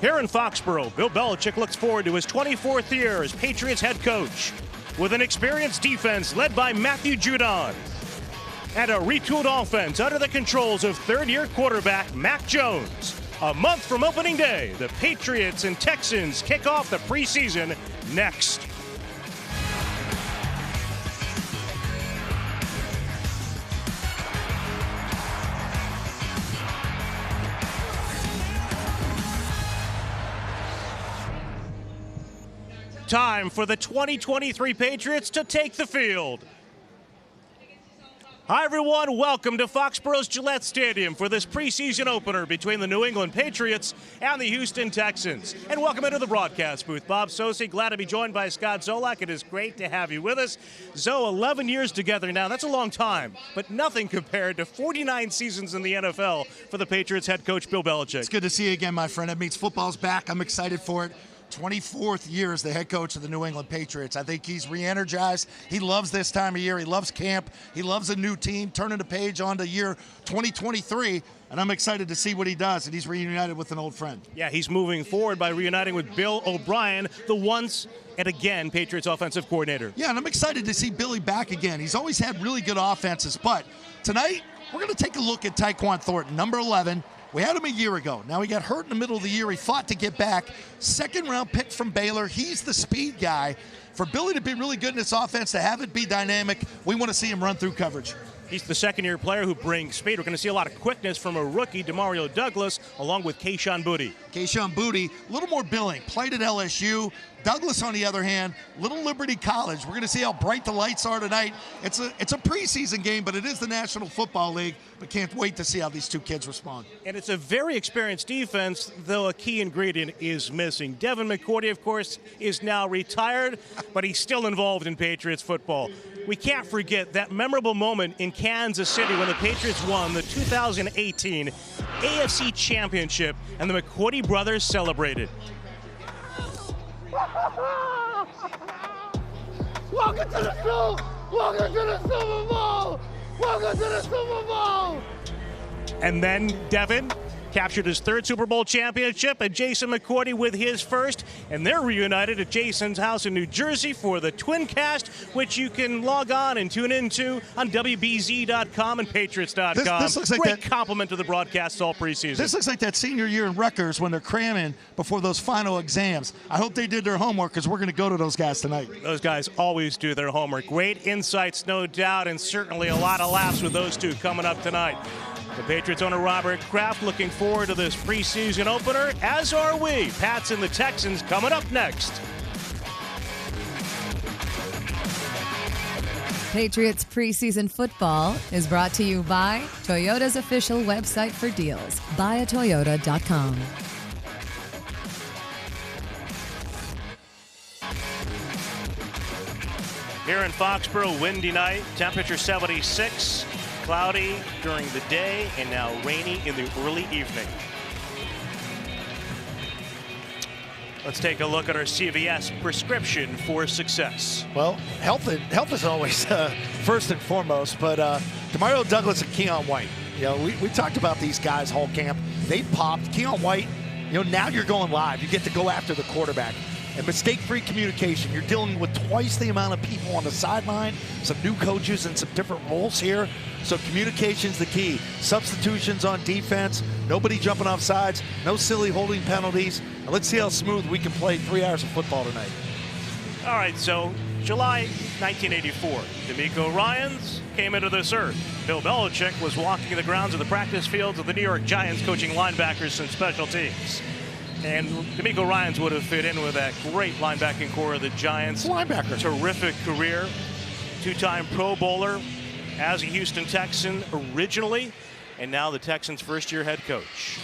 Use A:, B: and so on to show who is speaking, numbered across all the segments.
A: Here in Foxborough, Bill Belichick looks forward to his 24th year as Patriots head coach with an experienced defense led by Matthew Judon and a retooled offense under the controls of third-year quarterback Mac Jones. A month from opening day, the Patriots and Texans kick off the preseason next. Time for the 2023 Patriots to take the field. Hi everyone, welcome to Foxborough's Gillette Stadium for this preseason opener between the New England Patriots and the Houston Texans. And welcome into the broadcast booth. Bob Socci, glad to be joined by Scott Zolak. It is great to have you with us. Zo, 11 years together now, that's a long time, but nothing compared to 49 seasons in the NFL for the Patriots head coach Bill Belichick.
B: It's good to see you again, my friend. It means football's back. I'm excited for it. 24th year as the head coach of the New England Patriots. I think he's re-energized. He loves this time of year. He loves camp. He loves a new team, turning the page on to year 2023, and I'm excited to see what he does, and he's reunited with an old friend.
A: Yeah, he's moving forward by reuniting with Bill O'Brien, the once and again Patriots offensive coordinator.
B: Yeah, and I'm excited to see Billy back again. He's always had really good offenses, but tonight we're going to take a look at Tyquan Thornton, number 11. We had him a year ago. Now he got hurt in the middle of the year. He fought to get back. Second-round pick from Baylor. He's the speed guy. For Billy to be really good in this offense, to have it be dynamic, we want to see him run through coverage.
A: He's the second-year player who brings speed. We're going to see a lot of quickness from a rookie, Demario Douglas, along with Kayshon Boutte.
B: Kayshon Boutte, a little more billing, played at LSU. Douglas, on the other hand, Little Liberty College. We're going to see how bright the lights are tonight. It's a preseason game, but it is the National Football League. But can't wait to see how these two kids respond.
A: And it's a very experienced defense, though a key ingredient is missing. Devin McCourty, of course, is now retired, but he's still involved in Patriots football. We can't forget that memorable moment in Kansas City when the Patriots won the 2018 AFC Championship and the McCourty brothers celebrated.
C: Welcome to the Super Bowl! Welcome to the Super Bowl! Welcome to the Super Bowl!
A: And then Devin captured his third Super Bowl championship, and Jason McCourty with his first, and they're reunited at Jason's house in New Jersey for the Twin Cast, which you can log on and tune into on WBZ.com and Patriots.com.
B: This looks like
A: great compliment to the broadcasts all preseason.
B: This looks like that senior year in Rutgers when they're cramming before those final exams. I hope they did their homework because we're going to go to those guys tonight.
A: Those guys always do their homework. Great insights, no doubt, and certainly a lot of laughs with those two coming up tonight. The Patriots owner Robert Kraft looking forward to this preseason opener, as are we. Pats and the Texans coming up next.
D: Patriots preseason football is brought to you by Toyota's official website for deals, buyatoyota.com.
A: Here in Foxborough, windy night, temperature 76. Cloudy during the day and now rainy in the early evening. Let's take a look at our CVS prescription for success.
E: Well, health is always first and foremost, but Demario Douglas and Keion White. You know, we talked about these guys whole camp. They popped. Keion White, you know, now you're going live. You get to go after the quarterback. And mistake-free communication. You're dealing with twice the amount of people on the sideline, some new coaches and some different roles here. So communication's the key. Substitutions on defense, nobody jumping off sides, no silly holding penalties. And let's see how smooth we can play 3 hours of football tonight.
A: All right, so July 1984, D'Amico Ryans came into this earth. Bill Belichick was walking the grounds of the practice fields of the New York Giants, coaching linebackers and special teams. And D'Amico Ryans would have fit in with that great linebacking core of the Giants.
E: Linebacker.
A: Terrific career. Two-time Pro Bowler as a Houston Texan originally, and now the Texans' first-year head coach.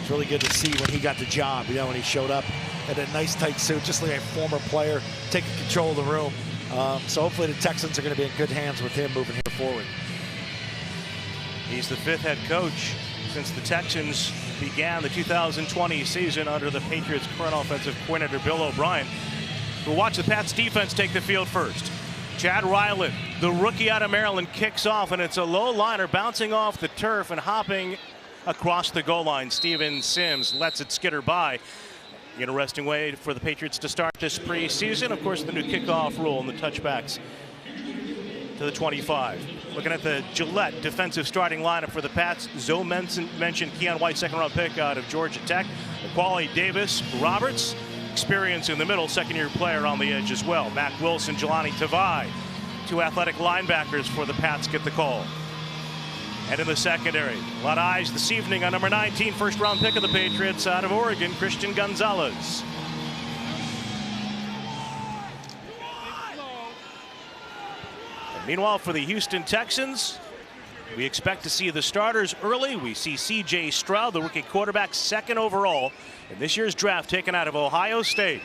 E: It's really good to see when he got the job, you know, when he showed up in a nice tight suit, just like a former player, taking control of the room. So hopefully the Texans are going to be in good hands with him moving here forward.
A: He's the fifth head coach since the Texans began the 2020 season under the Patriots' current offensive coordinator, Bill O'Brien. We'll watch the Pats defense take the field first. Chad Ryland, the rookie out of Maryland, kicks off, and it's a low liner bouncing off the turf and hopping across the goal line. Steven Sims lets it skitter by. Interesting way for the Patriots to start this preseason. Of course, the new kickoff rule and the touchbacks to the 25. Looking at the Gillette defensive starting lineup for the Pats. Zoe mentioned Keon White, second-round pick out of Georgia Tech. Quali Davis, Roberts, experience in the middle, second-year player on the edge as well. Mac Wilson, Jelani Tavai, two athletic linebackers for the Pats get the call. And in the secondary, a lot of eyes this evening on number 19, first-round pick of the Patriots out of Oregon, Christian Gonzalez. And meanwhile, for the Houston Texans, we expect to see the starters early. We see C.J. Stroud, the rookie quarterback, second overall in this year's draft, taken out of Ohio State.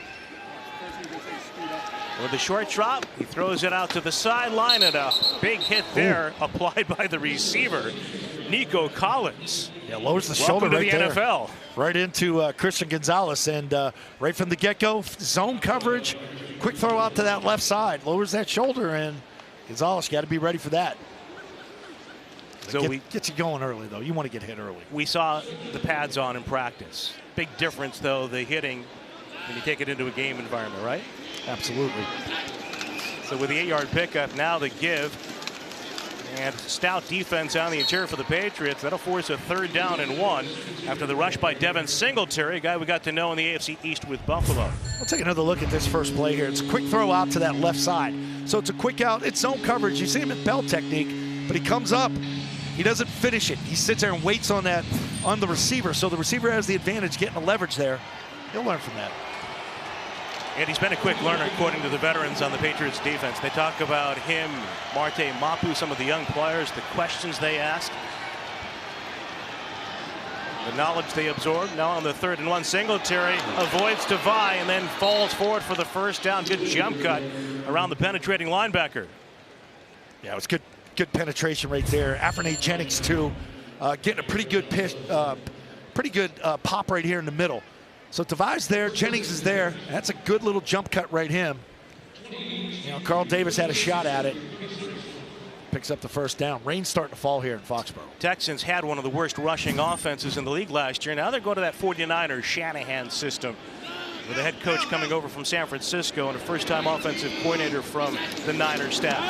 A: With a short drop, he throws it out to the sideline, and a big hit there applied by the receiver, Nico Collins.
E: Yeah, lowers the shoulder
A: Welcome
E: right
A: to the
E: there.
A: NFL.
E: Right into Christian Gonzalez, and right from the get-go, zone coverage, quick throw out to that left side, lowers that shoulder, and Gonzalez, you got to be ready for that.
A: So
E: Gets you going early, though. You want to get hit early.
A: we saw the pads on in practice. Big difference, though, the hitting when you take it into a game environment, right?
E: Absolutely.
A: So with the 8-yard pickup, now the give. And stout defense on the interior for the Patriots. That'll force a 3rd down and 1 after the rush by Devin Singletary, a guy we got to know in the AFC East with Buffalo.
E: We'll take another look at this first play here. It's a quick throw out to that left side. So it's a quick out. It's zone coverage. You see him in bell technique, but he comes up. He doesn't finish it. He sits there and waits on the receiver. So the receiver has the advantage getting the leverage there. He'll learn from that.
A: And he's been a quick learner, according to the veterans on the Patriots defense. They talk about him, Marte Mapu, some of the young players, the questions they ask, the knowledge they absorb. Now on the 3rd and 1, Singletary avoids Tavai and then falls forward for the first down. Good jump cut around the penetrating linebacker.
E: Yeah, it was good penetration right there. Afrene Jennings too, getting a pretty good pitch, pretty good pop right here in the middle. So Tavai's there, Jennings is there. That's a good little jump cut right him. You know, Carl Davis had a shot at it. Picks up the first down. Rain's starting to fall here in Foxborough.
A: Texans had one of the worst rushing offenses in the league last year. Now they're going to that 49ers Shanahan system, with the head coach coming over from San Francisco and a first-time offensive coordinator from the Niners staff.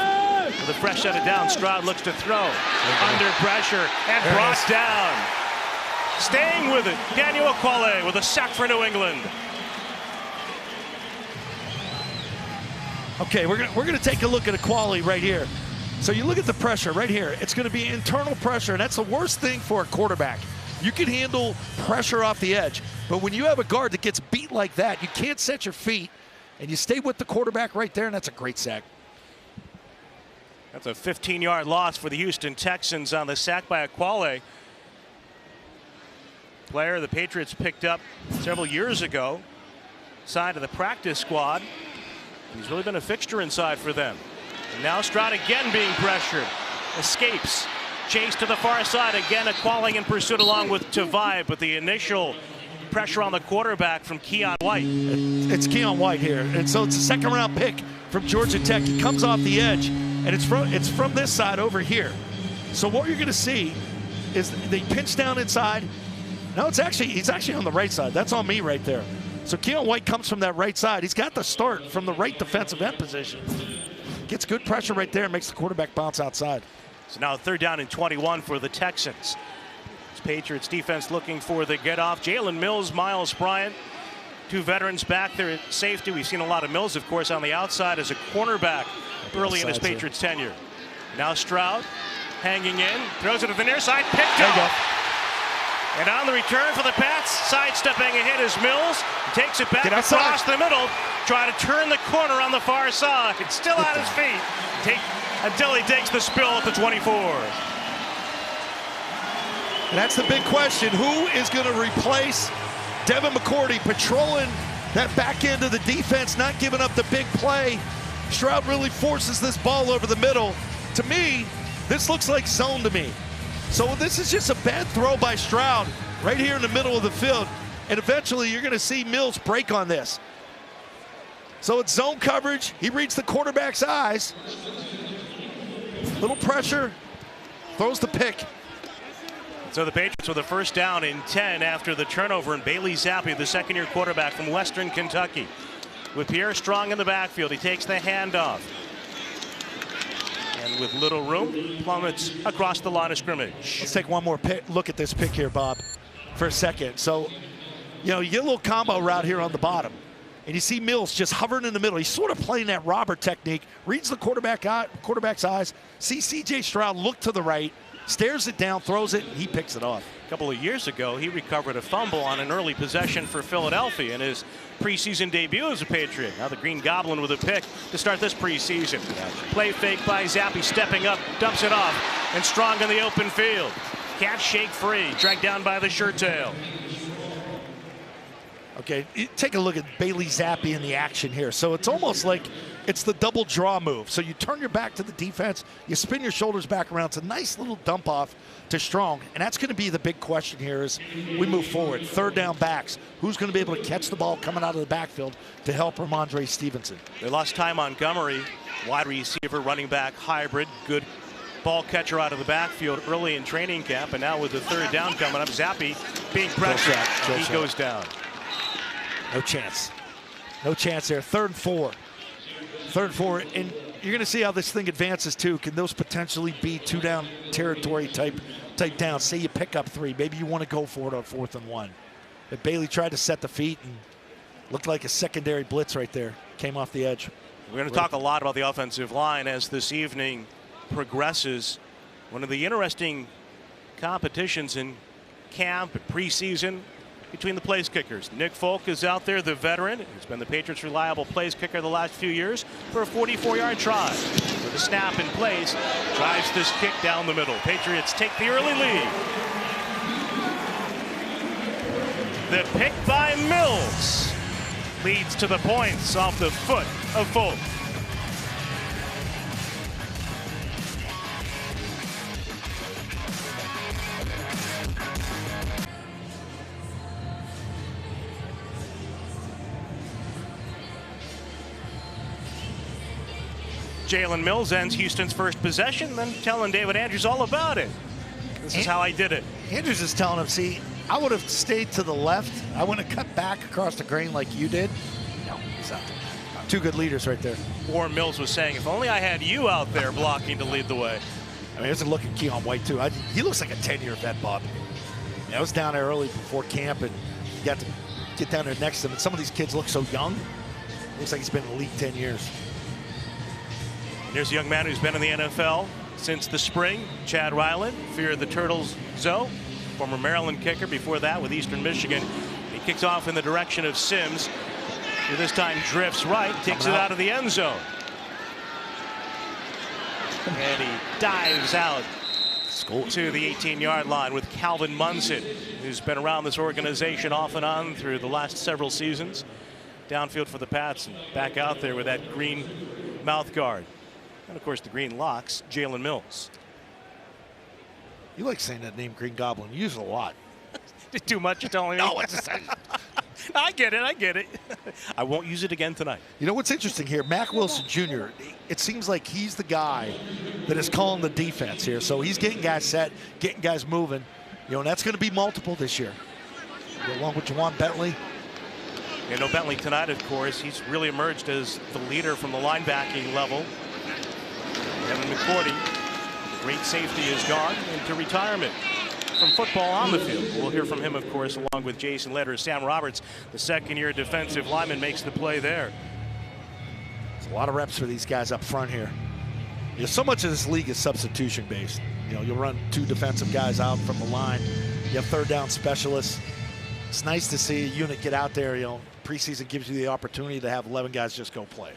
A: With a fresh set of downs, Stroud looks to throw. Under pressure and brought down. Staying with it, Daniel Aquale with a sack for New England.
E: Okay, we're gonna take a look at Aquale right here. So you look at the pressure right here. It's going to be internal pressure, and that's the worst thing for a quarterback. You can handle pressure off the edge, but when you have a guard that gets beat like that, you can't set your feet, and you stay with the quarterback right there, and that's a great sack.
A: That's a 15-yard loss for the Houston Texans on the sack by Aquale. Player the Patriots picked up several years ago, signed to the practice squad. He's really been a fixture inside for them. And now Stroud again being pressured. Escapes. Chase to the far side. Again, Aquale in pursuit along with Tavai, but the initial pressure on the quarterback from Keon White.
E: It's Keon White here. And so it's a 2nd-round pick from Georgia Tech. He comes off the edge, and it's from this side over here. So what you're going to see is they pinch down inside. No, he's actually on the right side. That's on me right there. So Keon White comes from that right side. He's got the start from the right defensive end position. Gets good pressure right there and makes the quarterback bounce outside.
A: So now 3rd down and 21 for the Texans. This Patriots defense looking for the get off. Jalen Mills, Miles Bryant, two veterans back there at safety. We've seen a lot of Mills, of course, on the outside as a cornerback early in his Patriots tenure. Now Stroud hanging in, throws it to the near side, picked off. And on the return for the Pats, sidestepping a hit is Mills. Takes it back across the middle. Try to turn the corner on the far side. It's still on his feet. Until he takes the spill at the 24.
E: And that's the big question. Who is going to replace Devin McCourty patrolling that back end of the defense, not giving up the big play? Stroud really forces this ball over the middle. To me, this looks like zone to me. So this is just a bad throw by Stroud right here in the middle of the field. And eventually you're going to see Mills break on this. So it's zone coverage. He reads the quarterback's eyes. Little pressure. Throws the pick.
A: So the Patriots with a first down in 10 after the turnover, and Bailey Zappi, the second-year quarterback from Western Kentucky. With Pierre Strong in the backfield, he takes the handoff. And with little room, plummets across the line of scrimmage.
E: Let's take one more look at this pick here, Bob, for a second. So, you know, you get a little combo route here on the bottom. And you see Mills just hovering in the middle. He's sort of playing that Robert technique, reads the quarterback's eyes, sees C.J. Stroud look to the right, stares it down, throws it, and he picks it off.
A: A couple of years ago, he recovered a fumble on an early possession for Philadelphia in his preseason debut as a Patriot. Now the Green Goblin with a pick to start this preseason. Play fake by Zappi, stepping up, dumps it off, and Strong in the open field. Can't shake free, dragged down by the shirt tail.
E: Okay, take a look at Bailey Zappi in the action here. So it's almost like it's the double draw move. So you turn your back to the defense, you spin your shoulders back around. It's a nice little dump off to Strong. And that's going to be the big question here as we move forward. Third down backs. Who's going to be able to catch the ball coming out of the backfield to help Ramondre Stevenson?
A: They lost Ty Montgomery, wide receiver, running back, hybrid, good ball catcher out of the backfield early in training camp. And now with the third down coming up, Zappi being pressured, he goes down.
E: No chance. No chance there. Third and four. Third and four. And you're going to see how this thing advances, too. Can those potentially be two-down territory type down? Say you pick up three. Maybe you want to go for it on 4th and 1. But Bailey tried to set the feet and looked like a secondary blitz right there. Came off the edge.
A: We're going to talk a lot about the offensive line as this evening progresses. One of the interesting competitions in camp and preseason between the place kickers. Nick Folk is out there, the veteran. He's been the Patriots' reliable place kicker the last few years for a 44-yard try. With a snap in place, drives this kick down the middle. Patriots take the early lead. The pick by Mills leads to the points off the foot of Folk. Jalen Mills ends Houston's first possession, then telling David Andrews all about it. This is how I did it.
E: Andrews is telling him, see, I would have stayed to the left. I wouldn't have cut back across the grain like you did. No, he's out there. Two good leaders right there.
A: Or Mills was saying, if only I had you out there blocking to lead the way.
E: I mean, there's a look at Keon White, too. He looks like a 10-year vet, Bob. I was down there early before camp, and you got to get down there next to him. And some of these kids look so young. Looks like he's been in the league 10 years.
A: There's a young man who's been in the NFL since the spring, Chad Ryland, fear of the Turtles Zoe, former Maryland kicker before that with Eastern Michigan. He kicks off in the direction of Sims, who this time drifts right, takes it out of the end zone. And he dives out to the 18-yard line with Calvin Munson, who's been around this organization off and on through the last several seasons. Downfield for the Pats and back out there with that green mouth guard. And, of course, the green locks, Jalen Mills.
E: You like saying that name, Green Goblin. You use it a lot.
A: Too much, you're telling me?
E: No, it's just,
A: I get it. I won't use it again tonight.
E: You know what's interesting here? Mack Wilson Jr., it seems like he's the guy that is calling the defense here. So he's getting guys set, getting guys moving. You know, and that's going to be multiple this year. Along with Juwan Bentley.
A: You know, Bentley tonight, of course, he's really emerged as the leader from the linebacking level. Evan McCourty, great safety, is gone into retirement from football on the field. We'll hear from him, of course, along with Jason Leder. Sam Roberts, the second-year defensive lineman, makes the play there.
E: It's a lot of reps for these guys up front here. You know, so much of this league is substitution-based. You know, you'll run two defensive guys out from the line. You have third down specialists. It's nice to see a unit get out there. You know, preseason gives you the opportunity to have 11 guys just go play.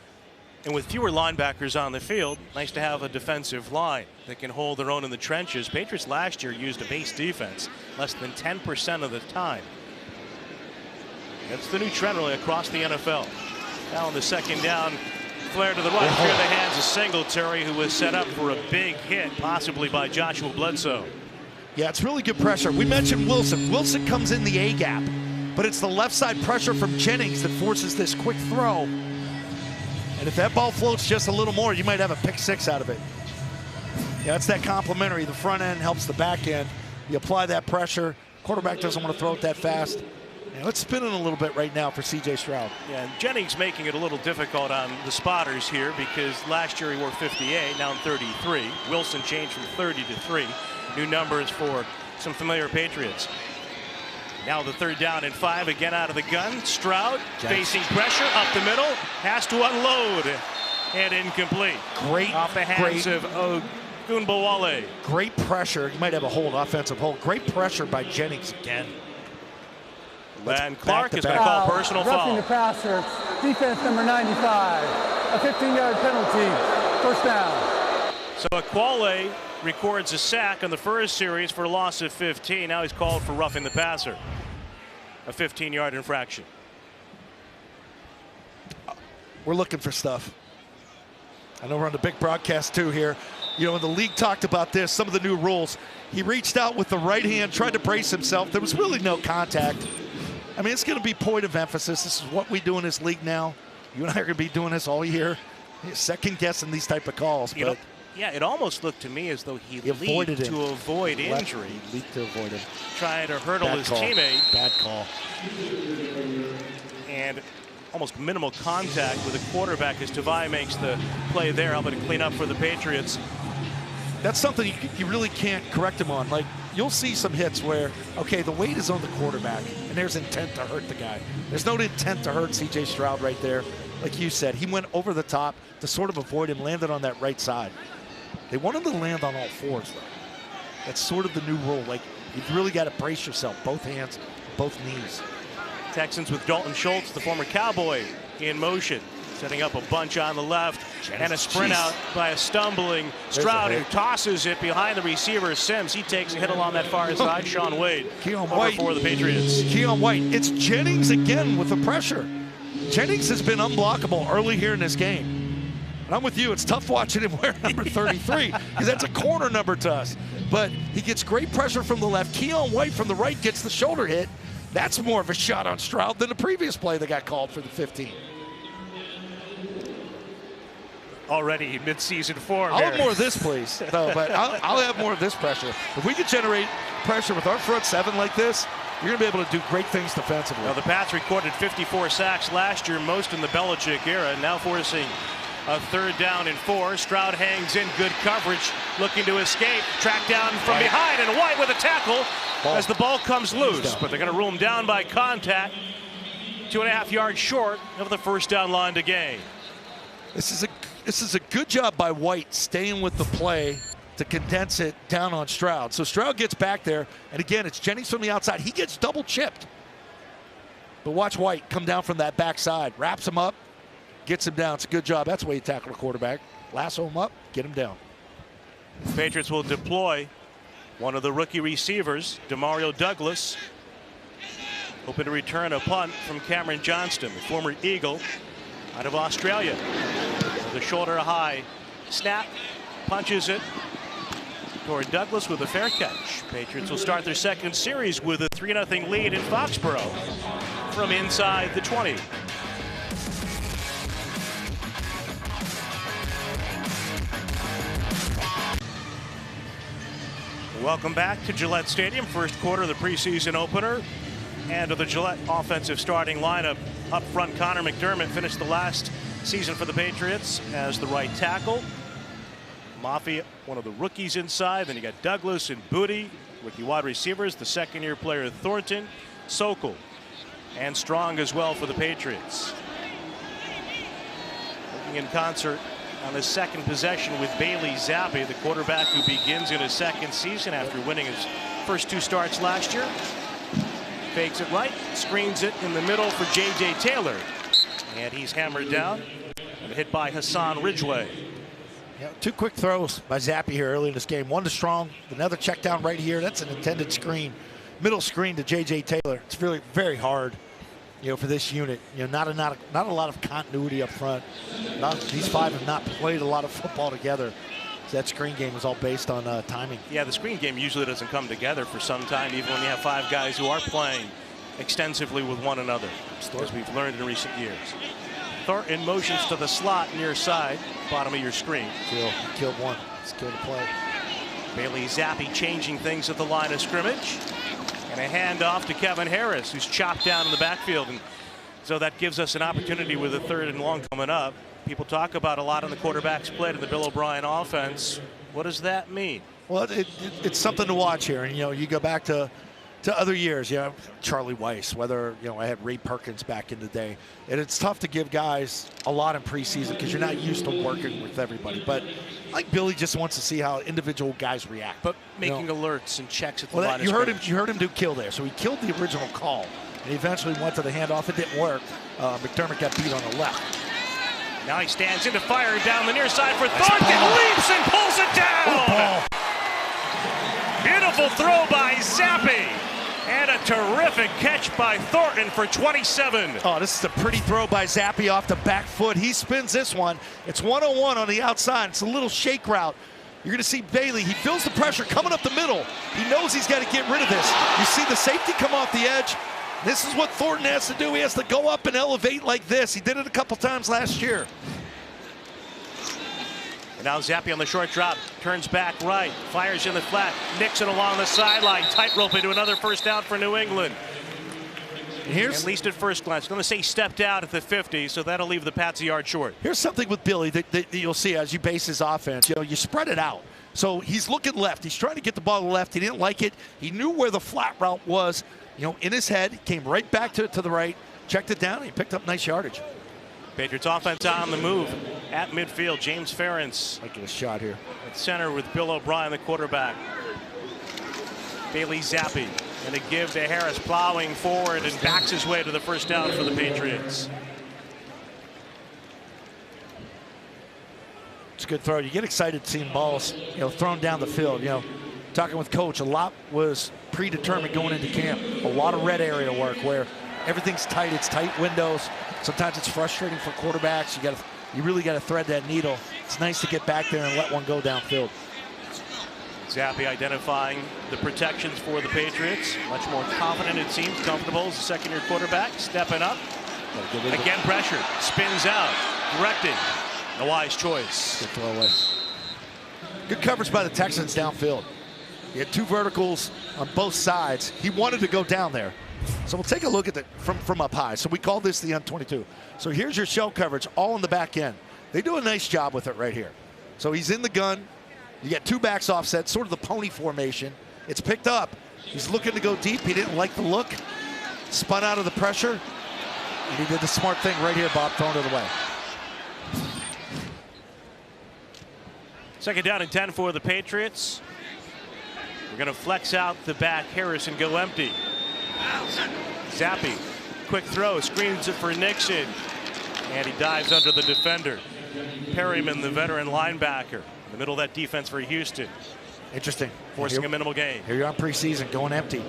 A: And with fewer linebackers on the field, nice to have a defensive line that can hold their own in the trenches. Patriots last year used a base defense less than 10% of the time. That's the new trend really across the NFL. Now on the second down, flare to the right, clear the hands of Singletary, who was set up for a big hit, possibly by Joshua Bledsoe.
E: Yeah, it's really good pressure. We mentioned Wilson. Wilson comes in the A-gap, but it's the left side pressure from Jennings that forces this quick throw. And if that ball floats just a little more, you might have a pick six out of it. Yeah, it's that complementary. The front end helps the back end. You apply that pressure. Quarterback doesn't want to throw it that fast. And it's spinning a little bit right now for C.J. Stroud.
A: Yeah, and Jennings making it a little difficult on the spotters here because last year he wore 58, now in 33. Wilson changed from 30 to 3. New numbers for some familiar Patriots. Now the 3rd down and 5, again out of the gun. Stroud facing pressure up the middle, has to unload, and incomplete.
E: Great
A: off the hands of Ogunbowale.
E: Great pressure. You might have a hold, offensive hold. Great pressure by Jennings again.
A: And Clark is going to call personal
F: Roughing
A: foul.
F: the passer, defense number 95, a 15-yard penalty, first down.
A: So Aquale records a sack on the first series for a loss of 15. Now he's called for roughing the passer. A 15-yard infraction.
E: We're looking for stuff. I know we're on the big broadcast too here. You know, when the league talked about this, some of the new rules, he reached out with the right hand, tried to brace himself. There was really no contact. I mean, it's going to be point of emphasis. This is what we do in this league now. You and I are going to be doing this all year. Second guessing these type of calls. But
A: yeah, it almost looked to me as though he
E: avoided
A: leaped to avoid injury.
E: He leaped to avoid it.
A: Trying to hurdle his teammate.
E: Bad call.
A: And almost minimal contact with the quarterback as Tavai makes the play there, helping to clean up for the Patriots.
E: That's something you really can't correct him on. Like, you'll see some hits where, okay, the weight is on the quarterback, and there's intent to hurt the guy. There's no intent to hurt C.J. Stroud right there. Like you said, he went over the top to sort of avoid him, landed on that right side. They want him to land on all fours, though. That's sort of the new rule. Like, you've really got to brace yourself, both hands, both knees.
A: Texans with Dalton Schultz, the former Cowboy, in motion. Setting up a bunch on the left and a sprint out by a stumbling Stroud who tosses it behind the receiver Sims. He takes a hit along that far side. Sean Wade over for the Patriots.
E: Keon White. It's Jennings again with the pressure. Jennings has been unblockable early here in this game. And I'm with you. It's tough watching him wear number 33 because that's a corner number to us. But he gets great pressure from the left. Keon White from the right gets the shoulder hit. That's more of a shot on Stroud than the previous play that got called for the 15.
A: Already mid-season form.
E: I'll have more of this, please. No, but I'll have more of this pressure. If we could generate pressure with our front seven like this, you're going to be able to do great things defensively.
A: Now, the Pats recorded 54 sacks last year, most in the Belichick era, now forcing a 3rd down and 4. Stroud hangs in good coverage, looking to escape. Tracked down from behind, and White with a tackle as the ball comes loose. But they're going to rule him down by contact. 2.5 yards short of the first down line to gain.
E: This is a good job by White staying with the play to condense it down on Stroud. So Stroud gets back there, and again, it's Jennings from the outside. He gets double chipped. But watch White come down from that backside, wraps him up, gets him down. It's a good job. That's the way you tackle a quarterback. Lasso him up, get him down.
A: The Patriots will deploy one of the rookie receivers, Demario Douglas, hoping to return a punt from Cameron Johnston, the former Eagle out of Australia. The shoulder high snap, punches it toward Douglas with a fair catch. Patriots will start their second series with a 3-0 lead in Foxborough from inside the 20. Welcome back to Gillette Stadium. First quarter of the preseason opener. And of the Gillette offensive starting lineup. Up front, Connor McDermott finished the last season for the Patriots as the right tackle. Maffei, one of the rookies inside. Then you got Douglas and Booty, rookie wide receivers. The second-year player Thornton, Sokol, and Strong as well for the Patriots. Working in concert on his second possession with Bailey Zappi, the quarterback who begins in his second season after winning his first 2 starts last year. Fakes it right, screens it in the middle for J.J. Taylor. And he's hammered down and hit by Hassan Ridgeway.
E: Yeah, 2 quick throws by Zappi here early in this game. One to Strong, another check down right here. That's an intended screen. Middle screen to J.J. Taylor. It's really very hard, you know, for this unit. You know, not a lot of continuity up front. These 5 have not played a lot of football together. So that screen game is all based on timing.
A: Yeah, the screen game usually doesn't come together for some time, even when you have 5 guys who are playing extensively with one another, as we've learned in recent years. Thornton motions to the slot near side, bottom of your screen.
E: Killed one. Let's kill the play.
A: Bailey Zappi changing things at the line of scrimmage. And a handoff to Kevin Harris, who's chopped down in the backfield. And so that gives us an opportunity with a 3rd and long coming up. People talk about a lot on the quarterback split in the Bill O'Brien offense. What does that mean?
E: Well, it's something to watch here. And, you go back to other years, Charlie Weiss, whether, I had Ray Perkins back in the day. And it's tough to give guys a lot in preseason because you're not used to working with everybody. But I think Billy just wants to see how individual guys react.
A: But making alerts and checks at the line of scrimmage.
E: You heard him do kill there. So he killed the original call. And he eventually went to the handoff. It didn't work. McDermott got beat on the left.
A: Now he stands into fire down the near side for Thornton. Leaps and pulls it down. Beautiful throw by Zappi. And a terrific catch by Thornton for 27.
E: Oh, this is a pretty throw by Zappi off the back foot. He spins this one. It's 101 on the outside. It's a little shake route. You're going to see Bailey. He feels the pressure coming up the middle. He knows he's got to get rid of this. You see the safety come off the edge. This is what Thornton has to do. He has to go up and elevate like this. He did it a couple times last year.
A: And now Zappi on the short drop, turns back right, fires in the flat. Nixon along the sideline, tightrope into another first down for New England. At least at first glance. Going to say stepped out at the 50, so that'll leave the Pats a yard short.
E: Here's something with Billy that you'll see as you base his offense. You spread it out. So he's looking left. He's trying to get the ball to the left. He didn't like it. He knew where the flat route was. In his head, came right back to the right, checked it down, and he picked up nice yardage.
A: Patriots offense on the move at midfield. James Ferentz.
E: Might get a shot here.
A: At center with Bill O'Brien, the quarterback. Bailey Zappi. And a give to Harris, plowing forward and backs his way to the first down for the Patriots.
E: It's a good throw. You get excited seeing balls, thrown down the field. Talking with Coach, a lot was predetermined going into camp. A lot of red area work where everything's tight. It's tight windows. Sometimes it's frustrating for quarterbacks. You really got to thread that needle. It's nice to get back there and let one go downfield.
A: Zappi identifying the protections for the Patriots. Much more confident, it seems, comfortable as a second-year quarterback. Stepping up. Again pressured. Spins out. Directed. A wise choice.
E: Good throw away. Good coverage by the Texans downfield. He had 2 verticals on both sides. He wanted to go down there. So we'll take a look at it from up high. So we call this the M22. So here's your shell coverage all in the back end. They do a nice job with it right here. So he's in the gun. You get 2 backs offset, sort of the pony formation. It's picked up. He's looking to go deep. He didn't like the look. Spun out of the pressure. And he did the smart thing right here, Bob, throwing it away.
A: Second down and 10 for the Patriots. We're going to flex out the back. Harris and go empty. Zappi, quick throw, screens it for Nixon. And he dives under the defender. Perryman, the veteran linebacker, in the middle of that defense for Houston.
E: Interesting.
A: Forcing a minimal gain.
E: Here you are preseason, going empty.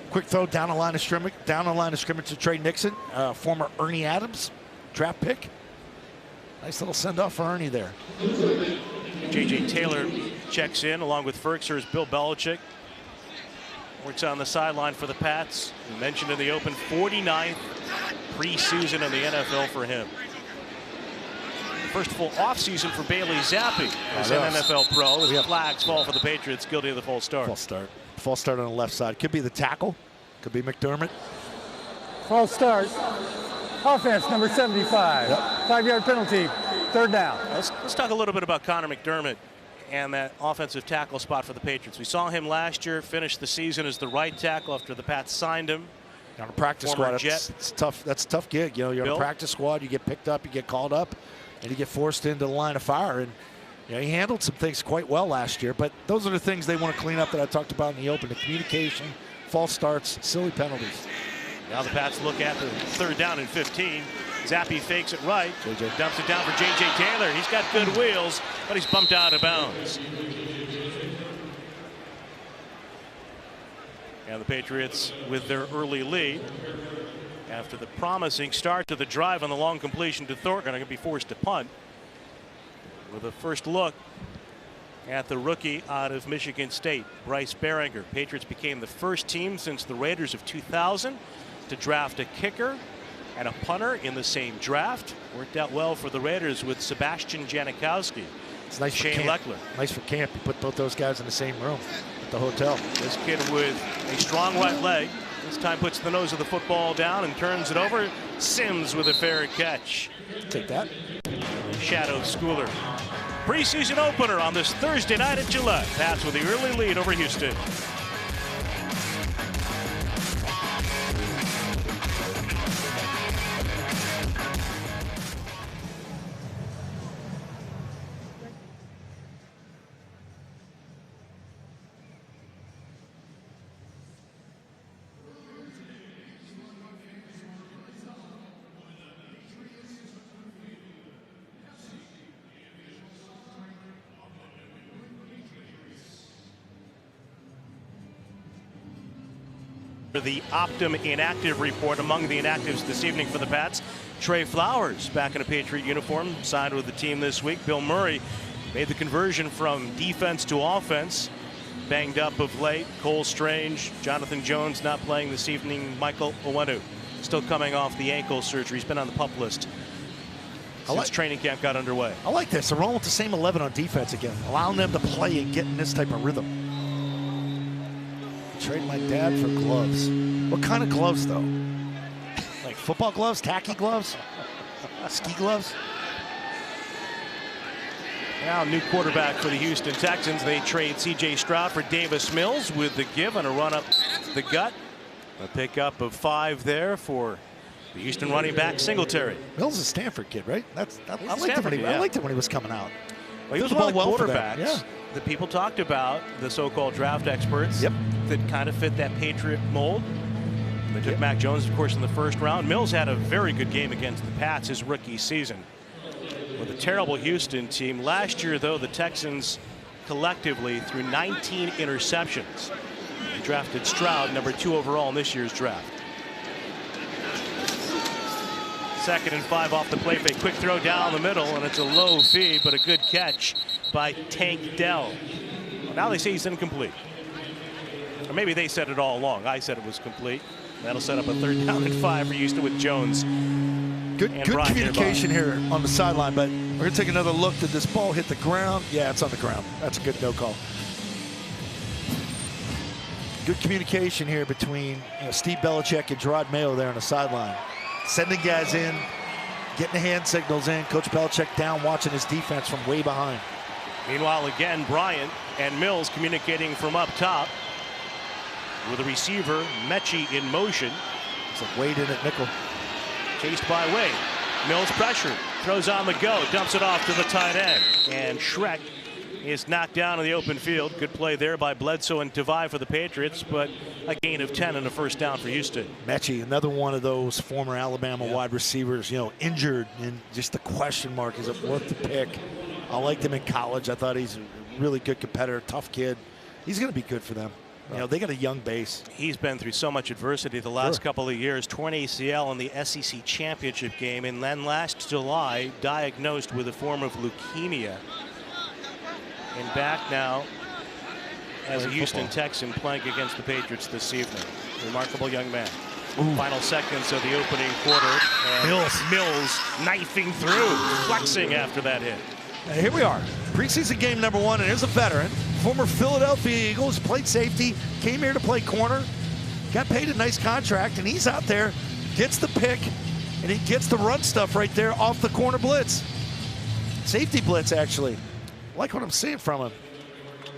E: Quick throw down the line of scrimmage, to Trey Nixon, former Ernie Adams draft pick. Nice little send-off for Ernie there.
A: J.J. Taylor checks in along with Ferkser's Bill Belichick. Works on the sideline for the Pats. We mentioned in the open, 49th preseason in the NFL for him. First full offseason for Bailey Zappi as an NFL pro. As flags fall for the Patriots, guilty of the false start.
E: False start on the left side. Could be the tackle. Could be McDermott.
F: False start. Offense number 75. Yep. 5-yard penalty. 3rd down.
A: Let's talk a little bit about Connor McDermott and that offensive tackle spot for the Patriots. We saw him last year finish the season as the right tackle after the Pats signed him.
E: On a practice squad, it's tough. That's a tough gig. You're on a practice squad. You get picked up, you get called up, and you get forced into the line of fire. And he handled some things quite well last year. But those are the things they want to clean up that I talked about in the open: the communication, false starts, silly penalties.
A: Now the Pats look at the 3rd down and 15. Zappi fakes it right. Dumps it down for J.J. Taylor. He's got good wheels, but he's bumped out of bounds. And the Patriots with their early lead after the promising start to the drive on the long completion to Thornton, are going to be forced to punt. With a first look at the rookie out of Michigan State, Bryce Behringer. Patriots became the first team since the Raiders of 2000 to draft a kicker and a punter in the same draft. Worked out well for the Raiders with Sebastian Janikowski
E: It's nice
A: Shane
E: for camp.
A: Leckler.
E: Nice for camp. You put both those guys in the same room at the hotel.
A: This kid with a strong right leg. This time puts the nose of the football down and turns it over. Sims with a fair catch.
E: Take that.
A: Shadow Schooler. Preseason opener on this Thursday night at Gillette. Pats with the early lead over Houston. The Optum inactive report. Among the inactives this evening for the Pats, Trey Flowers back in a Patriot uniform, signed with the team this week. Bill Murray made the conversion from defense to offense, banged up of late. Cole Strange, Jonathan Jones not playing this evening. Michael Owenu still coming off the ankle surgery. He's been on the PUP list since training camp got underway.
E: I like this. They're rolling with the same 11 on defense again, allowing them to play and get in this type of rhythm. Trade my dad for gloves. What kind of gloves, though? Like football gloves, tacky gloves, ski gloves?
A: Now, new quarterback for the Houston Texans. They trade C.J. Stroud for Davis Mills with the give and a run up the gut. A pickup of 5 there for the Houston running back Singletary.
E: Mills is a Stanford kid, right? I liked him when he was coming out.
A: Well, he was one of the quarterbacks that people talked about, the so-called draft experts, that kind of fit that Patriot mold. They took Mac Jones, of course, in the first round. Mills had a very good game against the Pats his rookie season with a terrible Houston team. Last year, though, the Texans collectively threw 19 interceptions. They drafted Stroud, number 2 overall in this year's draft. 2nd and 5 off the play fake. Quick throw down the middle, and it's a low feed, but a good catch by Tank Dell. Well, now they say he's incomplete. Or maybe they said it all along. I said it was complete. That'll set up a 3rd down and 5 for Houston with Jones.
E: Good communication here on the sideline, but we're going to take another look. Did this ball hit the ground? Yeah, it's on the ground. That's a good no call. Good communication here between Steve Belichick and Gerard Mayo there on the sideline. Sending guys in, getting the hand signals in. Coach Belichick down watching his defense from way behind.
A: Meanwhile, again, Bryant and Mills communicating from up top with a receiver, Mechie, in motion.
E: It's like Wade in at nickel.
A: Chased by Wade. Mills pressured, throws on the go, dumps it off to the tight end. And Shrek is knocked down in the open field. Good play there by Bledsoe and Tavai for the Patriots, but a gain of 10 and a 1st down for Houston.
E: Mechie, another one of those former Alabama wide receivers, injured, and just the question mark, is it worth the pick? I liked him in college. I thought he's a really good competitor, tough kid. He's going to be good for them. They got a young base.
A: He's been through so much adversity the last couple of years. Torn ACL in the SEC championship game, and then last July diagnosed with a form of leukemia. And back now as a Houston Texan playing against the Patriots this evening. Remarkable young man. Final seconds of the opening quarter. Mills knifing through, flexing after that hit.
E: And here we are. Preseason game number 1, and here's a veteran. Former Philadelphia Eagles, played safety, came here to play corner, got paid a nice contract, and he's out there, gets the pick, and he gets the run stuff right there off the corner blitz. Safety blitz, actually. I like what I'm seeing from him.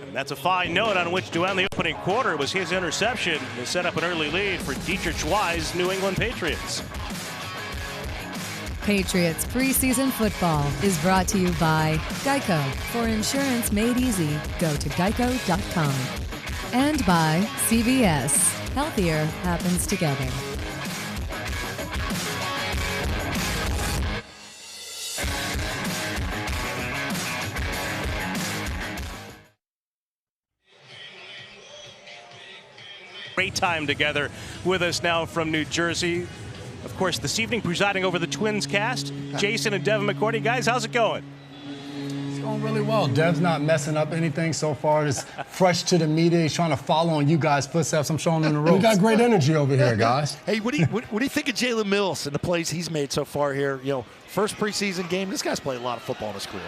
A: And that's a fine note on which to end the opening quarter. It was his interception to set up an early lead for Dietrich Wise' New England Patriots.
D: Patriots preseason football is brought to you by Geico. For insurance made easy, go to geico.com. And by CVS. Healthier happens together.
A: Great time together with us now from New Jersey. Of course, this evening presiding over the Twins cast, Jason and Devin McCourty. Guys, how's it going?
G: It's going really well. Dev's not messing up anything so far. Just fresh to the media. He's trying to follow on you guys' footsteps. I'm showing him the ropes. We got great energy over here, guys.
E: Hey, what do you think of Jalen Mills and the plays he's made so far here? First preseason game. This guy's played a lot of football in his career.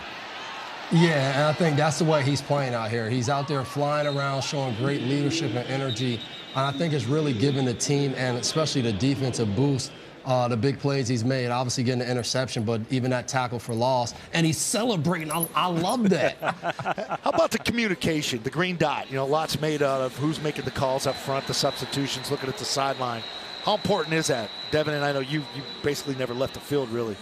G: Yeah, and I think that's the way he's playing out here. He's out there flying around, showing great leadership and energy. And I think it's really giving the team and especially the defense a boost. The big plays he's made, obviously getting the interception, but even that tackle for loss. And he's celebrating. I love that.
E: How about the communication, the green dot? You know, lots made out of who's making the calls up front, the substitutions, looking at the sideline. How important is that? Devin, and I know you basically never left the field, really.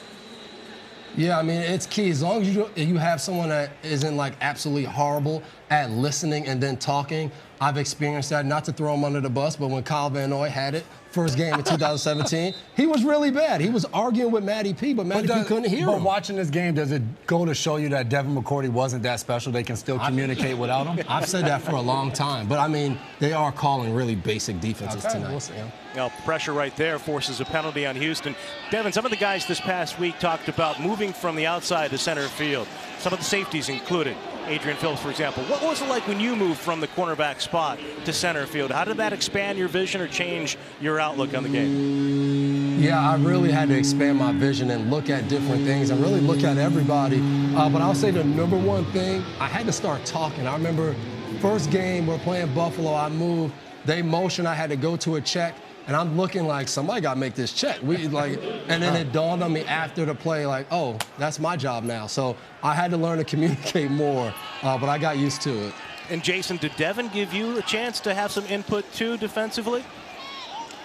G: Yeah, I mean, it's key. As long as you have someone that isn't, like, absolutely horrible at listening and then talking. I've experienced that, not to throw him under the bus, but when Kyle Van Noy had it, first game in 2017, he was really bad. He was arguing with Matty P, but Matty P couldn't hear him.
H: But watching this game, does it go to show you that Devin McCourty wasn't that special? They can still communicate without him?
G: I've said that for a long time. But, I mean, they are calling really basic defenses tonight.
H: We'll see.
A: Well, pressure right there forces a penalty on Houston. Devin, some of the guys this past week talked about moving from the outside to center field. Some of the safeties included. Adrian Phillips, for example. What was it like when you moved from the cornerback spot to center field? How did that expand your vision or change your outlook on the game?
G: Yeah, I really had to expand my vision and look at different things and really look at everybody. But I'll say the number one thing, I had to start talking. I remember first game, we're playing Buffalo, I moved, they motion, I had to go to a check. And I'm looking like somebody got to make this check. And then it dawned on me after the play, like, oh, that's my job now. So I had to learn to communicate more, but I got used to it.
A: And Jason, did Devin give you a chance to have some input too defensively?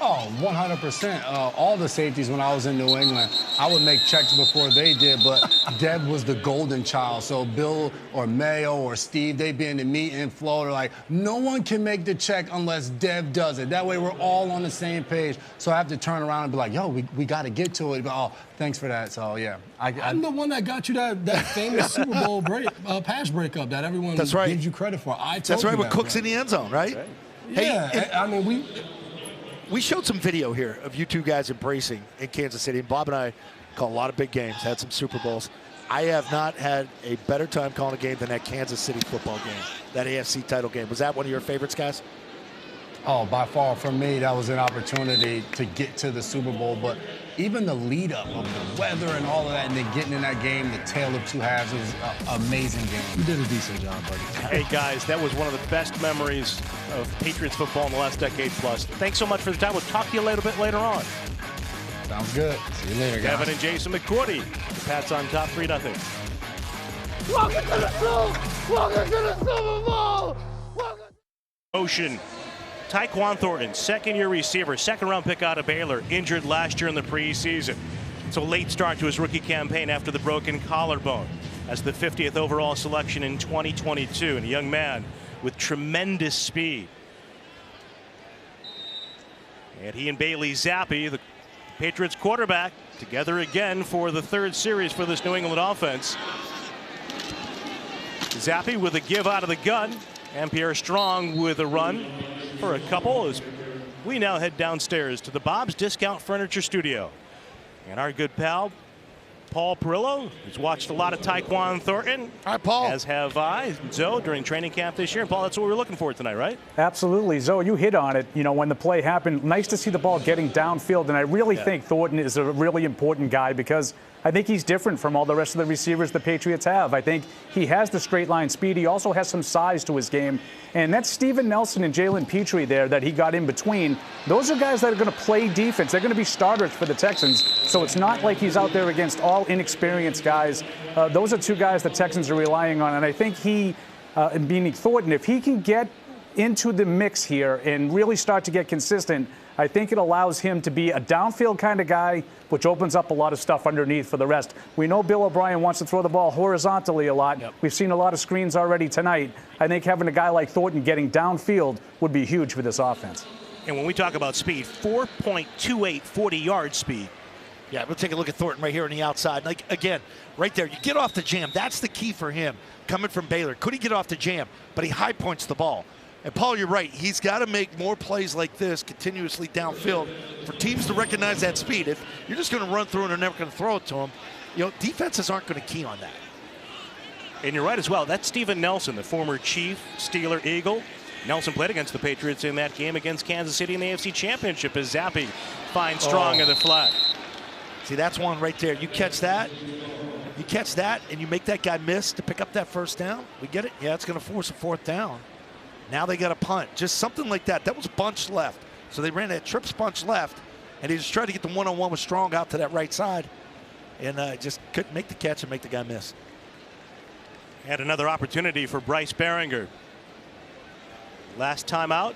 H: Oh, 100%. All the safeties when I was in New England, I would make checks before they did, but Dev was the golden child. So Bill or Mayo or Steve, they'd be in the meeting flow. They're like, no one can make the check unless Dev does it. That way we're all on the same page. So I have to turn around and be like, yo, we got to get to it. But, oh, thanks for that. So, yeah.
G: I'm the one that got you that famous Super Bowl pass breakup that everyone gives you credit for.
E: That's right, with Cooks in the end zone, right?
G: Yeah,
E: hey,
G: I mean,
E: we showed some video here of you two guys embracing in Kansas City. And Bob and I call a lot of big games, had some Super Bowls. I have not had a better time calling a game than that Kansas City football game, that AFC title game. Was that one of your favorites, guys?
H: Oh, by far, for me, that was an opportunity to get to the Super Bowl. But even the lead up of the weather and all of that, and then getting in that game, the tale of two halves, it was an amazing game.
G: You did a decent job, buddy.
A: Hey, guys, that was one of the best memories of Patriots football in the last decade plus. Thanks so much for the time. We'll talk to you a little bit later on.
H: Sounds good. See you later, guys.
A: Devin and Jason McCourty. The Pats on top 3-0.
C: Welcome to the Super. Welcome to the Super Bowl.
A: Motion. Tyquan Thornton, second-year receiver, second-round pick out of Baylor, injured last year in the preseason. So late start to his rookie campaign after the broken collarbone. As the 50th overall selection in 2022, and a young man with tremendous speed. And he and Bailey Zappi, the Patriots quarterback, together again for the third series for this New England offense. Zappi with a give out of the gun, and Pierre Strong with a run for a couple as we now head downstairs to the Bob's Discount Furniture Studio. And our good pal, Paul Perillo, who's watched a lot of Tyquan Thornton.
E: Hi, Paul.
A: As have I, Zoe, during training camp this year. And Paul, that's what we were looking for tonight, right?
I: Absolutely. Zoe, you hit on it. You know, when the play happened, nice to see the ball getting downfield. And I really think Thornton is a really important guy because I think he's different from all the rest of the receivers the Patriots have. I think he has the straight line speed. He also has some size to his game. And that's Steven Nelson and Jalen Petrie there that he got in between. Those are guys that are going to play defense. They're going to be starters for the Texans. So it's not like he's out there against all inexperienced guys. Those are two guys the Texans are relying on. And I think he, meaning Thornton, if he can get into the mix here and really start to get consistent, I think it allows him to be a downfield kind of guy, which opens up a lot of stuff underneath for the rest. We know Bill O'Brien wants to throw the ball horizontally a lot. Yep. We've seen a lot of screens already tonight. I think having a guy like Thornton getting downfield would be huge for this offense.
A: And when we talk about speed, 4.28 40-yard speed.
E: Yeah, we'll take a look at Thornton right here on the outside. Like, again, right there, you get off the jam. That's the key for him coming from Baylor. Could he get off the jam? But he high points the ball. And, Paul, you're right. He's got to make more plays like this continuously downfield for teams to recognize that speed. If you're just going to run through and they're never going to throw it to him, you know, defenses aren't going to key on that.
A: And you're right as well. That's Steven Nelson, the former Chief, Steeler, Eagle. Nelson played against the Patriots in that game against Kansas City in the AFC Championship as Zappi finds Strong in the flat.
E: See, that's one right there. You catch that, You catch that and you make that guy miss to pick up that first down. We get it? Yeah, it's going to force a fourth down. Now they got a punt. Just something like that. That was bunch left. So they ran that trips bunch left, and he just tried to get the one-on-one with Strong out to that right side, and just couldn't make the catch and make the guy miss.
A: Had another opportunity for Bryce Behringer. Last time out,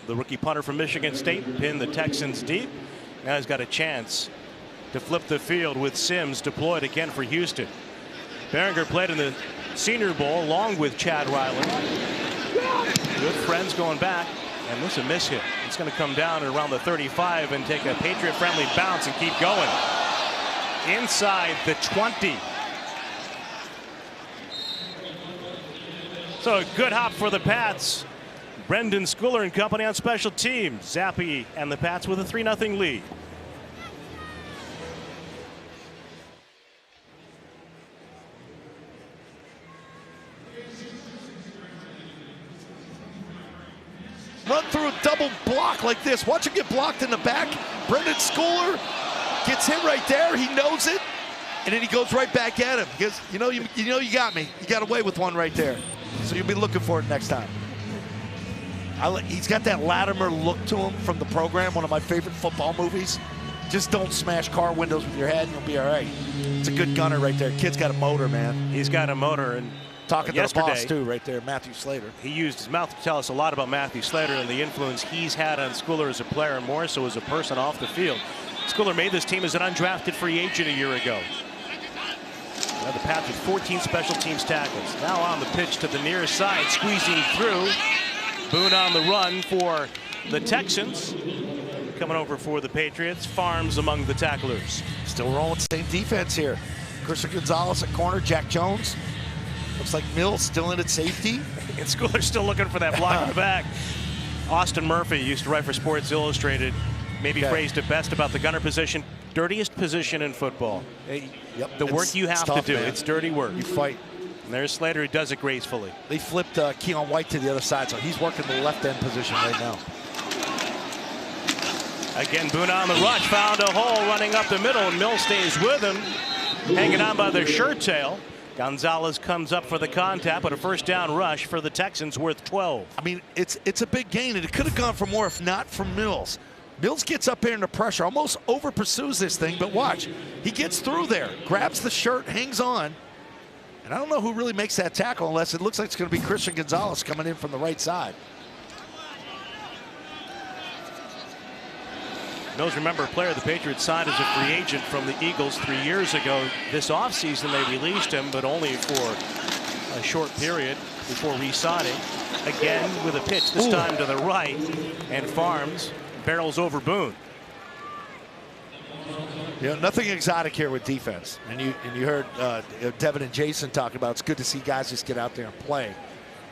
A: the rookie punter from Michigan State pinned the Texans deep. Now he's got a chance to flip the field with Sims deployed again for Houston. Behringer played in the Senior Bowl along with Chad Ryland. Good friends going back, and this is a miss hit. It's going to come down at around the 35 and take a Patriot-friendly bounce and keep going. Inside the 20. So a good hop for the Pats. Brendan Schooler and company on special teams. Zappi and the Pats with a 3-0 lead.
E: Run through a double block like this. Watch him get blocked in the back. Brendan Schooler gets hit right there. He knows it, and then he goes right back at him because you know you got me. You got away with one right there. So you'll be looking for it next time. He's got that Latimer look to him from the program, one of my favorite football movies. Just don't smash car windows with your head and you'll be all right. It's a good gunner right there. Kid's got a motor, man.
A: He's got a motor. And
E: talking to the boss, too, right there, Matthew Slater.
A: He used his mouth to tell us a lot about Matthew Slater and the influence he's had on Schooler as a player and more so as a person off the field. Schooler made this team as an undrafted free agent a year ago. Now the Pats with 14 special teams tackles. Now on the pitch to the near side, squeezing through. Boone on the run for the Texans. Coming over for the Patriots. Farms among the tacklers.
E: Still rolling same defense here. Christian Gonzalez at corner. Jack Jones. Looks like Mills still in at safety.
A: And Schooler's still looking for that block in the back. Austin Murphy used to write for Sports Illustrated. Maybe phrased it best about the gunner position. Dirtiest position in football. The work you have to do. Man. It's dirty work.
E: You fight.
A: And there's Slater who does it gracefully.
E: They flipped Keon White to the other side, so he's working the left end position right now.
A: Again, Boone on the rush, found a hole running up the middle, and Mills stays with him, hanging on by the shirt tail. Gonzalez comes up for the contact, but a first down rush for the Texans worth 12.
E: I mean, it's a big gain, and it could have gone for more if not for Mills. Mills gets up there under pressure, almost over pursues this thing, but watch. He gets through there, grabs the shirt, hangs on. And I don't know who really makes that tackle unless it looks like it's going to be Christian Gonzalez coming in from the right side.
A: Mills, remember, a player the Patriots signed as a free agent from the Eagles 3 years ago. This offseason they released him, but only for a short period before re-signing. Again with a pitch, this time to the right, and Farms barrels over Boone.
E: You know, nothing exotic here with defense. And you heard Devin and Jason talking about it's good to see guys just get out there and play.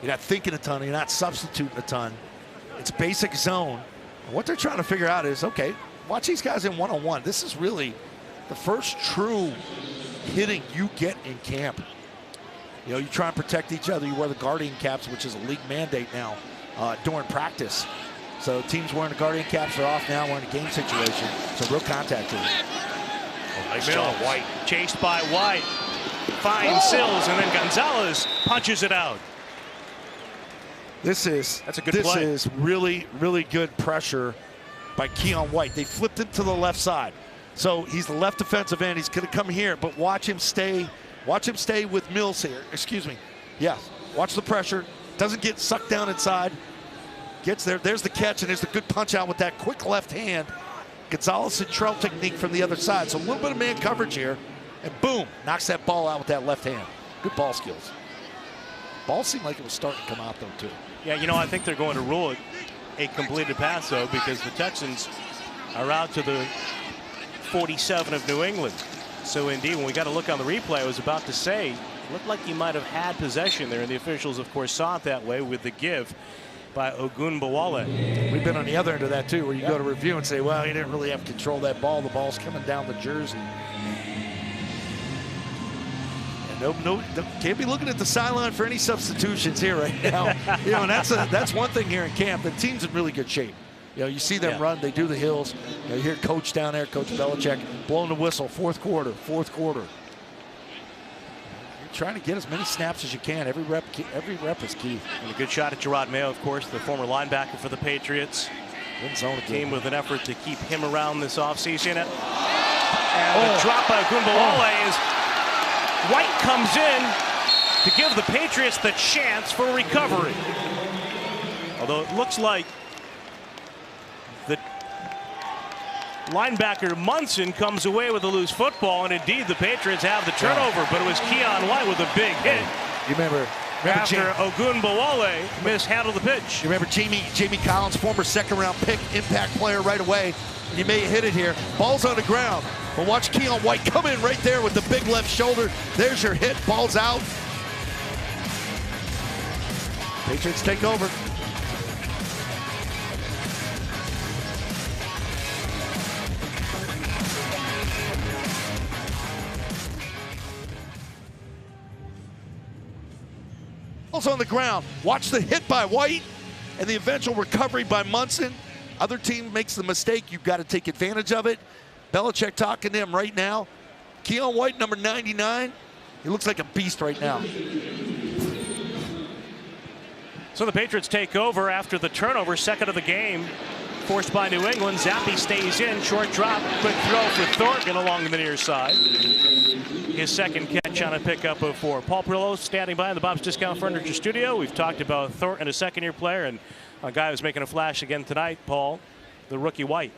E: You're not thinking a ton, you're not substituting a ton. It's basic zone. And what they're trying to figure out is, okay, watch these guys in one-on-one. This is really the first true hitting you get in camp. You know, you try and protect each other. You wear the Guardian caps, which is a league mandate now during practice. So teams wearing the Guardian caps are off now. We're in a game situation. So real contact here.
A: Oh, nice job, White. Chased by White. Finds Sills, and then Gonzalez punches it out.
E: That's a good play. This is really, really good pressure by Keon White. They flipped him to the left side. So he's the left defensive end. He's going to come here, but watch him stay. Watch him stay with Mills here. Excuse me. Yes. Watch the pressure. Doesn't get sucked down inside. Gets there. There's the catch, and there's the good punch out with that quick left hand. Gonzalez and trail technique from the other side. So a little bit of man coverage here. And boom, knocks that ball out with that left hand. Good ball skills. Ball seemed like it was starting to come out, though, too.
A: Yeah, you know, I think they're going to rule it a completed pass, though, because the Texans are out to the 47 of New England. So, indeed, when we got to look on the replay, I was about to say, it looked like you might have had possession there, and the officials, of course, saw it that way with the give by Ogunbowale.
E: We've been on the other end of that, too, where you go to review and say, well, he didn't really have control of that ball. The ball's coming down the jersey. No, can't be looking at the sideline for any substitutions here right now. You know, and that's one thing here in camp. The team's in really good shape. You know, you see them run, they do the hills. You know, you hear Coach down there, Coach Belichick, blowing the whistle, fourth quarter. trying to get as many snaps as you can. Every rep is key.
A: And a good shot at Gerard Mayo, of course, the former linebacker for the Patriots. Came with an effort to keep him around this offseason. And the drop by Ogunbowale is White comes in to give the Patriots the chance for recovery. Although it looks like the linebacker Munson comes away with a loose football, and indeed the Patriots have the turnover, but it was Keon White with a big hit.
E: You remember
A: after Ogunbowale mishandled the pitch.
E: You remember Jamie Collins, former second-round pick, impact player right away. And you may hit it here. Ball's on the ground. But watch Keon White come in right there with the big left shoulder. There's your hit. Ball's out. Patriots take over. Ball's on the ground. Watch the hit by White and the eventual recovery by Munson. Other team makes the mistake. You've got to take advantage of it. Belichick talking to him right now. Keon White, number 99. He looks like a beast right now.
A: So the Patriots take over after the turnover, second of the game, forced by New England. Zappi stays in, short drop, quick throw for Thornton along the near side. His second catch on a pickup of 4. Paul Perillo standing by in the Bob's Discount Furniture studio. We've talked about Thornton, a second-year player, and a guy who's making a flash again tonight, Paul, the rookie White.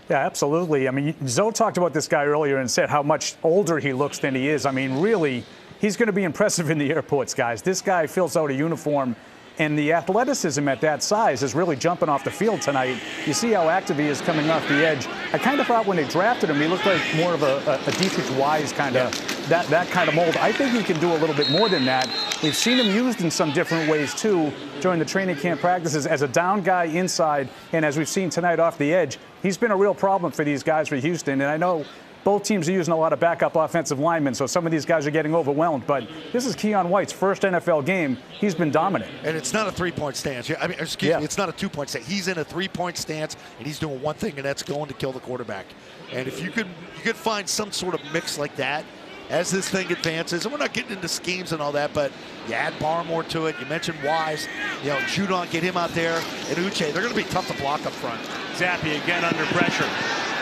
I: Yeah, absolutely. I mean, Zoe talked about this guy earlier and said how much older he looks than he is. I mean, really, he's going to be impressive in the airports, guys. This guy fills out a uniform, and the athleticism at that size is really jumping off the field tonight. You see how active he is coming off the edge. I kind of thought when they drafted him, he looked like more of a Dietrich Wise kind of, that kind of mold. I think he can do a little bit more than that. We've seen him used in some different ways, too, during the training camp practices as a down guy inside, and as we've seen tonight off the edge. He's been a real problem for these guys for Houston, and I know both teams are using a lot of backup offensive linemen, so some of these guys are getting overwhelmed. But this is Keon White's first NFL game. He's been dominant.
E: And it's not a three-point stance. I mean, excuse me, it's not a two-point stance. He's in a three-point stance, and he's doing one thing, and that's going to kill the quarterback. And if you could find some sort of mix like that as this thing advances, and we're not getting into schemes and all that, but you add Barmore to it. You mentioned Wise. You know, Judon, get him out there, and Uche. They're going to be tough to block up front.
A: Zappi again under pressure.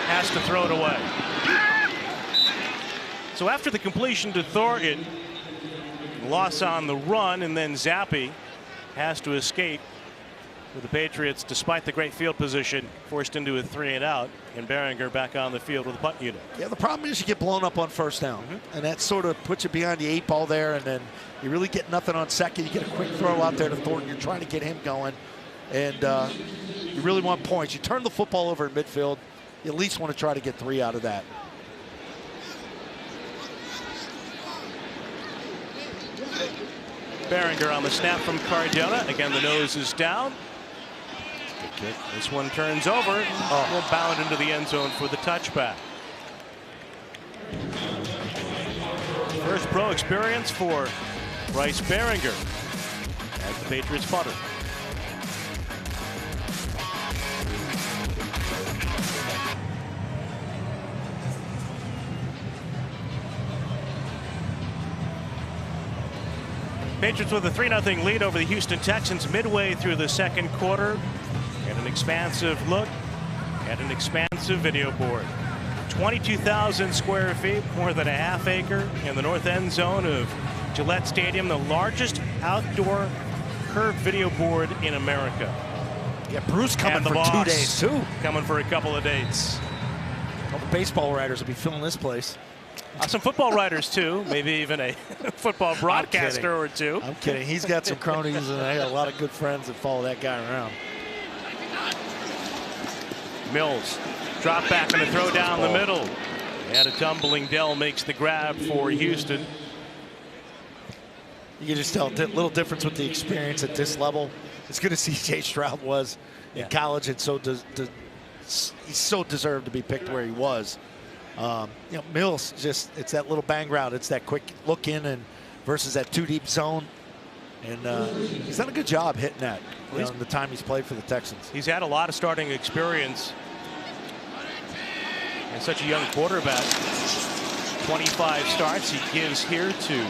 A: Has to throw it away. So after the completion to Thornton, loss on the run, and then Zappi has to escape with the Patriots, despite the great field position, forced into a 3-and-out, and Behringer back on the field with a punt unit.
E: Yeah, the problem is you get blown up on first down, and that sort of puts you behind the 8 ball there, and then you really get nothing on second. You get a quick throw out there to Thornton. You're trying to get him going, and you really want points. You turn the football over in midfield, you at least want to try to get 3 out of that.
A: Behringer on the snap from Cardona. Again, the nose is down. Good kick. This one turns over. Will bound into the end zone for the touchback. First pro experience for Bryce Behringer as the Patriots punter. Patriots with a 3-0 lead over the Houston Texans midway through the second quarter. And an expansive look at an expansive video board. 22,000 square feet, more than a half acre in the north end zone of Gillette Stadium, the largest outdoor curved video board in America.
E: Yeah, Bruce coming for 2 days, too.
A: Coming for a couple of dates.
E: All the baseball writers will be filling this place.
A: Some football writers, too. Maybe even a football broadcaster or two.
E: I'm kidding. He's got some cronies, and I got a lot of good friends that follow that guy around.
A: Mills, drop back and a throw down the middle. And a tumbling Dell makes the grab for Houston.
E: You can just tell a little difference with the experience at this level. As good as C.J. Stroud was in college, and he so deserved to be picked where he was. You know, Mills, it's that little bang route. It's that quick look in and versus that 2-deep zone. And he's done a good job hitting that in the time he's played for the Texans.
A: He's had a lot of starting experience. And such a young quarterback. 25 starts he gives here to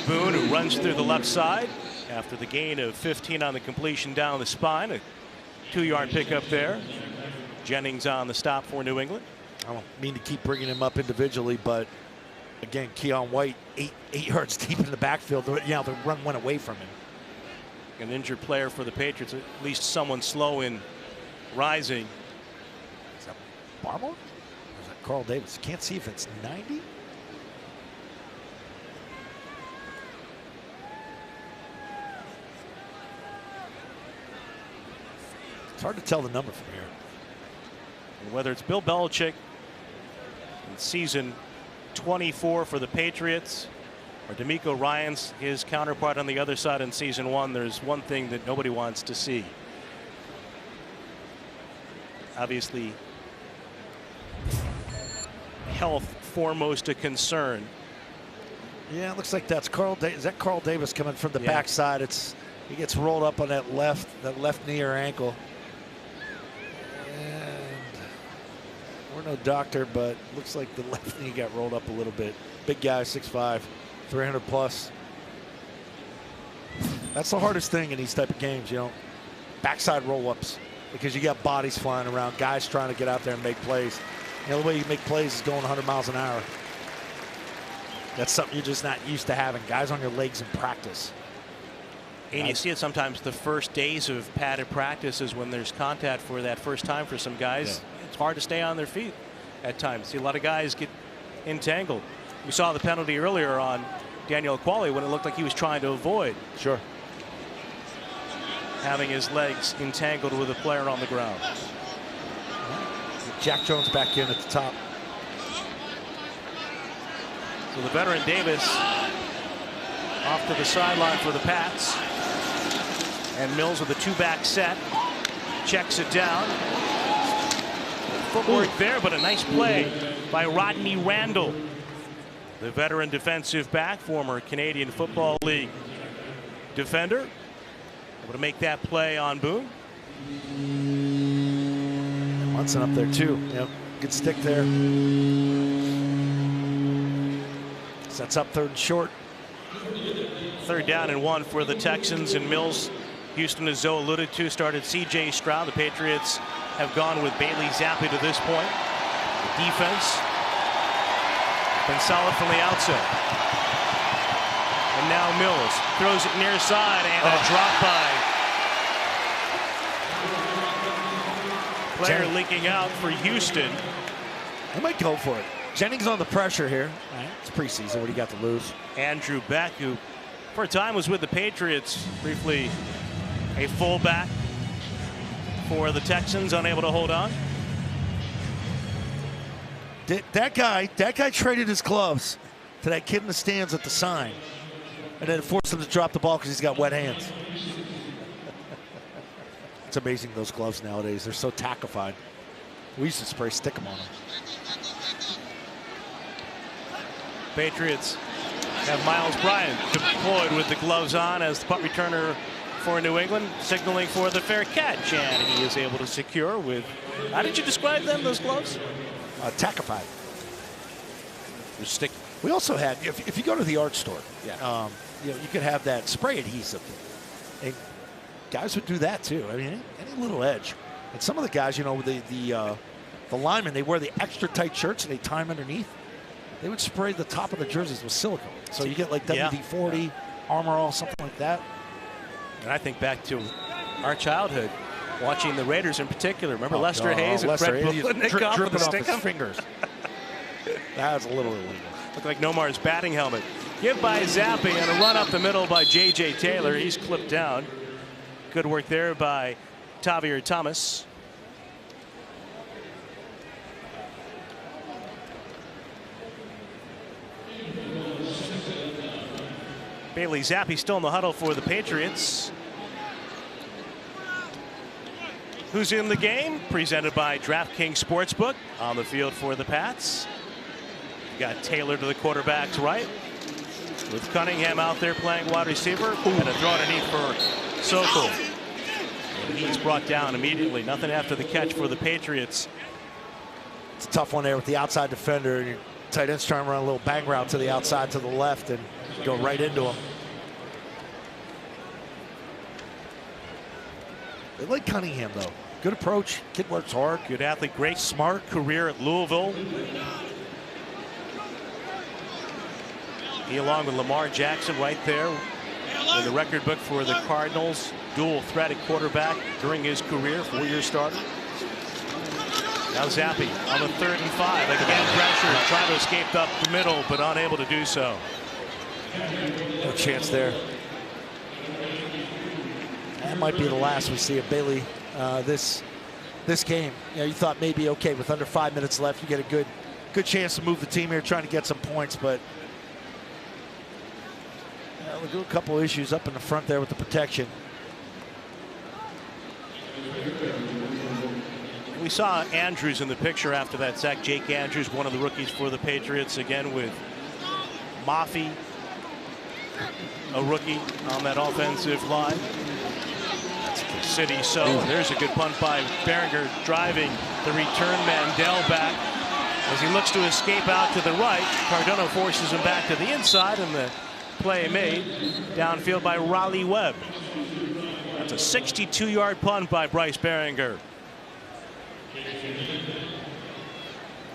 A: Boone, who runs through the left side after the gain of 15 on the completion down the spine. A 2-yard pickup there. Jennings on the stop for New England.
E: I don't mean to keep bringing him up individually, but again, Keon White, eight yards deep in the backfield. The run went away from him.
A: An injured player for the Patriots, at least someone slow in rising.
E: Is that Barmore? Or is that Carl Davis? Can't see if it's 90. It's hard to tell the number from here.
A: And whether it's Bill Belichick in season 24 for the Patriots or DeMeco Ryans, his counterpart on the other side in season 1, there's one thing that nobody wants to see. Obviously, health foremost a concern.
E: Yeah, it looks like that's Carl. Is that Carl Davis coming from the backside? He gets rolled up on that left knee or ankle. And we're no doctor, but looks like the left knee got rolled up a little bit. Big guy, 6'5", 300 plus. That's the hardest thing in these type of games, backside roll-ups, because you got bodies flying around, guys trying to get out there and make plays. The only way you make plays is going 100 miles an hour. That's something you're just not used to having, guys on your legs in practice.
A: And you see it sometimes the first days of padded practice is when there's contact for that first time for some guys. Yeah. It's hard to stay on their feet at times. See a lot of guys get entangled. We saw the penalty earlier on Daniel Qualley when it looked like he was trying to avoid.
E: Sure.
A: Having his legs entangled with a player on the ground.
E: Jack Jones back in at the top.
A: So the veteran Davis off to the sideline for the Pats. And Mills with a 2-back set. Checks it down. Footwork there, but a nice play by Rodney Randall. The veteran defensive back, former Canadian Football League defender. Able to make that play on Boone.
E: Munson up there too. Yep, good stick there. Sets up 3rd and short.
A: 3rd down and 1 for the Texans, and Mills. Houston, as Zoe alluded to, started C.J. Stroud. The Patriots have gone with Bailey Zappi to this point. The defense been solid from the outset. And now Mills throws it near side, and a drop by. Player leaking out for Houston.
E: They might go for it. Jennings on the pressure here. It's preseason. What do you got to lose?
A: Andrew Beck, who for a time was with the Patriots, briefly a fullback for the Texans, unable to hold on.
E: That guy traded his gloves to that kid in the stands at the sign, and then forced him to drop the ball because he's got wet hands. It's amazing, those gloves nowadays. They're so tackified. We used to spray stickum on them.
A: Patriots have Miles Bryant deployed with the gloves on as the punt returner for New England, signaling for the fair catch, and he is able to secure with, how did you describe them, those gloves?
E: Tackified.
A: They're sticky.
E: We also had, if you go to the art store, you could have that spray adhesive. And guys would do that too. I mean, any little edge. And some of the guys, the linemen, they wear the extra tight shirts and they tie them underneath. They would spray the top of the jerseys with silicone. So you get like WD-40, Armor All, something like that.
A: And I think back to our childhood, watching the Raiders in particular. Remember Lester Hayes and Fred
E: dripping off his fingers. That was a little illegal.
A: Looked like Nomar's batting helmet. Give by Zappi and a run up the middle by J.J. Taylor. He's clipped down. Good work there by Tavier Thomas. Bailey Zappi still in the huddle for the Patriots. Who's in the game? Presented by DraftKings Sportsbook. On the field for the Pats. Got Taylor to the quarterback's right, with Cunningham out there playing wide receiver, and a throw underneath for Sokol. And he's brought down immediately. Nothing after the catch for the Patriots.
E: It's a tough one there with the outside defender. Tight ends trying to run a little bang route to the outside to the left and go right into him. They like Cunningham, though. Good approach. Kid works hard.
A: Good athlete. Great, smart career at Louisville. He, along with Lamar Jackson, right there in the record book for the Cardinals. Dual threat at quarterback during his career. 4-year starter. Now Zappi on the 3rd and 5. Again, pressure. Trying to escape up the middle, but unable to do so.
E: No chance there. That might be the last we see of Bailey this game. You know, you thought maybe, okay, with under 5 minutes left, you get a good chance to move the team here, trying to get some points, but look at a couple of issues up in the front there with the protection.
A: We saw Andrews in the picture after that sack. Jake Andrews, one of the rookies for the Patriots, again with Mafi, a rookie on that offensive line. City. So there's a good punt by Behringer, driving the return man Dell back as he looks to escape out to the right. Cardona forces him back to the inside, and the play made downfield by Raleigh Webb. That's a 62-yard punt by Bryce Behringer.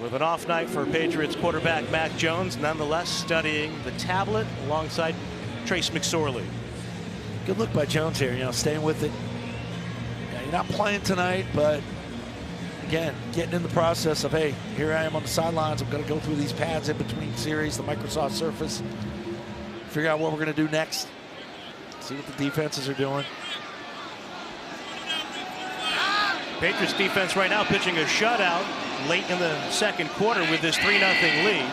A: With an off night for Patriots quarterback Mac Jones, nonetheless studying the tablet alongside Trace McSorley.
E: Good look by Jones here, you know, staying with it. Not playing tonight, but again, getting in the process of, hey, here I am on the sidelines. I'm going to go through these pads in between series, the Microsoft Surface, figure out what we're going to do next, see what the defenses are doing.
A: Patriots defense right now pitching a shutout late in the second quarter with this 3-0 lead.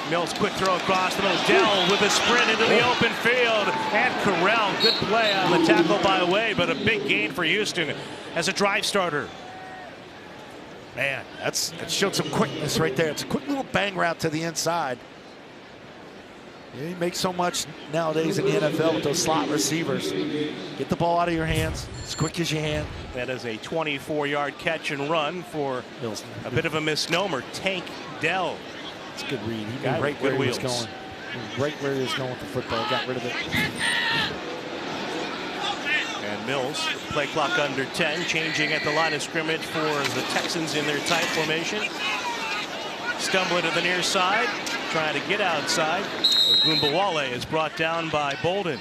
A: Mills, quick throw across the middle. Dell with a sprint into the open field. And Corral, good play on the tackle by Way, but a big gain for Houston as a drive starter.
E: Man, that showed some quickness right there. It's a quick little bang route to the inside. You make so much nowadays in the NFL with those slot receivers. Get the ball out of your hands as quick as you can.
A: That is a 24-yard catch and run for
E: Mills.
A: A bit of a misnomer. Tank Dell.
E: It's a good read. He knew right where he was going. Right where he was going with the football. Got rid of it.
A: And Mills, play clock under 10, changing at the line of scrimmage for the Texans in their tight formation. Stumbling to the near side, trying to get outside. Ogunbowale is brought down by Bolden.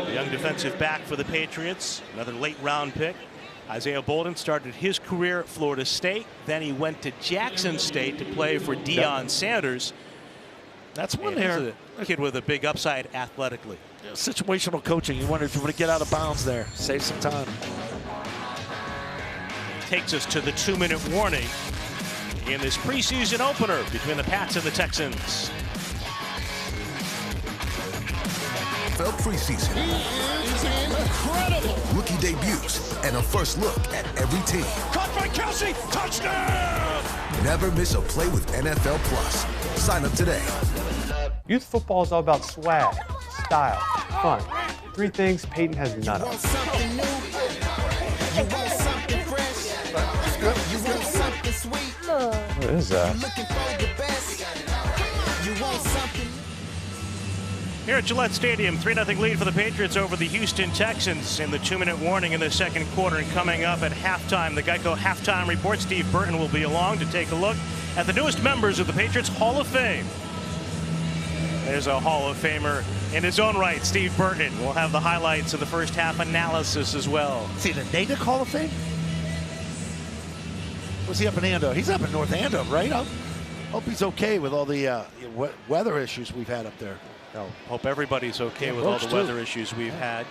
A: The young defensive back for the Patriots, another late round pick. Isaiah Bolden started his career at Florida State. Then he went to Jackson State to play for Deion Sanders.
E: That's one there.
A: A kid with a big upside athletically.
E: Yeah, situational coaching. You wonder if you want to get out of bounds there. Save some time.
A: Takes us to the 2-minute warning in this preseason opener between the Pats and the Texans.
J: NFL preseason.
C: He is incredible.
J: Rookie debuts and a first look at every team.
C: Caught by Kelsey. Touchdown.
J: Never miss a play with NFL Plus. Sign up today.
K: Youth football is all about swag, style, fun. 3 things Peyton has none of.
C: Something new. You want something fresh. You want something sweet.
K: What is that?
C: Looking for the best. You want something.
A: Here at Gillette Stadium, 3-0 lead for the Patriots over the Houston Texans in the 2-minute warning in the second quarter. And coming up at halftime, the Geico Halftime Report. Steve Burton will be along to take a look at the newest members of the Patriots Hall of Fame. There's a Hall of Famer in his own right, Steve Burton. We'll have the highlights of the first half analysis as well.
E: See the Natick Hall of Fame? Was he up in Andover? He's up in North Andover, right? I hope he's okay with all the weather issues we've had up there.
A: I hope everybody's okay with all the weather issues we've had.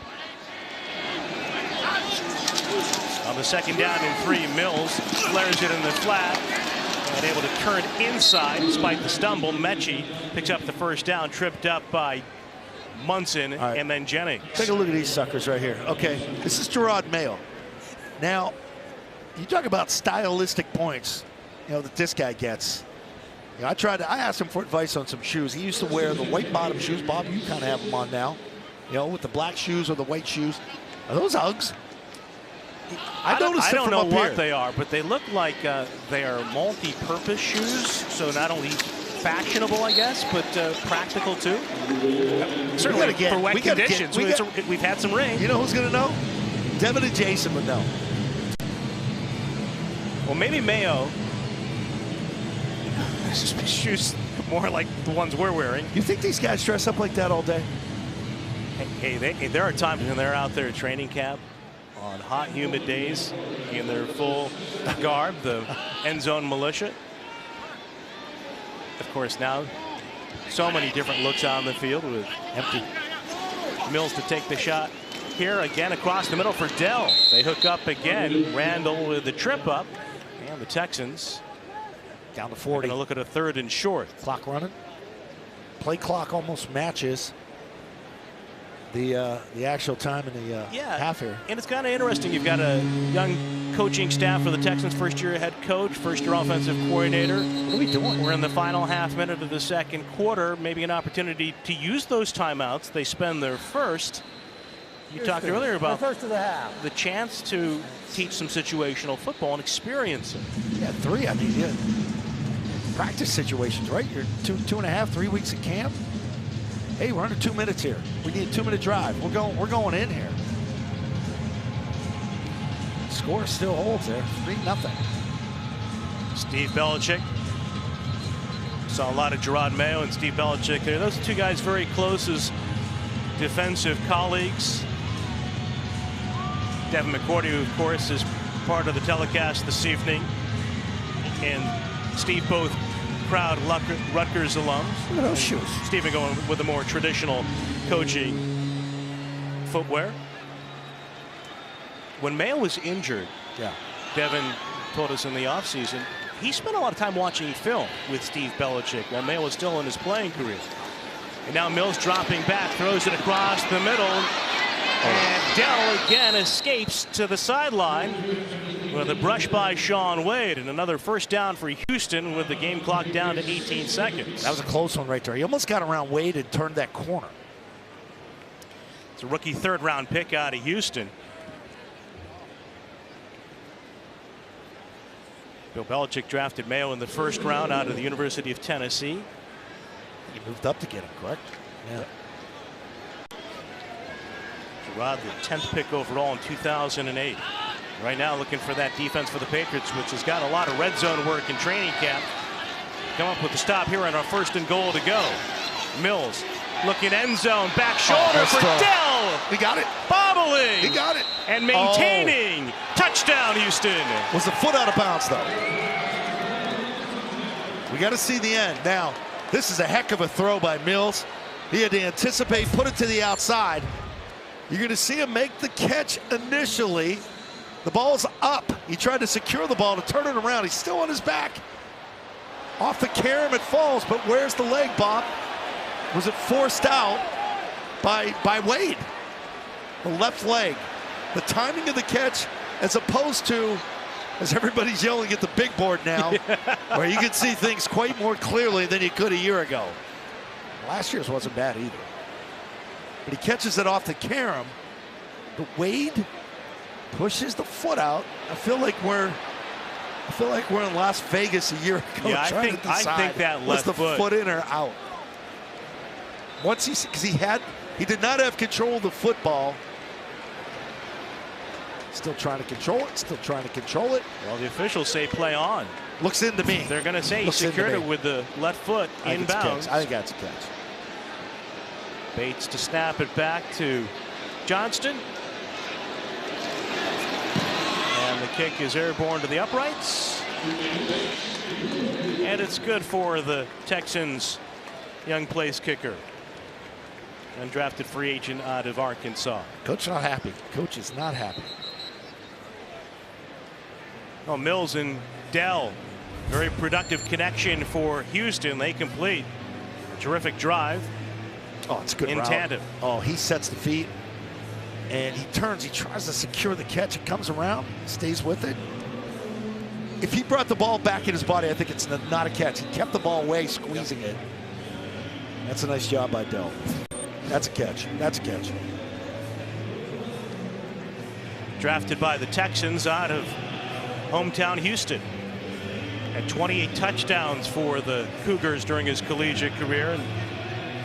A: On the second down and 3, Mills flares it in the flat. And able to turn inside despite the stumble. Mechie picks up the first down, tripped up by Munson and then Jennings.
E: Take a look at these suckers right here. Okay, this is Gerard Mayo. Now, you talk about stylistic points, you know, that this guy gets. You know, I asked him for advice on some shoes. He used to wear the white bottom shoes. Bob, you kind of have them on now. You know, with the black shoes or the white shoes. Are those Uggs? I
A: don't know what they are, but they look like they are multi-purpose shoes. So not only fashionable, I guess, but practical too. Certainly for wet conditions. We've had some rain.
E: You know who's going to know? Devin and Jason would know.
A: Well, maybe Mayo. Shoes more like the ones we're wearing.
E: You think these guys dress up like that all day?
A: Hey, there are times when they're out there at training camp on hot, humid days in their full garb, the end zone militia. Of course, now so many different looks out on the field with empty. Mills to take the shot here again across the middle for Dell. They hook up again. Randall with the trip up, and the Texans
E: down to 40.
A: Going to look at a 3rd and short.
E: Clock running. Play clock almost matches the actual time in the half here.
A: And it's kind of interesting. You've got a young coaching staff for the Texans, first-year head coach, first-year offensive coordinator.
E: What are we doing?
A: We're in the final half minute of the second quarter. Maybe an opportunity to use those timeouts. They spend their first. You talked earlier about
F: first of the half.
A: The chance to teach some situational football and experience it.
E: Yeah, 3. I mean, yeah. Practice situations, right? You're 2.5, 3 weeks at camp. Hey, we're under 2 minutes here. We need a 2-minute drive. We're going in here. Score still holds there. 3-0.
A: Steve Belichick. Saw a lot of Gerard Mayo and Steve Belichick there. Those two guys very close as defensive colleagues. Devin McCourty, of course, is part of the telecast this evening. And Steve, both proud Rutgers alums.
E: Look at those shoes.
A: Stephen going with the more traditional coaching footwear. When Mayo was injured, Devin told us in the offseason, he spent a lot of time watching film with Steve Belichick while Mayo was still in his playing career. And now Mills dropping back, throws it across the middle. And Dell again escapes to the sideline with a brush by Sean Wade, and another first down for Houston with the game clock down to 18 seconds.
E: That was a close one right there. He almost got around Wade and turned that corner.
A: It's a rookie 3rd-round pick out of Houston. Bill Belichick drafted Mayo in the 1st round out of the University of Tennessee.
E: He moved up to get him, correct? Yeah.
A: Gerard, the 10th pick overall in 2008. Right now looking for that defense for the Patriots, which has got a lot of red zone work in training camp. Come up with the stop here on our 1st and goal to go. Mills looking end zone, back shoulder for Dell.
E: He got it.
A: Bobbling.
E: He got it.
A: And maintaining. Touchdown, Houston.
E: Was the foot out of bounds, though? We got to see the end. Now, this is a heck of a throw by Mills. He had to anticipate, put it to the outside. You're going to see him make the catch initially. The ball's up. He tried to secure the ball to turn it around. He's still on his back. Off the carom, it falls, but where's the leg, Bob? Was it forced out by Wade? The left leg. The timing of the catch, as opposed to, as everybody's yelling at the big board now, where you can see things quite more clearly than you could a year ago. Last year's wasn't bad either. But he catches it off the carom. But Wade pushes the foot out. I feel like we're in Las Vegas a year ago.
A: Yeah, I think that left
E: was the foot in or out. Once because he did not have control of the football. Still trying to control it. Still trying to control it.
A: Well, the officials say play on.
E: Looks into me.
A: They're going to say he secured it with the left foot inbounds.
E: I think that's a catch.
A: Bates to snap it back to Johnston. And the kick is airborne to the uprights. And it's good for the Texans' young place kicker. Undrafted free agent out of Arkansas.
E: Coach not happy. Coach is not happy.
A: Oh, Mills and Dell. Very productive connection for Houston. They complete a terrific drive.
E: Oh, it's a good
A: in
E: route.
A: Tandem.
E: Oh, he sets the feet and he turns. He tries to secure the catch. It comes around, stays with it. If he brought the ball back in his body, I think it's not a catch. He kept the ball away, squeezing it. That's a nice job by Dell. That's a catch. That's a catch.
A: drafted by the Texans out of hometown Houston. Had 28 touchdowns for the Cougars during his collegiate career. And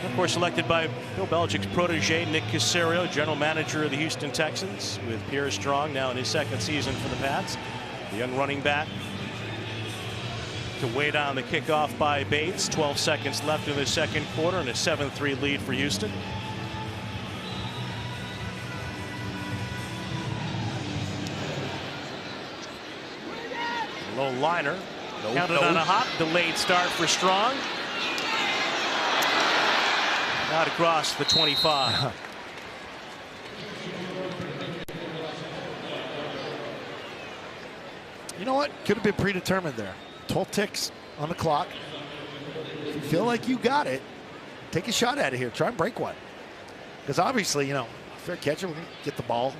A: of course, selected by Bill Belichick's protege, Nick Caserio, general manager of the Houston Texans, with Pierre Strong now in his second season for the Pats. The young running back to weigh down the kickoff by Bates. 12 seconds left in the second quarter and a 7-3 lead for Houston. Low liner. Counted on a hop. Delayed start for Strong. Out across the 25.
E: You know what? Could have been predetermined there. 12 ticks on the clock. If you feel like you got it, take a shot at it here. Try and break one. Because obviously, you know, fair catcher, we're going to get the ball.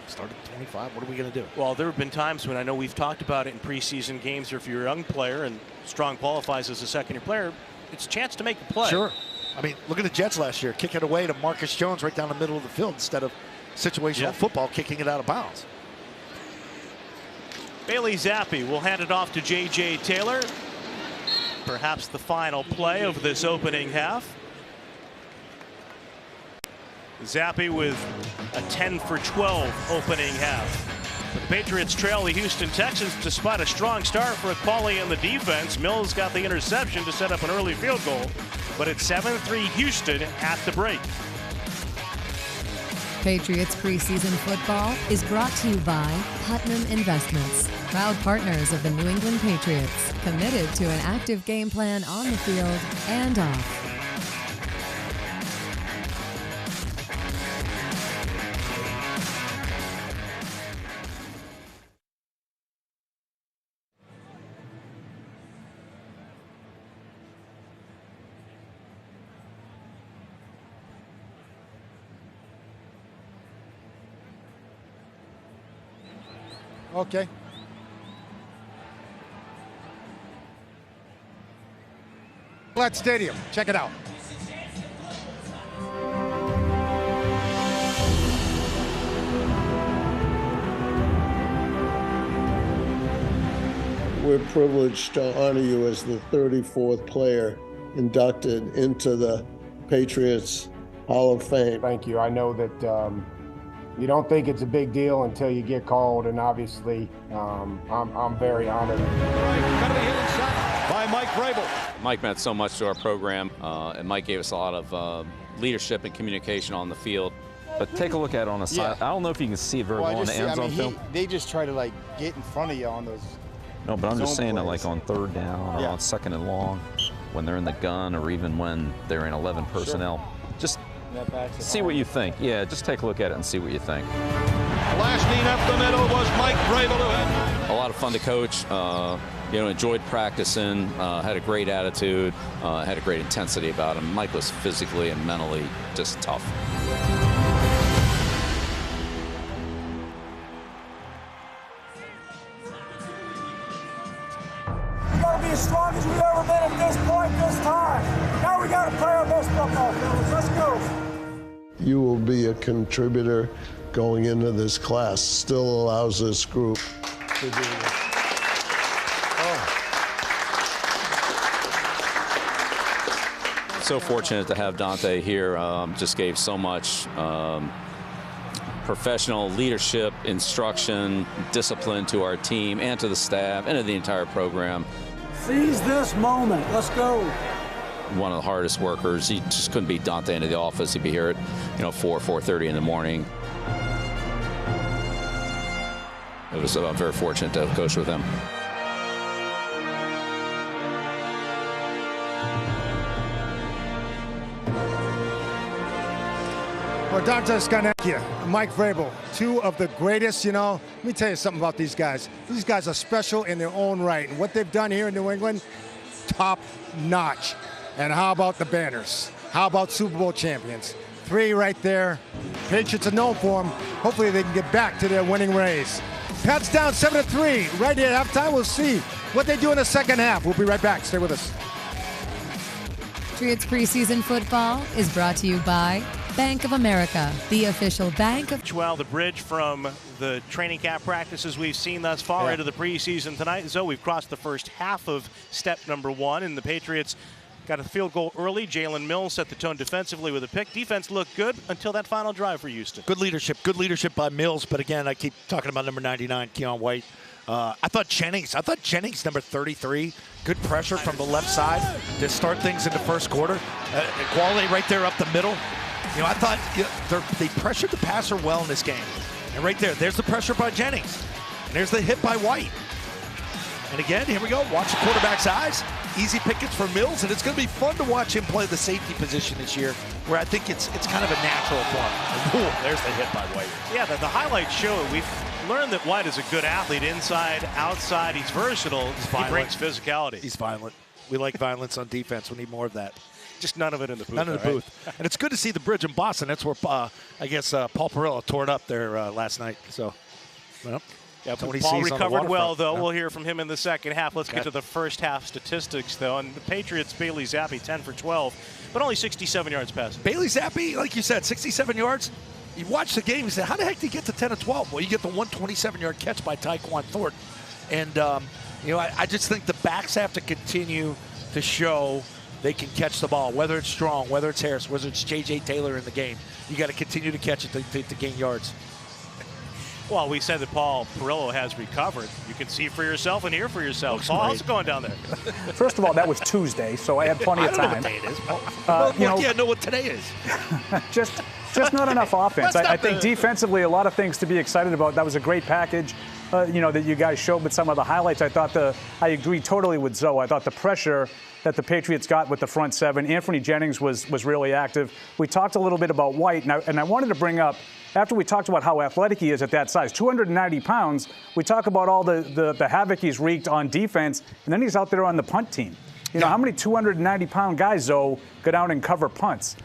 E: Start at 25. What are we going to do?
A: Well, there have been times when I know we've talked about it in preseason games, or if you're a young player and Strong qualifies as a second-year player, it's a chance to make a play.
E: Sure. I mean, look at the Jets last year. Kick it away to Marcus Jones right down the middle of the field instead of situational football, kicking it out of bounds.
A: Bailey Zappi will hand it off to J.J. Taylor. Perhaps the final play of this opening half. Zappi with a 10 for 12 opening half. The Patriots trail the Houston Texans despite a strong start for Aquali in the defense. Mills got the interception to set up an early field goal, but it's 7-3 Houston at the break.
D: Patriots preseason football is brought to you by Putnam Investments, proud partners of the New England Patriots, committed to an active game plan on the field and off.
L: Okay. Gillette Stadium, check it out.
M: We're privileged to honor you as the 34th player inducted into the Patriots Hall of Fame.
N: Thank you. I know that you don't think it's a big deal until you get called, and obviously I'm very honored.
O: Going to be hit inside by Mike Vrabel. Mike meant so much to our program, and Mike gave us a lot of leadership and communication on the field.
P: But take a look at it on the side. I don't know if you can see it very well on the end zone film.
N: They just try to like get in front of you on those.
P: No, but I'm just saying that like on third down or on second and long, when they're in the gun, or even when they're in 11 personnel, just see what you think. Yeah, just take a look at it and see what you think.
O: Blasting up the middle was Mike Vrabel. A lot of fun to coach. You know, enjoyed practicing. Had a great attitude. Had a great intensity about him. Mike was physically and mentally just tough.
Q: We got to be as strong as we've ever been at this point, this time. Now we got to play our best football, fellas. Let's go.
M: You will be a contributor going into this class. Still allows this group to do this.
O: So fortunate to have Dante here. Just gave so much professional leadership, instruction, discipline to our team and to the staff and to the entire program.
Q: Seize this moment. Let's go.
O: One of the hardest workers. You just couldn't beat Dante into the office. He'd be here at 4:30 in the morning. I'm very fortunate to have coached with him.
L: Well, Dante Scarnecchia, Mike Vrabel, two of the greatest, let me tell you something about these guys. These guys are special in their own right. And what they've done here in New England, top notch. And how about the banners? How about Super Bowl champions? 3 right there. Patriots are known for them. Hopefully they can get back to their winning ways. Pats down 7-3. Right here at halftime. We'll see what they do in the second half. We'll be right back. Stay with us.
D: Patriots preseason football is brought to you by Bank of America, the official bank of...
A: Well, the bridge from the training camp practices we've seen thus far into the preseason tonight. So we've crossed the first half of step number 1, and the Patriots got a field goal early. Jalen Mills set the tone defensively with a pick. Defense looked good until that final drive for Houston.
E: Good leadership by Mills. But again, I keep talking about number 99, Keon White. I thought Jennings, number 33, good pressure from the left side to start things in the first quarter. Quality right there up the middle. You know, I thought they pressured the passer well in this game. And right there's the pressure by Jennings. And there's the hit by White. And again, here we go. Watch the quarterback's eyes. Easy pickets for Mills, and it's going to be fun to watch him play the safety position this year, where I think it's kind of a natural for him. There's the hit by White.
A: Yeah, the highlights show it. We've learned that White is a good athlete, inside, outside. He's versatile. He brings physicality.
E: He's violent. We like violence on defense. We need more of that.
A: Just none of it in the booth.
E: None in the booth. And it's good to see the bridge in Boston. That's where, I guess, Paul Perillo tore it up there last night. So, well.
A: Yeah, Paul recovered well, though. We'll hear from him in the second half. Let's get to the first half statistics, though. And the Patriots, Bailey Zappi, 10 for 12, but only 67 yards passing.
E: Bailey Zappi, like you said, 67 yards. You watch the game, you say, how the heck did he get to 10 and 12? Well, you get the 127-yard catch by Tyquan Thornton. And, you know, I just think the backs have to continue to show they can catch the ball, whether it's Strong, whether it's Harris, whether it's J.J. Taylor in the game. You got to continue to catch it to gain yards.
A: Well, we said that Paul Perillo has recovered. You can see for yourself and hear for yourself. Paul, how's it going down there?
I: First of all, that was Tuesday, so I had plenty of time.
E: I don't know what day it is. I know what today is.
I: just not enough offense. I think defensively, a lot of things to be excited about. That was a great package, you know, that you guys showed with some of the highlights. I agree totally with Zoe. I thought the pressure that the Patriots got with the front seven. Anthony Jennings was really active. We talked a little bit about White, and I wanted to bring up, after we talked about how athletic he is at that size, 290 pounds, we talk about all the havoc he's wreaked on defense, and then he's out there on the punt team. You know, how many 290-pound guys, though, go down and cover punts?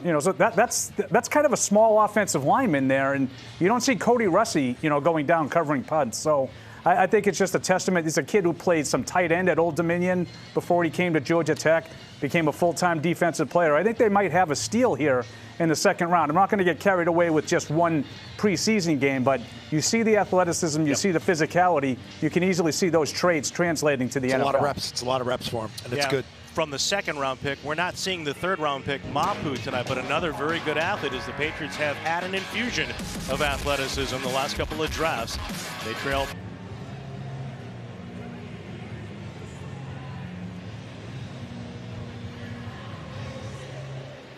I: You know, so that's kind of a small offensive lineman there, and you don't see Cody Russi, you know, going down covering punts. So I think it's just a testament. He's a kid who played some tight end at Old Dominion before he came to Georgia Tech, became a full-time defensive player. I think they might have a steal here in the second round. I'm not going to get carried away with just one preseason game, but you see the athleticism, you see the physicality. You can easily see those traits translating to the NFL.
E: A lot of reps. It's a lot of reps for him, and it's good.
A: From the second-round pick, we're not seeing the third-round pick, Mapu, tonight, but another very good athlete, as the Patriots have had an infusion of athleticism the last couple of drafts. They trailed.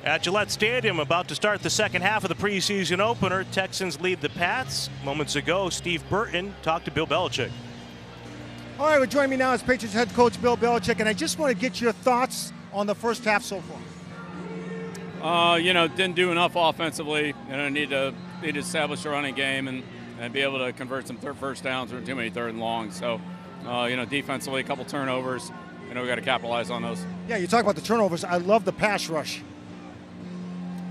A: At Gillette Stadium, about to start the second half of the preseason opener. Texans lead the Pats. Moments ago, Steve Burton talked to Bill Belichick.
L: All right, well, joining me now is Patriots head coach Bill Belichick, and I just want to get your thoughts on the first half so
R: far. You know, didn't do enough offensively. You know, need to establish a running game and be able to convert some first downs or too many third and longs. So, you know, defensively, a couple turnovers. You know, we got to capitalize on those.
L: Yeah, you talk about the turnovers. I love the pass rush.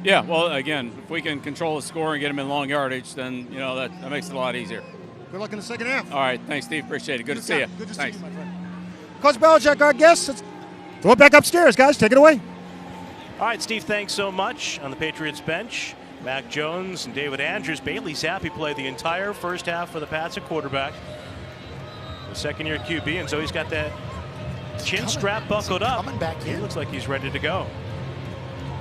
R: Yeah, well, again, if we can control the score and get them in long yardage, then, you know, that makes it a lot easier.
L: Good luck in the second half.
R: All right, thanks, Steve. Appreciate it. Good to see you.
L: Good to see you, my friend. Coach Belichick, our guest. Let's throw it back upstairs, guys. Take it away.
A: All right, Steve, thanks so much. On the Patriots bench, Mac Jones and David Andrews. Bailey Zappi played the entire first half for the Pats at quarterback. The second-year QB, and so he's got that chin strap buckled up.
E: Coming back in.
A: He looks like he's ready to go.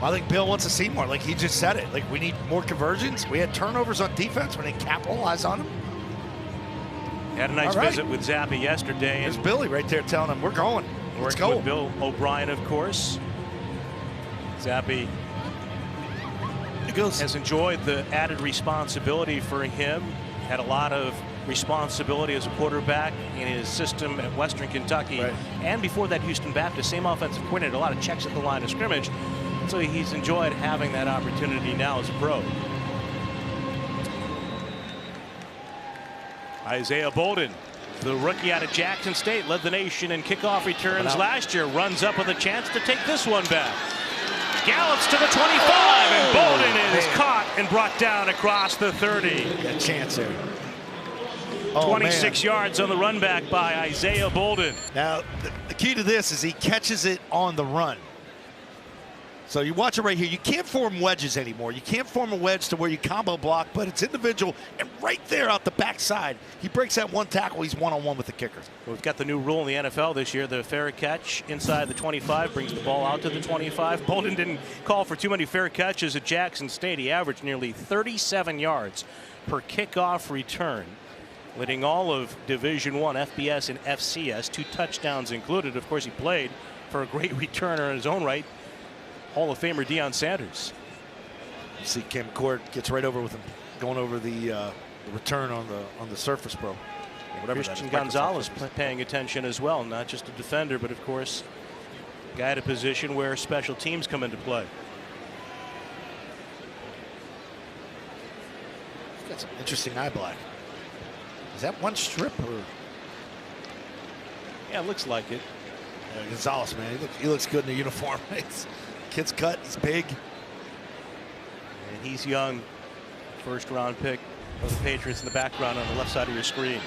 E: I think Bill wants to see more. Like he just said it. Like we need more conversions. We had turnovers on defense. We didn't capitalize on them.
A: Had a nice visit with Zappi yesterday.
E: There's Billy right there telling him, we're going. Let's go.
A: With Bill O'Brien, of course. Zappi has enjoyed the added responsibility for him. Had a lot of responsibility as a quarterback in his system at Western Kentucky. And before that, Houston Baptist, same offensive coordinator, a lot of checks at the line of scrimmage. So he's enjoyed having that opportunity now as a pro. Isaiah Bolden, the rookie out of Jackson State, led the nation in kickoff returns last year. Runs up with a chance to take this one back. Gallops to the 25, and Bolden is caught and brought down across the 30.
E: Got a chance there.
A: 26 yards on the run back by Isaiah Bolden.
E: Now, the key to this is he catches it on the run. So you watch it right here. You can't form wedges anymore. You can't form a wedge to where you combo block, but it's individual. And right there out the backside, he breaks that one tackle. He's one-on-one with the kicker.
A: We've got the new rule in the NFL this year. The fair catch inside the 25 brings the ball out to the 25. Bolden didn't call for too many fair catches at Jackson State. He averaged nearly 37 yards per kickoff return, leading all of Division I, FBS and FCS, 2 touchdowns included. Of course, he played for a great returner in his own right, Hall of Famer Deion Sanders.
E: You see Cam Court gets right over with him, going over the return on the Surface Pro.
A: Christian Gonzalez paying attention as well, not just a defender, but of course, guy at a position where special teams come into play.
E: He's got some interesting eye black. Is that one strip or?
A: Yeah, it looks like it.
E: Yeah, Gonzalez, man, he looks good in the uniform. Kid's cut, he's big.
A: And he's young. First round pick of the Patriots in the background on the left side of your screen.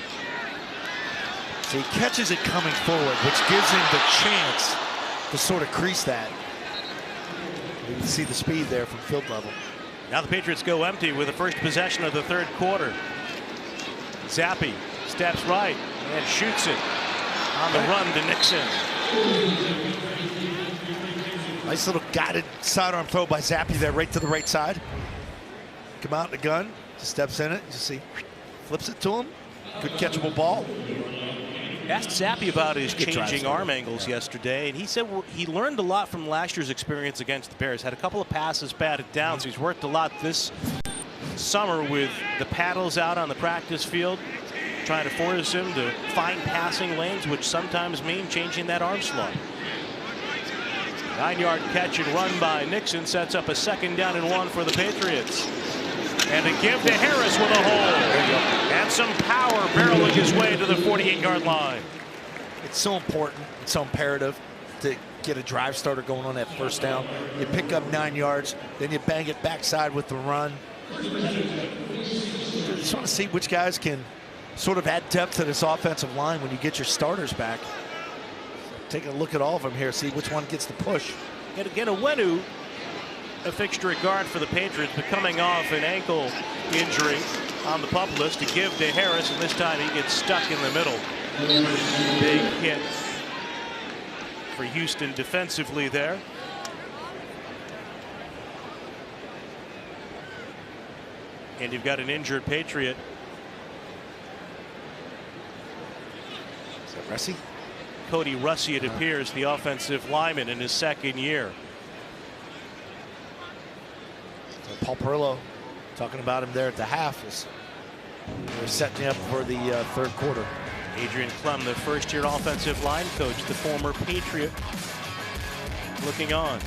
E: So he catches it coming forward, which gives him the chance to sort of crease that. You can see the speed there from field level.
A: Now the Patriots go empty with the first possession of the third quarter. Zappi steps right and shoots it on the run to Nixon.
E: Nice little guided sidearm throw by Zappi there, right to the right side. Come out in the gun, just steps in it. You see, flips it to him. Good catchable ball.
A: Asked Zappi about his changing arm angles yesterday, and he said he learned a lot from last year's experience against the Bears. Had a couple of passes batted down, so he's worked a lot this summer with the paddles out on the practice field, trying to force him to find passing lanes, which sometimes mean changing that arm slot. 9-yard catch and run by Nixon sets up a 2nd down and 1 for the Patriots. And a give to Harris with a hole. And some power barreling his way to the 48-yard line.
E: It's so important, it's so imperative to get a drive starter going on that first down. You pick up 9 yards, then you bang it backside with the run. Just want to see which guys can sort of add depth to this offensive line when you get your starters back. Taking a look at all of them here, see which one gets the push.
A: And again, Owenu, a fixture at guard for the Patriots, but coming off an ankle injury on the pup list to give to Harris, and this time he gets stuck in the middle. Big hit for Houston defensively there. And you've got an injured Patriot.
E: Is that Russi?
A: Cody Russi, it appears, the offensive lineman in his 2nd year.
E: So Paul Perillo talking about him there at the half. They're setting you up for the third quarter.
A: Adrian Clem, the first-year offensive line coach, the former Patriot, looking on.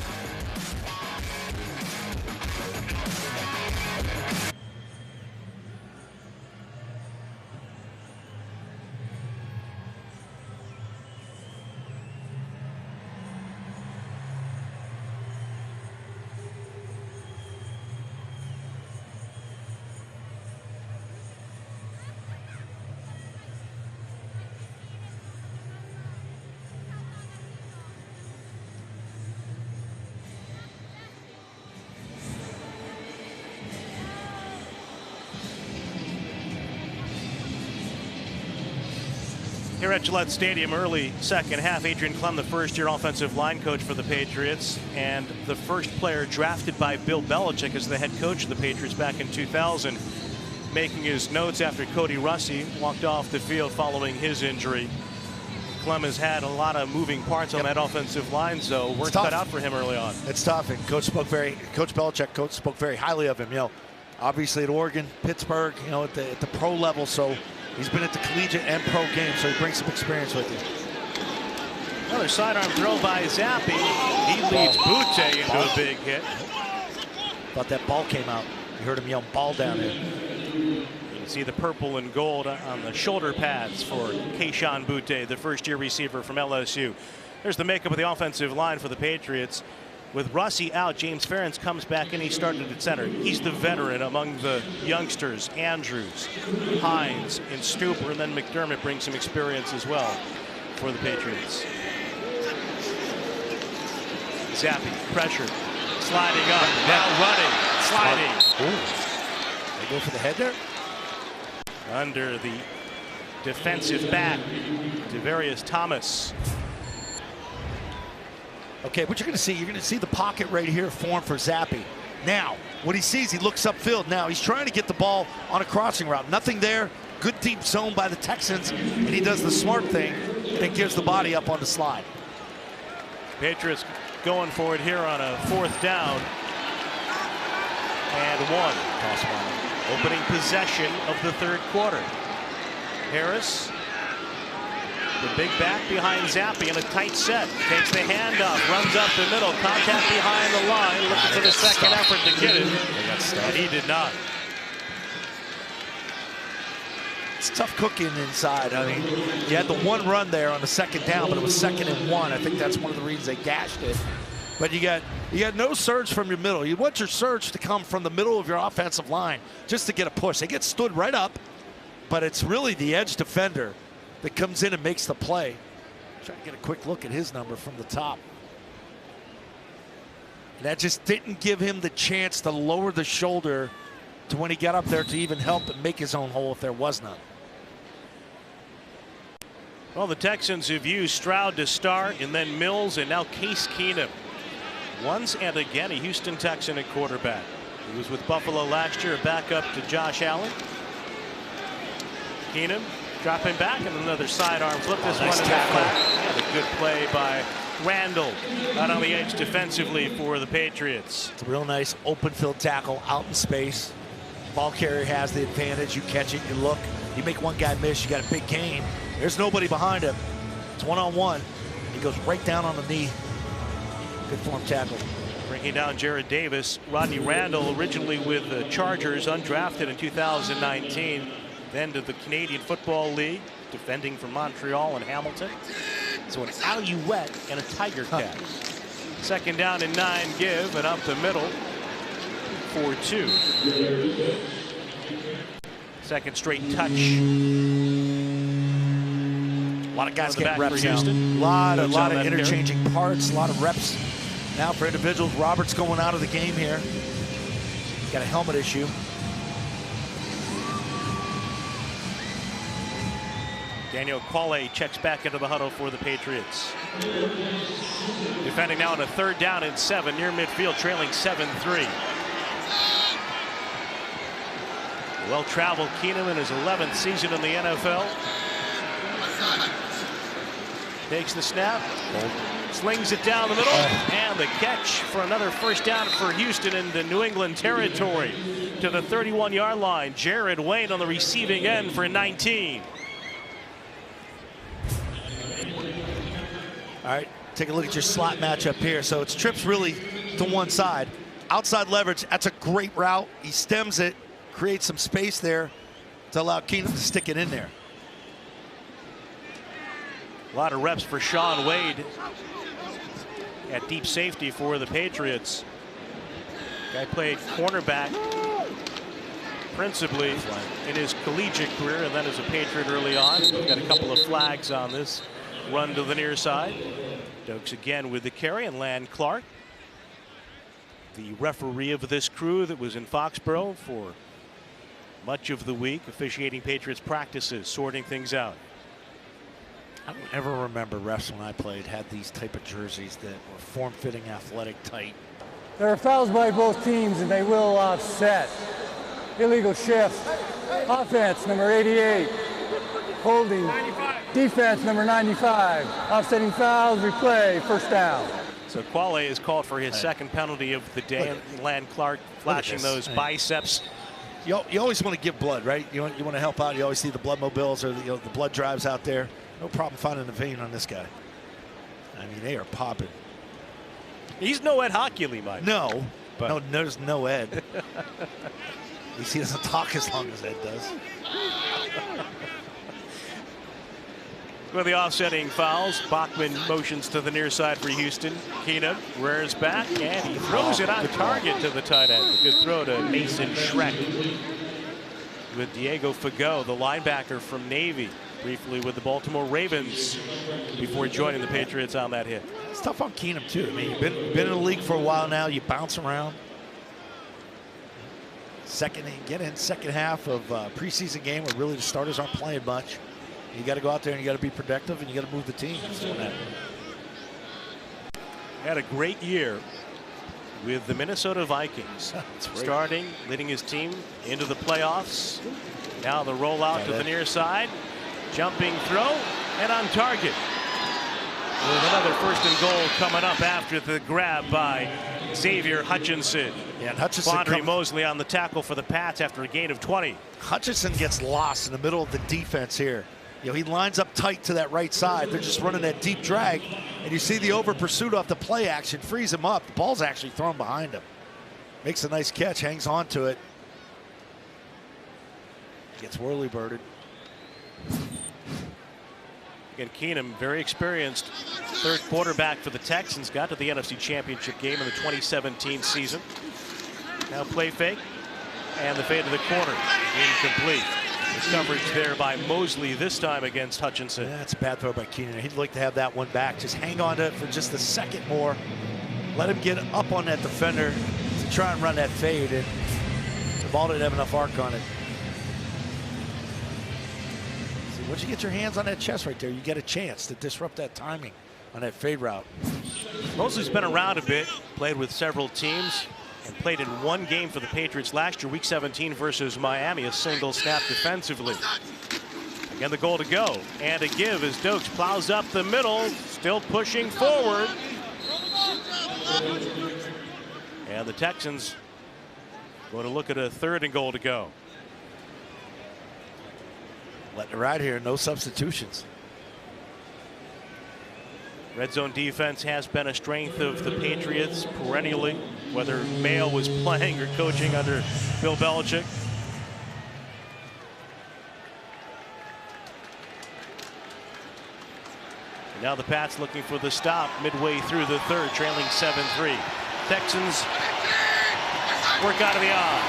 A: Here at Gillette Stadium, early 2nd half, Adrian Clem, the first-year offensive line coach for the Patriots, and the first player drafted by Bill Belichick as the head coach of the Patriots back in 2000, making his notes after Cody Russi walked off the field following his injury. Clem has had a lot of moving parts on that offensive line, so work cut out for him early on.
E: It's tough, and Coach Belichick spoke very highly of him. You know, obviously at Oregon, Pittsburgh, you know, at the pro level, so he's been at the collegiate and pro game, so he brings some experience with him.
A: Another sidearm throw by Zappi. He leads Butte into a big hit.
E: Thought that ball came out. You heard him yell ball down there.
A: You can see the purple and gold on the shoulder pads for Kayshon Butte, the first-year receiver from LSU. There's the makeup of the offensive line for the Patriots. With Russi out, James Ferentz comes back and he started at center. He's the veteran among the youngsters. Andrews, Hines, and Stuper, and then McDermott brings some experience as well for the Patriots. Zappi, pressure, sliding up, now running, sliding.
E: Ooh. They go for the head there?
A: Under the defensive back, Devarius Thomas.
E: Okay, what you're going to see the pocket right here form for Zappe. Now, what he sees, he looks upfield. Now, he's trying to get the ball on a crossing route. Nothing there. Good deep zone by the Texans, and he does the smart thing and gives the body up on the slide.
A: Patriots going for it here on a 4th down and 1.
E: Toss one.
A: Opening possession of the 3rd quarter. Harris, the big back behind Zappe in a tight set. Takes the handoff, runs up the middle, contact behind the line, looking for the second effort to get it. And he did not.
E: It's tough cooking inside. I mean, you had the one run there on the 2nd down, but it was 2nd and 1. I think that's one of the reasons they gashed it. But you got no surge from your middle. You want your surge to come from the middle of your offensive line just to get a push. They get stood right up, but it's really the edge defender that comes in and makes the play. Try to get a quick look at his number from the top. And that just didn't give him the chance to lower the shoulder to when he got up there to even help and make his own hole if there was none.
A: Well, the Texans have used Stroud to start, and then Mills, and now Case Keenum. Once and again, a Houston Texan at quarterback. He was with Buffalo last year, back up to Josh Allen. Keenum dropping back, and another sidearm flip. This
E: nice
A: one in
E: tackle.
A: the flat. And a good play by Randall out on the edge defensively for the Patriots.
E: It's a real nice open field tackle out in space. Ball carrier has the advantage. You catch it, you look, you make one guy miss, you got a big gain. There's nobody behind him. It's one-on-one. He goes right down on the knee. Good form tackle.
A: Bringing down Jared Davis. Rodney Randall, originally with the Chargers, undrafted in 2019. Then to the Canadian Football League, defending from Montreal and Hamilton. So an Alouette and a Tiger Cat. 2nd down and 9 give, and up the middle for 2. 2nd straight touch.
E: A lot of guys getting reps now. A lot of interchanging parts, a lot of reps now for individuals. Roberts going out of the game here. Got a helmet issue.
A: Daniel Quale checks back into the huddle for the Patriots. Defending now on a 3rd down and 7 near midfield, trailing 7-3. Well-traveled Keenum in his 11th season in the NFL. Takes the snap, slings it down the middle, and the catch for another 1st down for Houston into New England territory to the 31-yard line. Jared Wayne on the receiving end for 19.
E: All right, take a look at your slot matchup here. So it's trips really to one side. Outside leverage, that's a great route. He stems it, creates some space there to allow Keenum to stick it in there.
A: A lot of reps for Sean Wade at deep safety for the Patriots. Guy played cornerback principally in his collegiate career and then as a Patriot early on. Got a couple of flags on this run to the near side. Dokes again with the carry, and Lan Clark, the referee of this crew that was in Foxborough for much of the week, officiating Patriots practices, sorting things out.
E: I don't ever remember refs when I played had these type of jerseys that were form-fitting, athletic, tight.
F: There are fouls by both teams, and they will offset. Illegal shift. Offense, number 88. Holding. 95. Defense, number 95. Offsetting fouls, replay, 1st down.
A: So Quale is called for his 2nd penalty of the day. And Lan Clark flashing those biceps.
E: You always want to give blood, right? You want to help out. You always see the blood mobiles or the blood drives out there. No problem finding a vein on this guy. I mean, they are popping.
A: He's no Ed Hockley, Mike.
E: No, but no, there's no Ed. At least he doesn't talk as long as Ed does.
A: With the offsetting fouls, Bachman motions to the near side for Houston. Keenum rears back, and he throws it on target to the tight end. A good throw to Mason Schreck. With Diego Fagot, the linebacker from Navy, briefly with the Baltimore Ravens before joining the Patriots on that hit.
E: It's tough on Keenum, too. I mean, you've been in the league for a while now. You bounce around. Second half of preseason game where really the starters aren't playing much. You got to go out there and you got to be productive and you got to move the team.
A: Had a great year with the Minnesota Vikings. Starting, leading his team into the playoffs. Now the rollout to the near side. Jumping throw and on target. With another 1st and goal coming up after the grab by Xavier Hutchinson.
E: Yeah, and Hutchinson
A: Quandary Mosley on the tackle for the Pats after a gain of 20.
E: Hutchinson gets lost in the middle of the defense here. You know, he lines up tight to that right side. They're just running that deep drag. And you see the over pursuit off the play action, frees him up. The ball's actually thrown behind him. Makes a nice catch, hangs on to it. Gets whirly-birded.
A: Again, Keenum, very experienced third quarterback for the Texans. Got to the NFC Championship game in the 2017 season. Now play fake. And the fade to the corner. Incomplete. The coverage there by Mosley this time against Hutchinson.
E: Yeah, that's a bad throw by Keenan. He'd like to have that one back. Just hang on to it for just a second more. Let him get up on that defender to try and run that fade. And the ball didn't have enough arc on it. See, once you get your hands on that chest right there, you get a chance to disrupt that timing on that fade route.
A: Mosley's been around a bit, played with several teams, and played in one game for the Patriots last year, Week 17 versus Miami, a single snap defensively. Again, the goal to go and a give as Dokes plows up the middle, still pushing forward. And the Texans going to look at a 3rd and goal to go.
E: Letting it ride here, no substitutions.
A: Red zone defense has been a strength of the Patriots perennially, whether Mayo was playing or coaching under Bill Belichick. And now the Pats looking for the stop midway through the 3rd, trailing 7-3. Texans work out of the eye.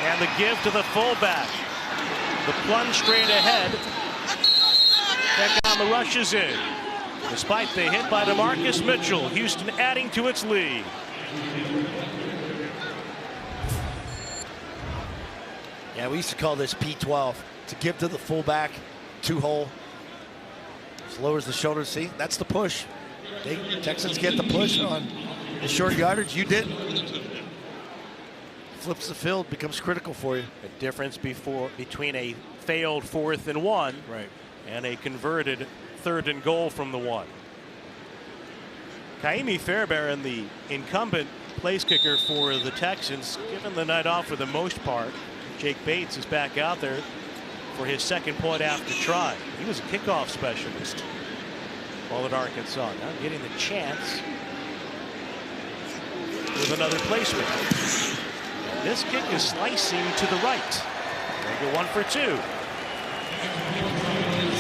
A: And the give to the fullback. The plunge straight ahead. Check on the rushes in. Despite the hit by DeMarcus Mitchell, Houston adding to its lead.
E: Yeah, we used to call this P12. To give to the fullback, 2-hole. Just lowers the shoulders. See, that's the push. Texans get the push on the short yardage. You didn't. Flips the field, becomes critical for you.
A: The difference between a failed 4th and 1 and a converted 3rd and goal from the 1. Kaimi Fairbairn, the incumbent place kicker for the Texans, given the night off for the most part. Jake Bates is back out there for his 2nd point after try. He was a kickoff specialist while at Arkansas. Now getting the chance with another placement. And this kick is slicing to the right. They go 1 for 2.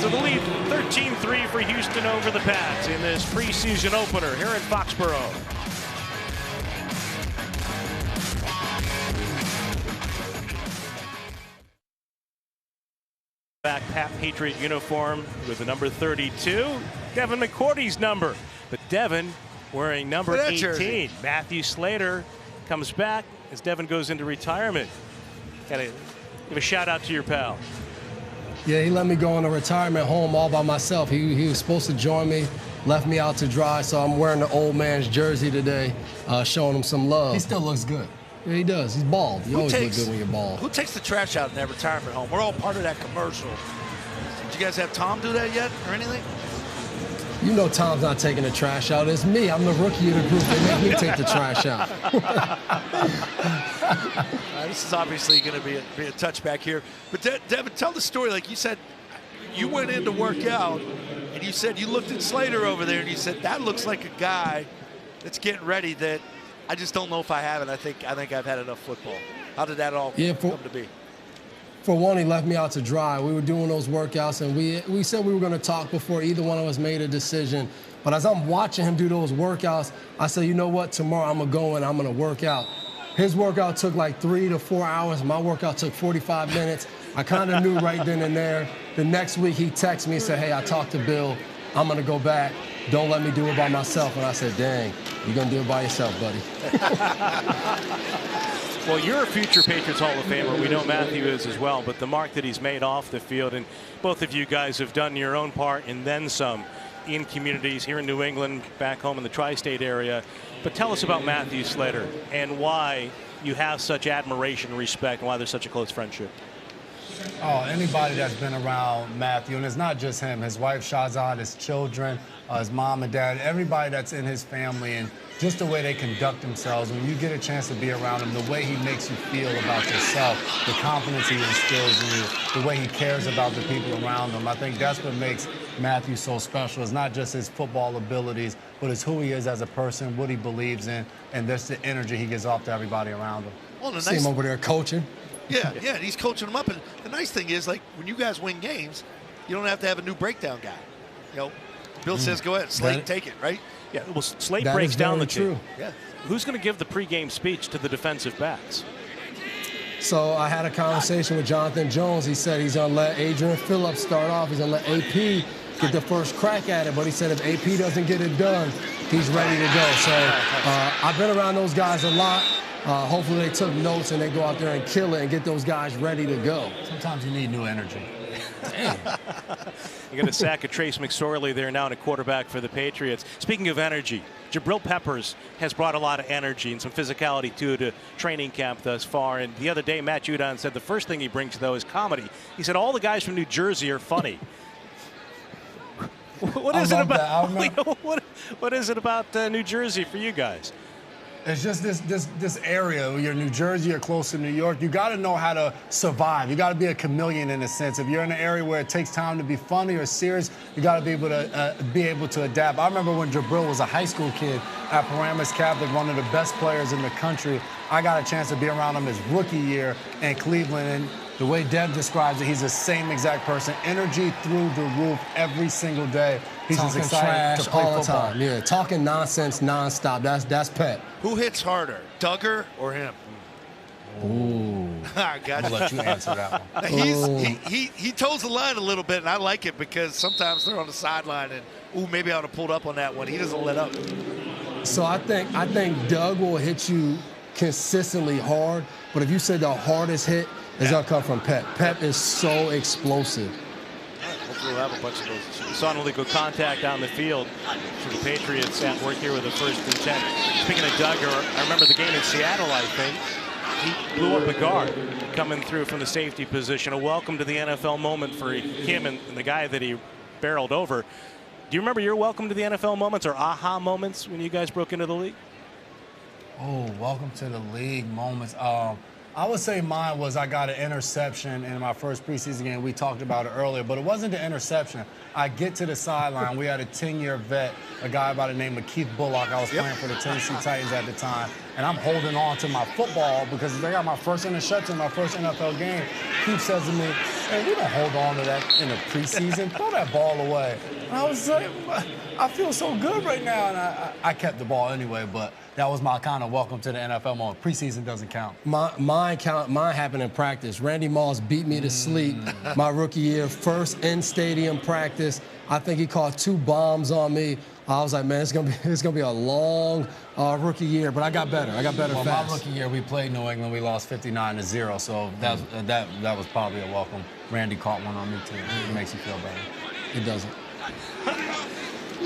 A: So the lead 13-3 for Houston over the Pats in this preseason opener here in Foxborough. Back Patriot uniform with the number 32, Devin McCourty's number. But Devin wearing number 18.
E: Jersey.
A: Matthew Slater comes back as Devin goes into retirement. Gotta give a shout out to your pal.
G: Yeah, he let me go in a retirement home all by myself. He was supposed to join me, left me out to dry, so I'm wearing the old man's jersey today, showing him some love. He still looks good. Yeah, he does. He's bald. You always look good when you're bald.
E: Who takes the trash out in that retirement home? We're all part of that commercial. Did you guys have Tom do that yet or anything?
G: You know Tom's not taking the trash out. It's me. I'm the rookie of the group. They make me take the trash out.
E: This is obviously going to be a touchback here. But Devin, tell the story. Like you said, you went in to work out, and you said you looked at Slater over there, and you said, that looks like a guy that's getting ready that I just don't know if I have it. I think I've had enough football. How did that all come to be?
G: For one, he left me out to dry. We were doing those workouts, and we said we were going to talk before either one of us made a decision. But as I'm watching him do those workouts, I said, you know what? Tomorrow I'm going to go and I'm going to work out. His workout took like 3 to 4 hours. My workout took 45 minutes. I kind of knew right then and there. The next week he texted me and said, hey, I talked to Bill. I'm going to go back. Don't let me do it by myself. And I said, dang, you're going to do it by yourself, buddy.
A: Well, you're a future Patriots Hall of Famer. We know Matthew is as well, but the mark that he's made off the field, and both of you guys have done your own part and then some in communities here in New England, back home in the tri-state area. But tell us about Matthew Slater and why you have such admiration and respect and why there's such a close friendship.
H: Oh, anybody that's been around Matthew, and it's not just him, his wife Shahzad, his children, his mom and dad, everybody that's in his family, and just the way they conduct themselves. When you get a chance to be around him, the way he makes you feel about yourself, the confidence he instills in you, the way he cares about the people around him, I think that's what makes Matthew so special. It's not just his football abilities, but it's who he is as a person, what he believes in, and that's the energy he gives off to everybody around him.
B: Well,
G: See him over there coaching.
B: Yeah, he's coaching them up. And the nice thing is, like, when you guys win games, you don't have to have a new breakdown guy. You know, Bill says, go ahead, Slate, take it, right?
A: Yeah, well, Slate breaks down the team.
B: Yeah.
A: Who's going to give the pregame speech to the defensive backs?
G: So I had a conversation with Jonathan Jones. He said he's going to let Adrian Phillips start off. He's going to let AP get the first crack at it. But he said if AP doesn't get it done, he's ready to go. So I've been around those guys a lot. Hopefully they took notes and they go out there and kill it and get those guys ready to go.
H: Sometimes you need new energy.
A: You got a sack of Trace McSorley there now, and a quarterback for the Patriots. Speaking of energy, Jabril Peppers has brought a lot of energy and some physicality to training camp thus far. And the other day, Matt Judon said the first thing he brings, though, is comedy. He said all the guys from New Jersey are funny. What is it about New Jersey for you guys?
H: It's just this area. You're New Jersey, you're close to New York. You got to know how to survive. You got to be a chameleon in a sense. If you're in an area where it takes time to be funny or serious, you got to be able to adapt. I remember when Jabril was a high school kid at Paramus Catholic, one of the best players in the country. I got a chance to be around him his rookie year in Cleveland, and the way Deb describes it, he's the same exact person. Energy through the roof every single day. He's just excited to play
G: all the
H: football.
G: time. Yeah, talking nonsense nonstop. That's Pep.
B: Who hits harder, Duggar or him?
G: Ooh.
B: I got
H: I'll let you answer that one.
B: He toes the line a little bit, and I like it because sometimes they're on the sideline and, ooh, maybe I would have pulled up on that one. He doesn't let up.
G: So I think Doug will hit you consistently hard, but if you said the hardest hit is going to come from Pep. Pep is so explosive.
A: Hopefully we'll have a bunch of those. We saw an illegal contact down the field for the Patriots at work here with a 1st and 10. Speaking of Duggar, I remember the game in Seattle, I think. He blew up a guard coming through from the safety position. A welcome to the NFL moment for him and the guy that he barreled over. Do you remember your welcome to the NFL moments or aha moments when you guys broke into the league?
H: Oh, welcome to the league moments. I would say mine was I got an interception in my first preseason game. We talked about it earlier, but it wasn't the interception. I get to the sideline. We had a 10-year vet, a guy by the name of Keith Bullock. I was playing for the Tennessee Titans at the time, and I'm holding on to my football because they got my first interception, my first NFL game. Keith says to me, hey, we don't hold on to that in the preseason. Throw that ball away. And I was like, I feel so good right now, and I kept the ball anyway, but that was my kind of welcome to the NFL moment. Preseason doesn't count.
G: Mine happened in practice. Randy Moss beat me to sleep my rookie year, first in-stadium practice. I think he caught 2 bombs on me. I was like, man, it's gonna be a long rookie year, but I got better.
H: Well,
G: fast.
H: my rookie year, we played New England. We lost 59-0, so that was probably a welcome. Randy caught one on me too. It makes you feel better.
G: It doesn't.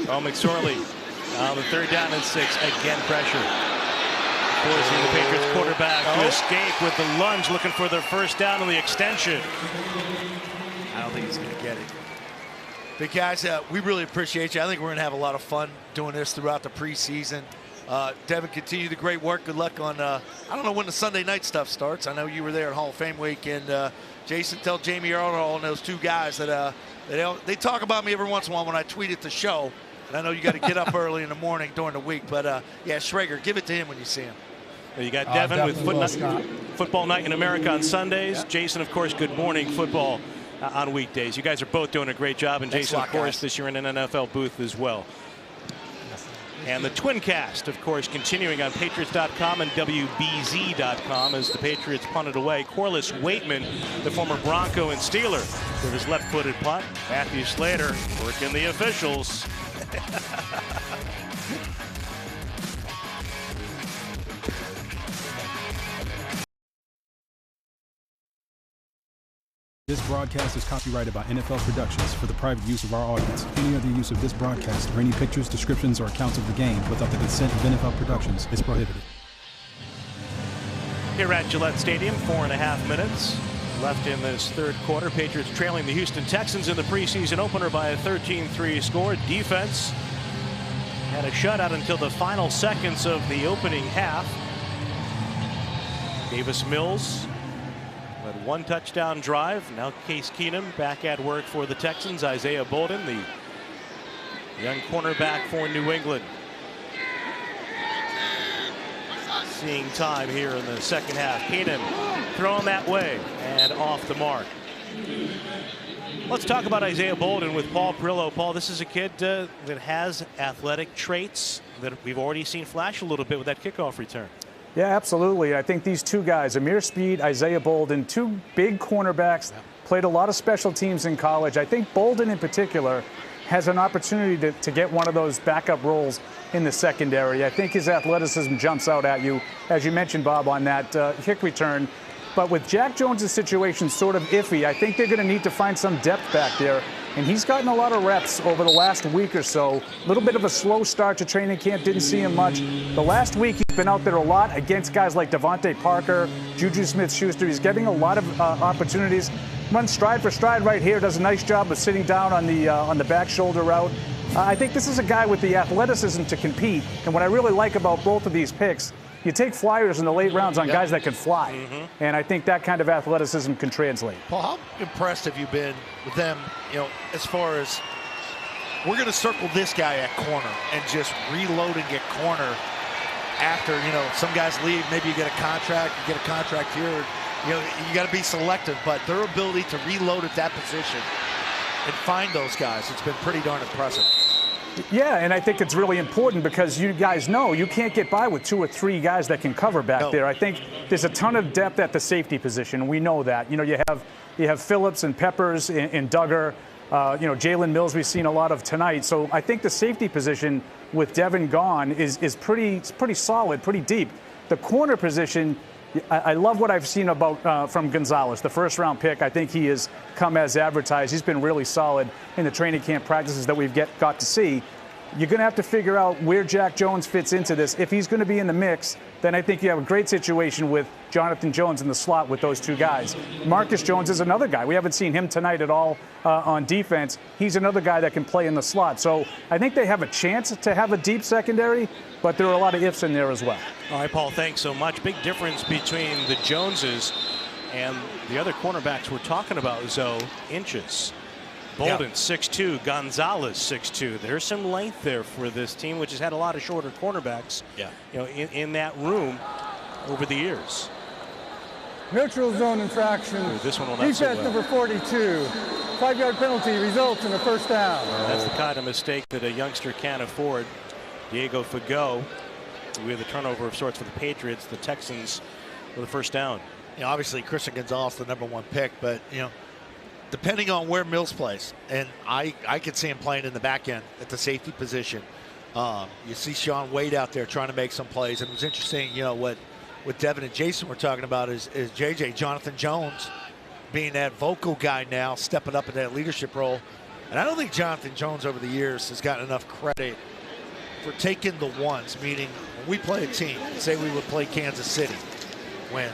A: Oh, McSorley on the 3rd down and 6. Again, pressure. Forcing the Patriots quarterback to escape with the lunge, looking for their 1st down on the extension.
B: I don't think he's going to get it. But guys, we really appreciate you. I think we're going to have a lot of fun doing this throughout the preseason. Devin, continue the great work. Good luck on, I don't know when the Sunday night stuff starts. I know you were there at Hall of Fame week. And Jason, tell Jamie Earl and those 2 guys that they talk about me every once in a while when I tweet at the show. And I know you got to get up early in the morning during the week. But, yeah, Schrager, give it to him when you see him.
A: Well, you got Devin with Football Night in America on Sundays. Yeah. Jason, of course, Good Morning Football on weekdays. You guys are both doing a great job. And Jason, of course, this year in an NFL booth as well. And the Twincast, of course, continuing on Patriots.com and WBZ.com as the Patriots punted away. Corliss Waitman, the former Bronco and Steeler, with his left-footed punt. Matthew Slater working the officials.
S: This broadcast is copyrighted by NFL Productions for the private use of our audience. Any other use of this broadcast or any pictures, descriptions, or accounts of the game without the consent of NFL Productions is prohibited.
A: Here at Gillette Stadium, 4.5 minutes left in this third quarter. Patriots trailing the Houston Texans in the preseason opener by a 13-3 score. Defense had a shutout until the final seconds of the opening half. Davis Mills led one touchdown drive. Now Case Keenum back at work for the Texans. Isaiah Bolden, the young cornerback for New England, seeing time here in the second half. Keenum thrown that way and off the mark. Let's talk about Isaiah Bolden with Paul Perillo. Paul, this is a kid that has athletic traits that we've already seen flash a little bit with that kickoff return.
I: Yeah, absolutely. I think these two guys, Amir Speed, Isaiah Bolden, two big cornerbacks, played a lot of special teams in college. I think Bolden in particular has an opportunity to get one of those backup roles in the secondary. I think his athleticism jumps out at you, as you mentioned, Bob, on that kick return. But with Jack Jones' situation sort of iffy, I think they're going to need to find some depth back there. And he's gotten a lot of reps over the last week or so. A little bit of a slow start to training camp. Didn't see him much. The last week he's been out there a lot against guys like Devontae Parker, Juju Smith-Schuster. He's getting a lot of opportunities. Runs stride for stride right here. Does a nice job of sitting down on the back shoulder route. I think this is a guy with the athleticism to compete. And what I really like about both of these picks, you take flyers in the late rounds on guys that can fly. And I think that kind of athleticism can translate.
E: Paul, how impressed have you been with them, as far as we're going to circle this guy at corner and just reloading at corner after, some guys leave, maybe you get a contract here. You got to be selective, but their ability to reload at that position and find those guys, it's been pretty darn impressive.
I: Yeah, and I think it's really important because you guys know you can't get by with 2 or 3 guys that can cover back there. I think there's a ton of depth at the safety position. We know that. You have Phillips and Peppers and Duggar. Jalen Mills we've seen a lot of tonight. So I think the safety position with Devin gone is pretty solid, pretty deep. The corner position, I love what I've seen about from Gonzalez, the first-round pick. I think he has come as advertised. He's been really solid in the training camp practices that we've got to see. You're going to have to figure out where Jack Jones fits into this. If he's going to be in the mix, then I think you have a great situation with Jonathan Jones in the slot with those two guys. Marcus Jones is another guy. We haven't seen him tonight at all on defense. He's another guy that can play in the slot. So I think they have a chance to have a deep secondary, but there are a lot of ifs in there as well.
A: All right, Paul, thanks so much. Big difference between the Joneses and the other cornerbacks we're talking about, Zoe, inches. Bolden 6'2", Gonzalez 6'2". There's some length there for this team, which has had a lot of shorter cornerbacks, in that room over the years.
F: Neutral zone infraction.
A: This one will not
F: Defense
A: so well.
F: number 42. 5-yard penalty results in a first down.
A: That's the kind of mistake that a youngster can't afford. Diego Fagot with a turnover of sorts for the Patriots. The Texans with a first down.
E: Obviously Christian Gonzalez the #1 pick, but depending on where Mills plays, and I could see him playing in the back end at the safety position. You see Sean Wade out there trying to make some plays, and it was interesting, what Devin and Jason were talking about is JJ, Jonathan Jones, being that vocal guy now, stepping up in that leadership role. And I don't think Jonathan Jones over the years has gotten enough credit for taking the ones, meaning when we play a team, say we would play Kansas City, when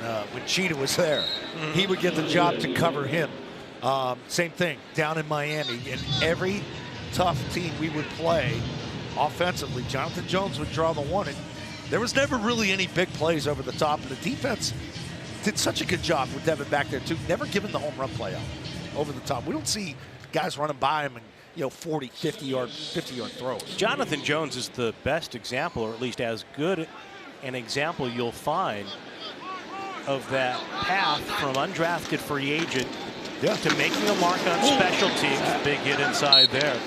E: Cheetah was there, he would get the job to cover him. Same thing down in Miami. In every tough team we would play offensively, Jonathan Jones would draw the one. And there was never really any big plays over the top. And the defense did such a good job with Devin back there, too. Never given the home run play out over the top. We don't see guys running by him and, 40, 50-yard throws.
A: Jonathan Jones is the best example, or at least as good an example you'll find of that path from undrafted free agent to making a mark on special teams. Big hit inside there.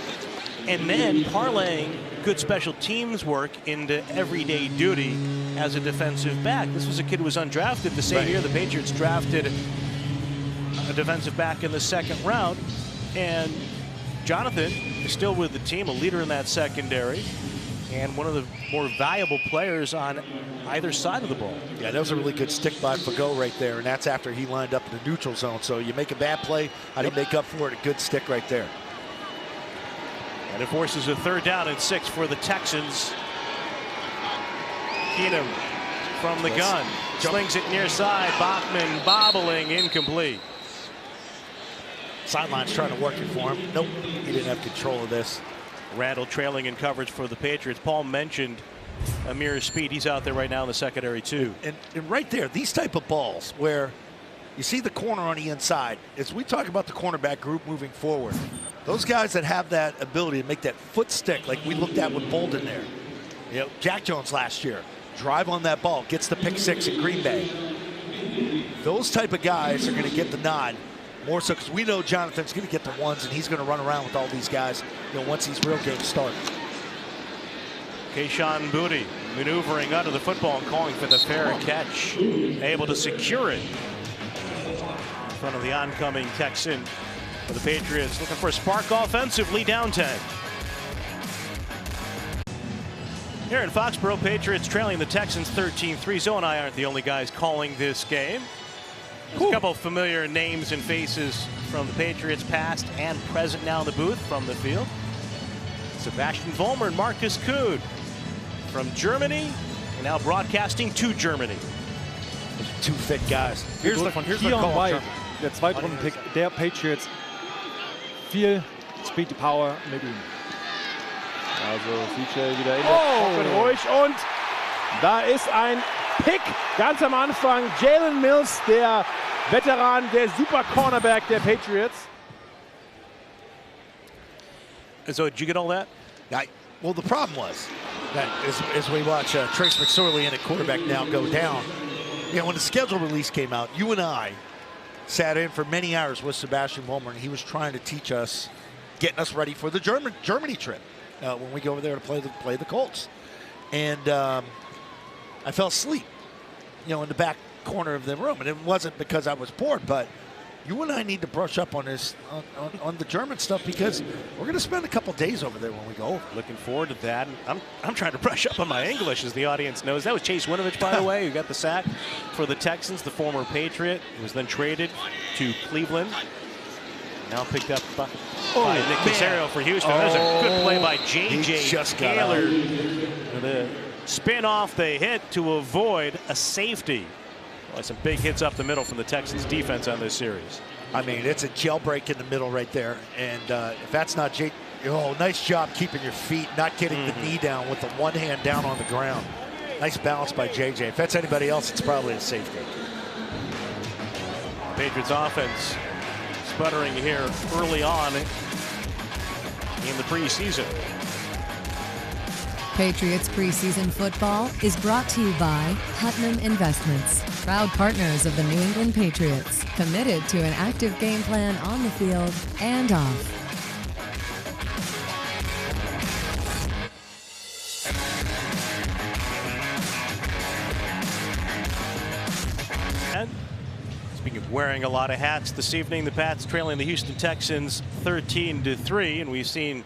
A: And then parlaying good special teams work into everyday duty as a defensive back. This was a kid who was undrafted. The same year the Patriots drafted a defensive back in the second round. And Jonathan is still with the team, a leader in that secondary, and one of the more valuable players on either side of the ball.
E: Yeah, that was a really good stick by Fagot right there, and that's after he lined up in the neutral zone. So you make a bad play, how do you make up for it? A good stick right there.
A: And it forces a 3rd down and 6 for the Texans. Keenum from the gun. Slings it near side. Bachman bobbling, incomplete.
E: Sideline's trying to work it for him. Nope, he didn't have control of this.
A: Randall trailing in coverage for the Patriots. Paul mentioned Amir Speed. He's out there right now in the secondary too.
E: And right there, these type of balls where you see the corner on the inside, as we talk about the cornerback group moving forward, those guys that have that ability to make that foot stick like we looked at with Bolden there. You know, Jack Jones last year, drive on that ball, gets the pick 6 in Green Bay. Those type of guys are going to get the nod. More so because we know Jonathan's going to get the ones, and he's going to run around with all these guys, you know, once these real games start.
A: Kayshon Boutte maneuvering under the football and calling for the fair catch. Able to secure it in front of the oncoming Texan for the Patriots. Looking for a spark offensively, down 10. Here in Foxborough, Patriots trailing the Texans 13-3. Zoe and I aren't the only guys calling this game. There's a couple of familiar names and faces from the Patriots past and present now in the booth from the field. Sebastian Vollmer and Marcus Kuhn from Germany, and now broadcasting to Germany.
E: Those are 2 fit guys.
T: Here's the Keon White, der Zweitrunden-Pick der Patriots. Viel Speed Power mit ihm. Also CJ wieder in der Pocket ruhig, und da ist ein Pick ganz am Anfang. Jalen Mills, der Veteran, der Super Cornerback der Patriots.
A: So did you get all that?
E: Well, the problem was that as we watch Trace McSorley and a quarterback now go down, you know, when the schedule release came out, you and I sat in for many hours with Sebastian Vollmer, and he was trying to teach us, getting us ready for the Germany trip when we go over there to play the Colts. And I fell asleep, you know, in the back corner of the room, and it wasn't because I was bored, but you and I need to brush up on this, on the German stuff, because we're going to spend a couple days over there when we go over.
A: Looking forward to that. I'm trying to brush up on my English, as the audience knows. That was Chase Winovich, by the way, who got the sack for the Texans, the former Patriot, who was then traded to Cleveland. Now picked up by Nick Caserio for Houston. There's a good play by J.J. Taylor. The spin off the hit to avoid a safety. Well, some big hits up the middle from the Texans defense on this series.
E: I mean, it's a jailbreak in the middle right there. And if that's not nice job keeping your feet, not getting the knee down with the one hand down on the ground. Nice balance by JJ. If that's anybody else, it's probably a safety.
A: Patriots offense sputtering here early on in the preseason.
D: Patriots preseason football is brought to you by Putnam Investments, proud partners of the New England Patriots, committed to an active game plan on the field and off.
A: And speaking of wearing a lot of hats this evening, the Pats trailing the Houston Texans 13-3, and we've seen.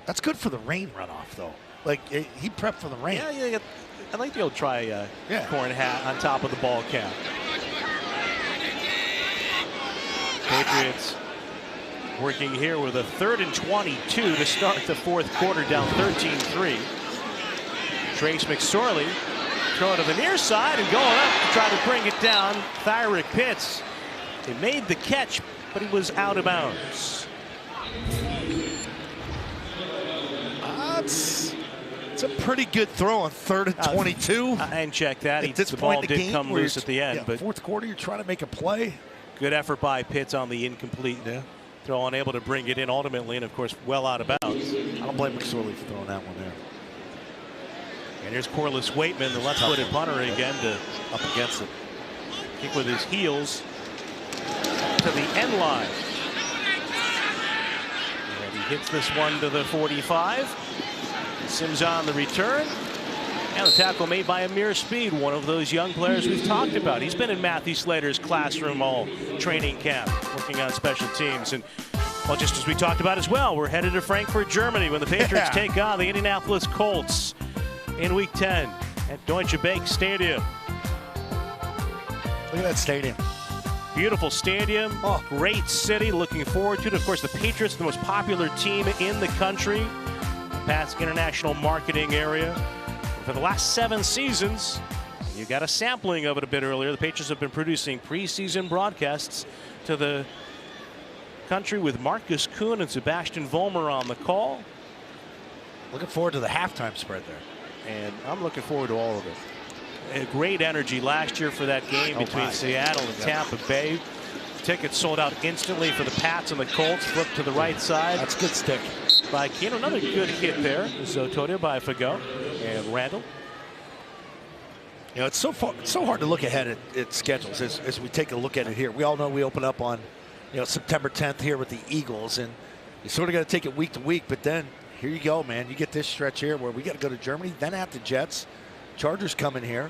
E: That's good for the rain runoff, though. Like, he prepped for the rain.
A: Yeah. I like the old corn hat on top of the ball cap. Patriots working here with a 3rd and 22 to start the 4th quarter, down 13-3. Trace McSorley throwing to the near side and going up to try to bring it down. Thyrick Pitts, he made the catch, but he was out of bounds.
E: It's a pretty good throw on 3rd and 22.
A: And check that.
E: The
A: ball did come loose at the end. But
E: 4th quarter, you're trying to make a play.
A: Good effort by Pitts on the incomplete throw, unable to bring it in ultimately, and of course, well out of bounds.
E: I don't blame McSorley for throwing that one there.
A: And here's Corliss Waitman, the left-footed punter again, to
E: up against it.
A: Kick with his heels to the end line. And he hits this one to the 45. Sims on the return. And the tackle made by Amir Speed, one of those young players we've talked about. He's been in Matthew Slater's classroom all training camp, working on special teams. And, well, just as we talked about as well, we're headed to Frankfurt, Germany, when the Patriots take on the Indianapolis Colts in Week 10 at Deutsche Bank Stadium.
E: Look at that stadium.
A: Beautiful stadium, great city, looking forward to it. Of course, the Patriots, the most popular team in the country, Pat's international marketing area. For the last 7 seasons, you got a sampling of it a bit earlier. The Patriots have been producing preseason broadcasts to the country with Marcus Kuhn and Sebastian Vollmer on the call.
E: Looking forward to the halftime spread there.
A: And I'm looking forward to all of it. A great energy last year for that game between Seattle and Tampa Bay. Tickets sold out instantly for the Pats and the Colts. Flipped to the right side.
E: That's good stick
A: by Keenan. Another good hit there. Zotodia by Fago and Randall.
E: You know, it's so hard to look ahead at schedules as we take a look at it here. We all know we open up on, September 10th here with the Eagles, and you sort of got to take it week to week. But then here you go, man. You get this stretch here where we got to go to Germany, then at the Jets. Chargers coming here.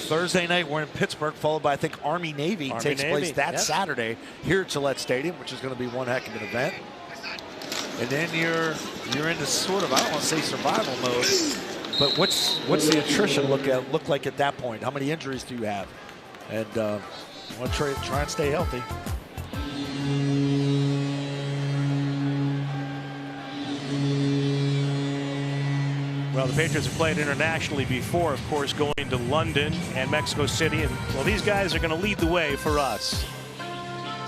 E: Thursday night, we're in Pittsburgh, followed by, I think, Army-Navy takes place that Saturday here at Gillette Stadium, which is going to be one heck of an event. And then you're into sort of, I don't want to say survival mode, but what's the attrition look like at that point? How many injuries do you have? And want to try and stay healthy.
A: Well, the Patriots have played internationally before, of course, going to London and Mexico City. And, well, these guys are going to lead the way for us.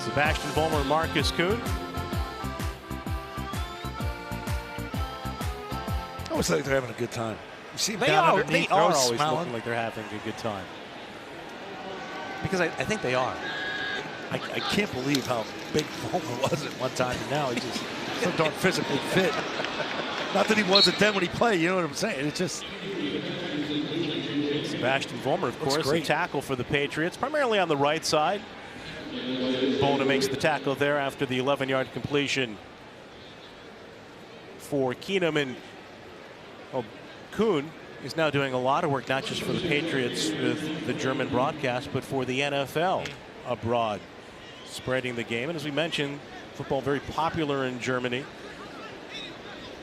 A: Sebastian Vollmer and Marcus Kuhn.
E: I always think they're having a good time. You see
A: They are always
E: smiling.
A: looking like they're having a good time. Because I think they are.
E: I can't believe how big Vollmer was at one time, and now he's just so darn physically fit. Not that he wasn't then when he played, you know what I'm saying? It's just...
A: Sebastian Vollmer, of course, a tackle for the Patriots, primarily on the right side. Bona makes the tackle there after the 11-yard completion for Keenum. And Kuhn is now doing a lot of work, not just for the Patriots with the German broadcast, but for the NFL abroad, spreading the game. And as we mentioned, football very popular in Germany.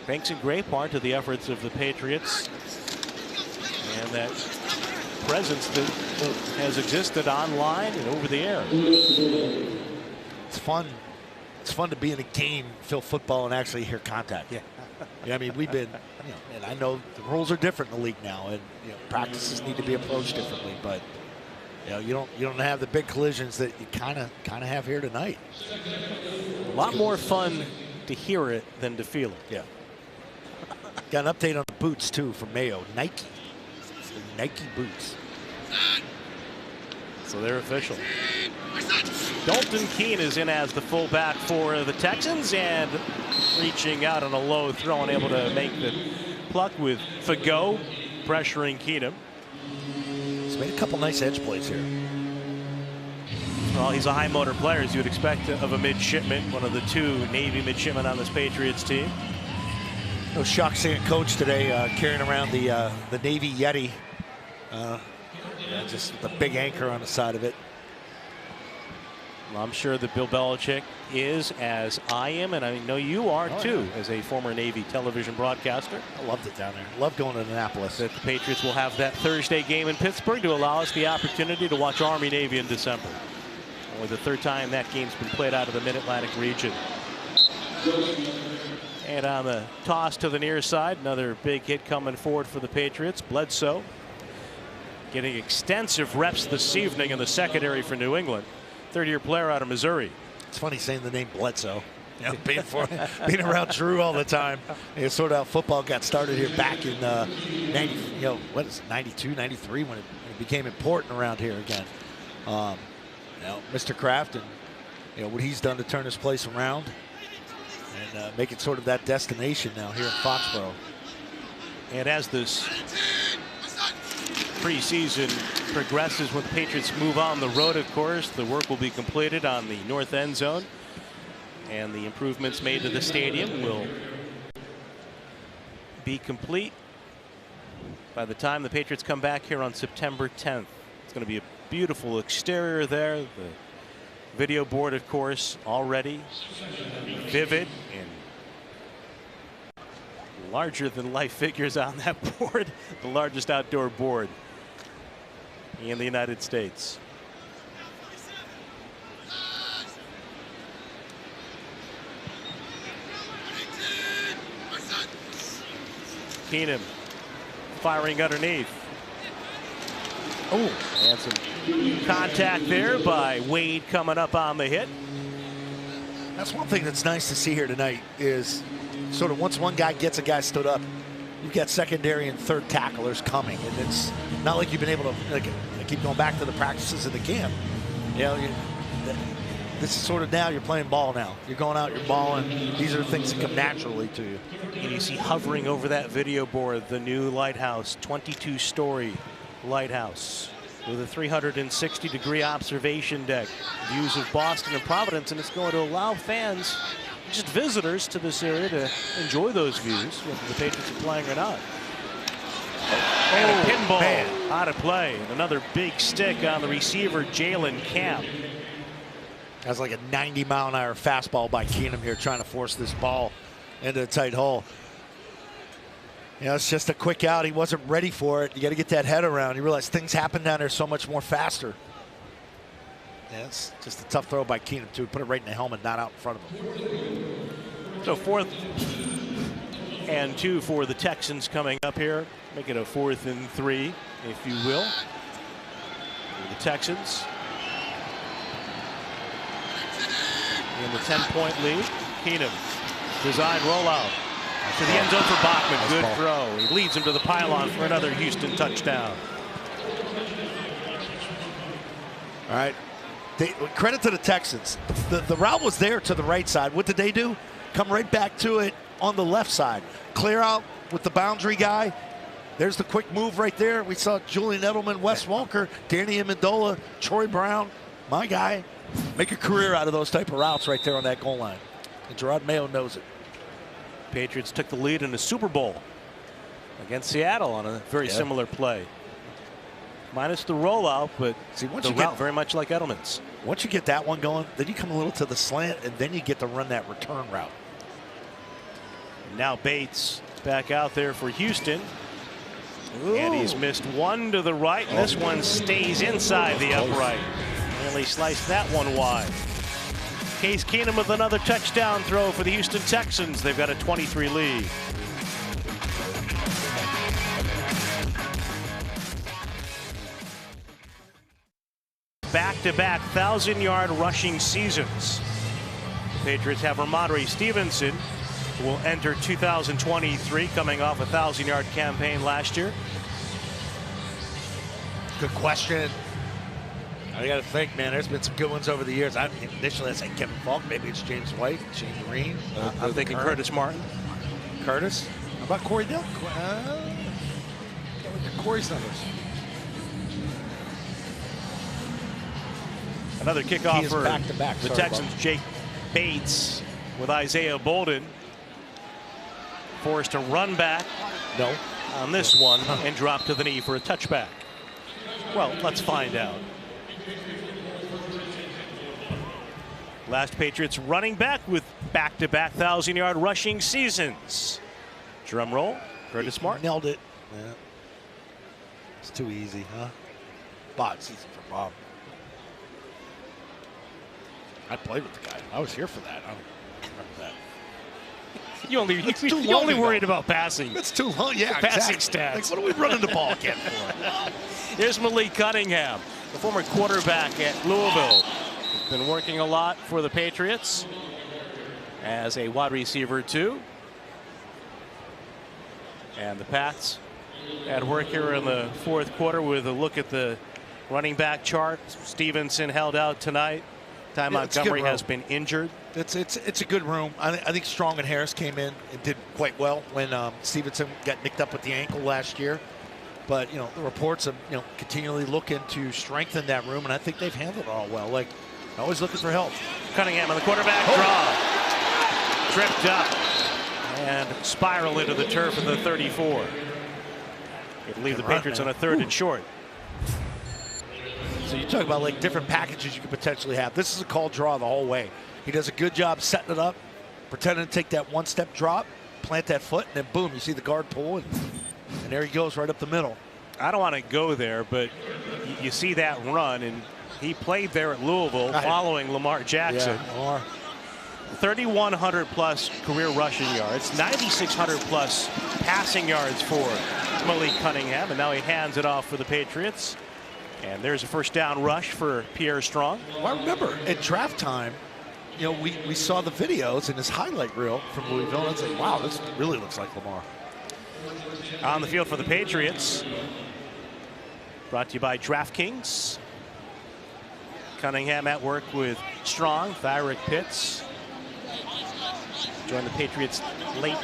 A: Thanks in great part to the efforts of the Patriots and that presence that has existed online and over the air.
E: It's fun. It's fun to be in a game, feel football, and actually hear contact. Yeah, I mean, we've been, and I know the rules are different in the league now, and practices need to be approached differently. But you don't have the big collisions that you kind of have here tonight.
A: A lot more fun to hear it than to feel it.
E: Yeah. Got an update on the boots too from Mayo. Nike boots.
A: So they're official. Dalton Keene is in as the fullback for the Texans, and reaching out on a low throw and able to make the pluck with Fago pressuring Keenum.
E: He's made a couple nice edge plays here.
A: Well, he's a high motor player, as you would expect of a midshipman, one of the 2 Navy midshipmen on this Patriots team.
E: No shock seeing Coach today carrying around the Navy Yeti. Just the big anchor on the side of it.
A: Well, I'm sure that Bill Belichick is, as I am, and I know you are too, as a former Navy television broadcaster.
E: I loved it down there. Loved going to Annapolis.
A: That the Patriots will have that Thursday game in Pittsburgh to allow us the opportunity to watch Army-Navy in December. Only the 3rd time that game's been played out of the Mid-Atlantic region. And on the toss to the near side, another big hit coming forward for the Patriots. Bledsoe getting extensive reps this evening in the secondary for New England. 3rd-year player out of Missouri.
E: It's funny saying the name Bledsoe. Being around Drew all the time. It's sort of how football got started here back in 92, 93 when it became important around here again. Mr. Kraft and what he's done to turn this place around and make it sort of that destination now here in Foxborough.
A: And as this preseason progresses, when the Patriots move on the road, of course, the work will be completed on the north end zone, and the improvements made to the stadium will be complete by the time the Patriots come back here on September 10th. It's going to be a beautiful exterior there. The video board, of course, already vivid and larger than life figures on that board. The largest outdoor board in the United States. Keenum firing underneath. Oh, and some contact there by Wade coming up on the hit.
E: That's one thing that's nice to see here tonight is sort of once one guy gets a guy stood up, you've got secondary and third tacklers coming, and it's not like you've been able to, like, I keep going back to the practices of the camp. You know, this is sort of now you're playing ball now. You're going out, you're balling. These are things that come naturally to you.
A: And you see hovering over that video board the new lighthouse, 22-story lighthouse with a 360-degree observation deck, views of Boston and Providence, and it's going to allow fans, just visitors to this area, to enjoy those views, whether the Patriots are playing or not. And a pinball out of play. And another big stick on the receiver, Jalen Camp.
E: That's like a 90-mile-an-hour fastball by Keenum here, trying to force this ball into a tight hole. You know, it's just a quick out. He wasn't ready for it. You got to get that head around. You realize things happen down there so much more faster. Yeah, it's just a tough throw by Keenum, too. Put it right in the helmet, not out in front of him.
A: So 4th and 2 for the Texans coming up here. Make it a 4th and 3, if you will, for the Texans. In the 10-point lead. Keenum, design rollout to the end zone for Bachman. Good throw. He leads him to the pylon for another Houston touchdown.
E: All right. Credit to the Texans. The route was there to the right side. What did they do? Come right back to it on the left side. Clear out with the boundary guy. There's the quick move right there. We saw Julian Edelman, Wes Walker, Danny Amendola, Troy Brown. My guy. Make a career out of those type of routes right there on that goal line. And Gerard Mayo knows it.
A: Patriots took the lead in the Super Bowl against Seattle on a very similar play. Minus the rollout, but
E: see, once
A: the
E: you
A: route
E: get
A: very much like Edelman's.
E: Once you get that one going, then you come a little to the slant, and then you get to run that return route.
A: Now Bates back out there for Houston. Ooh. And he's missed one to the right, and this one stays inside the upright. Nearly sliced that one wide. Case Keenum with another touchdown throw for the Houston Texans. They've got a 23 lead. Back-to-back 1,000-yard rushing seasons. The Patriots have Ramondre Stevenson, who will enter 2023, coming off a 1,000-yard campaign last year.
E: Good question. I got to think, man. There's been some good ones over the years. Initially, I said Kevin Falk. Maybe it's James White, Shane Green.
A: I'm thinking Curtis Martin.
E: Curtis. How about Corey Dillon? Corey's numbers.
A: Another kickoff for
E: back-to-back.
A: the Texans. Jake Bates with Isaiah Bolden. Forced to run back on this one and drop to the knee for a touchback. Well, let's find out. Last Patriots running back with back-to-back 1,000-yard rushing seasons. Drum roll, Curtis Martin.
E: Nailed it. Yeah. It's too easy, huh? Bot season for Bob. I played with the guy. I was here for that. I don't remember that.
A: You only worried about passing.
E: It's too long. Yeah,
A: passing
E: exactly.
A: stats.
E: Like, what are we running the ball again for?
A: Here's Malik Cunningham, the former quarterback at Louisville. He's been working a lot for the Patriots as a wide receiver too. And the Pats at work here in the 4th quarter with a look at the running back chart. Stevenson held out tonight. Ty Montgomery has been injured.
E: It's a good room. I think Strong and Harris came in and did quite well when Stevenson got nicked up with the ankle last year. But the reports of continually looking to strengthen that room, and I think they've handled it all well. Like always looking for help.
A: Cunningham on the quarterback draw. Tripped up. and spiral into the turf of the 34. It'll leave the Patriots on a 3rd and short.
E: So you talk about like different packages you could potentially have. This is a call draw the whole way. He does a good job setting it up, pretending to take that one-step drop, plant that foot, and then boom, you see the guard pull, and there he goes right up the middle.
A: I don't want to go there, but you see that run, and he played there at Louisville following Lamar Jackson.
E: Yeah, Lamar.
A: 3,100 plus career rushing yards, 9,600 plus passing yards for Malik Cunningham, and now he hands it off for the Patriots. And there's a first down rush for Pierre Strong.
E: Well, I remember at draft time, you know, we saw the videos in his highlight reel from Louisville, and it's like, wow, this really looks like Lamar.
A: On the field for the Patriots, brought to you by DraftKings. Cunningham at work with Strong, Thyrick Pitts. Joined the Patriots late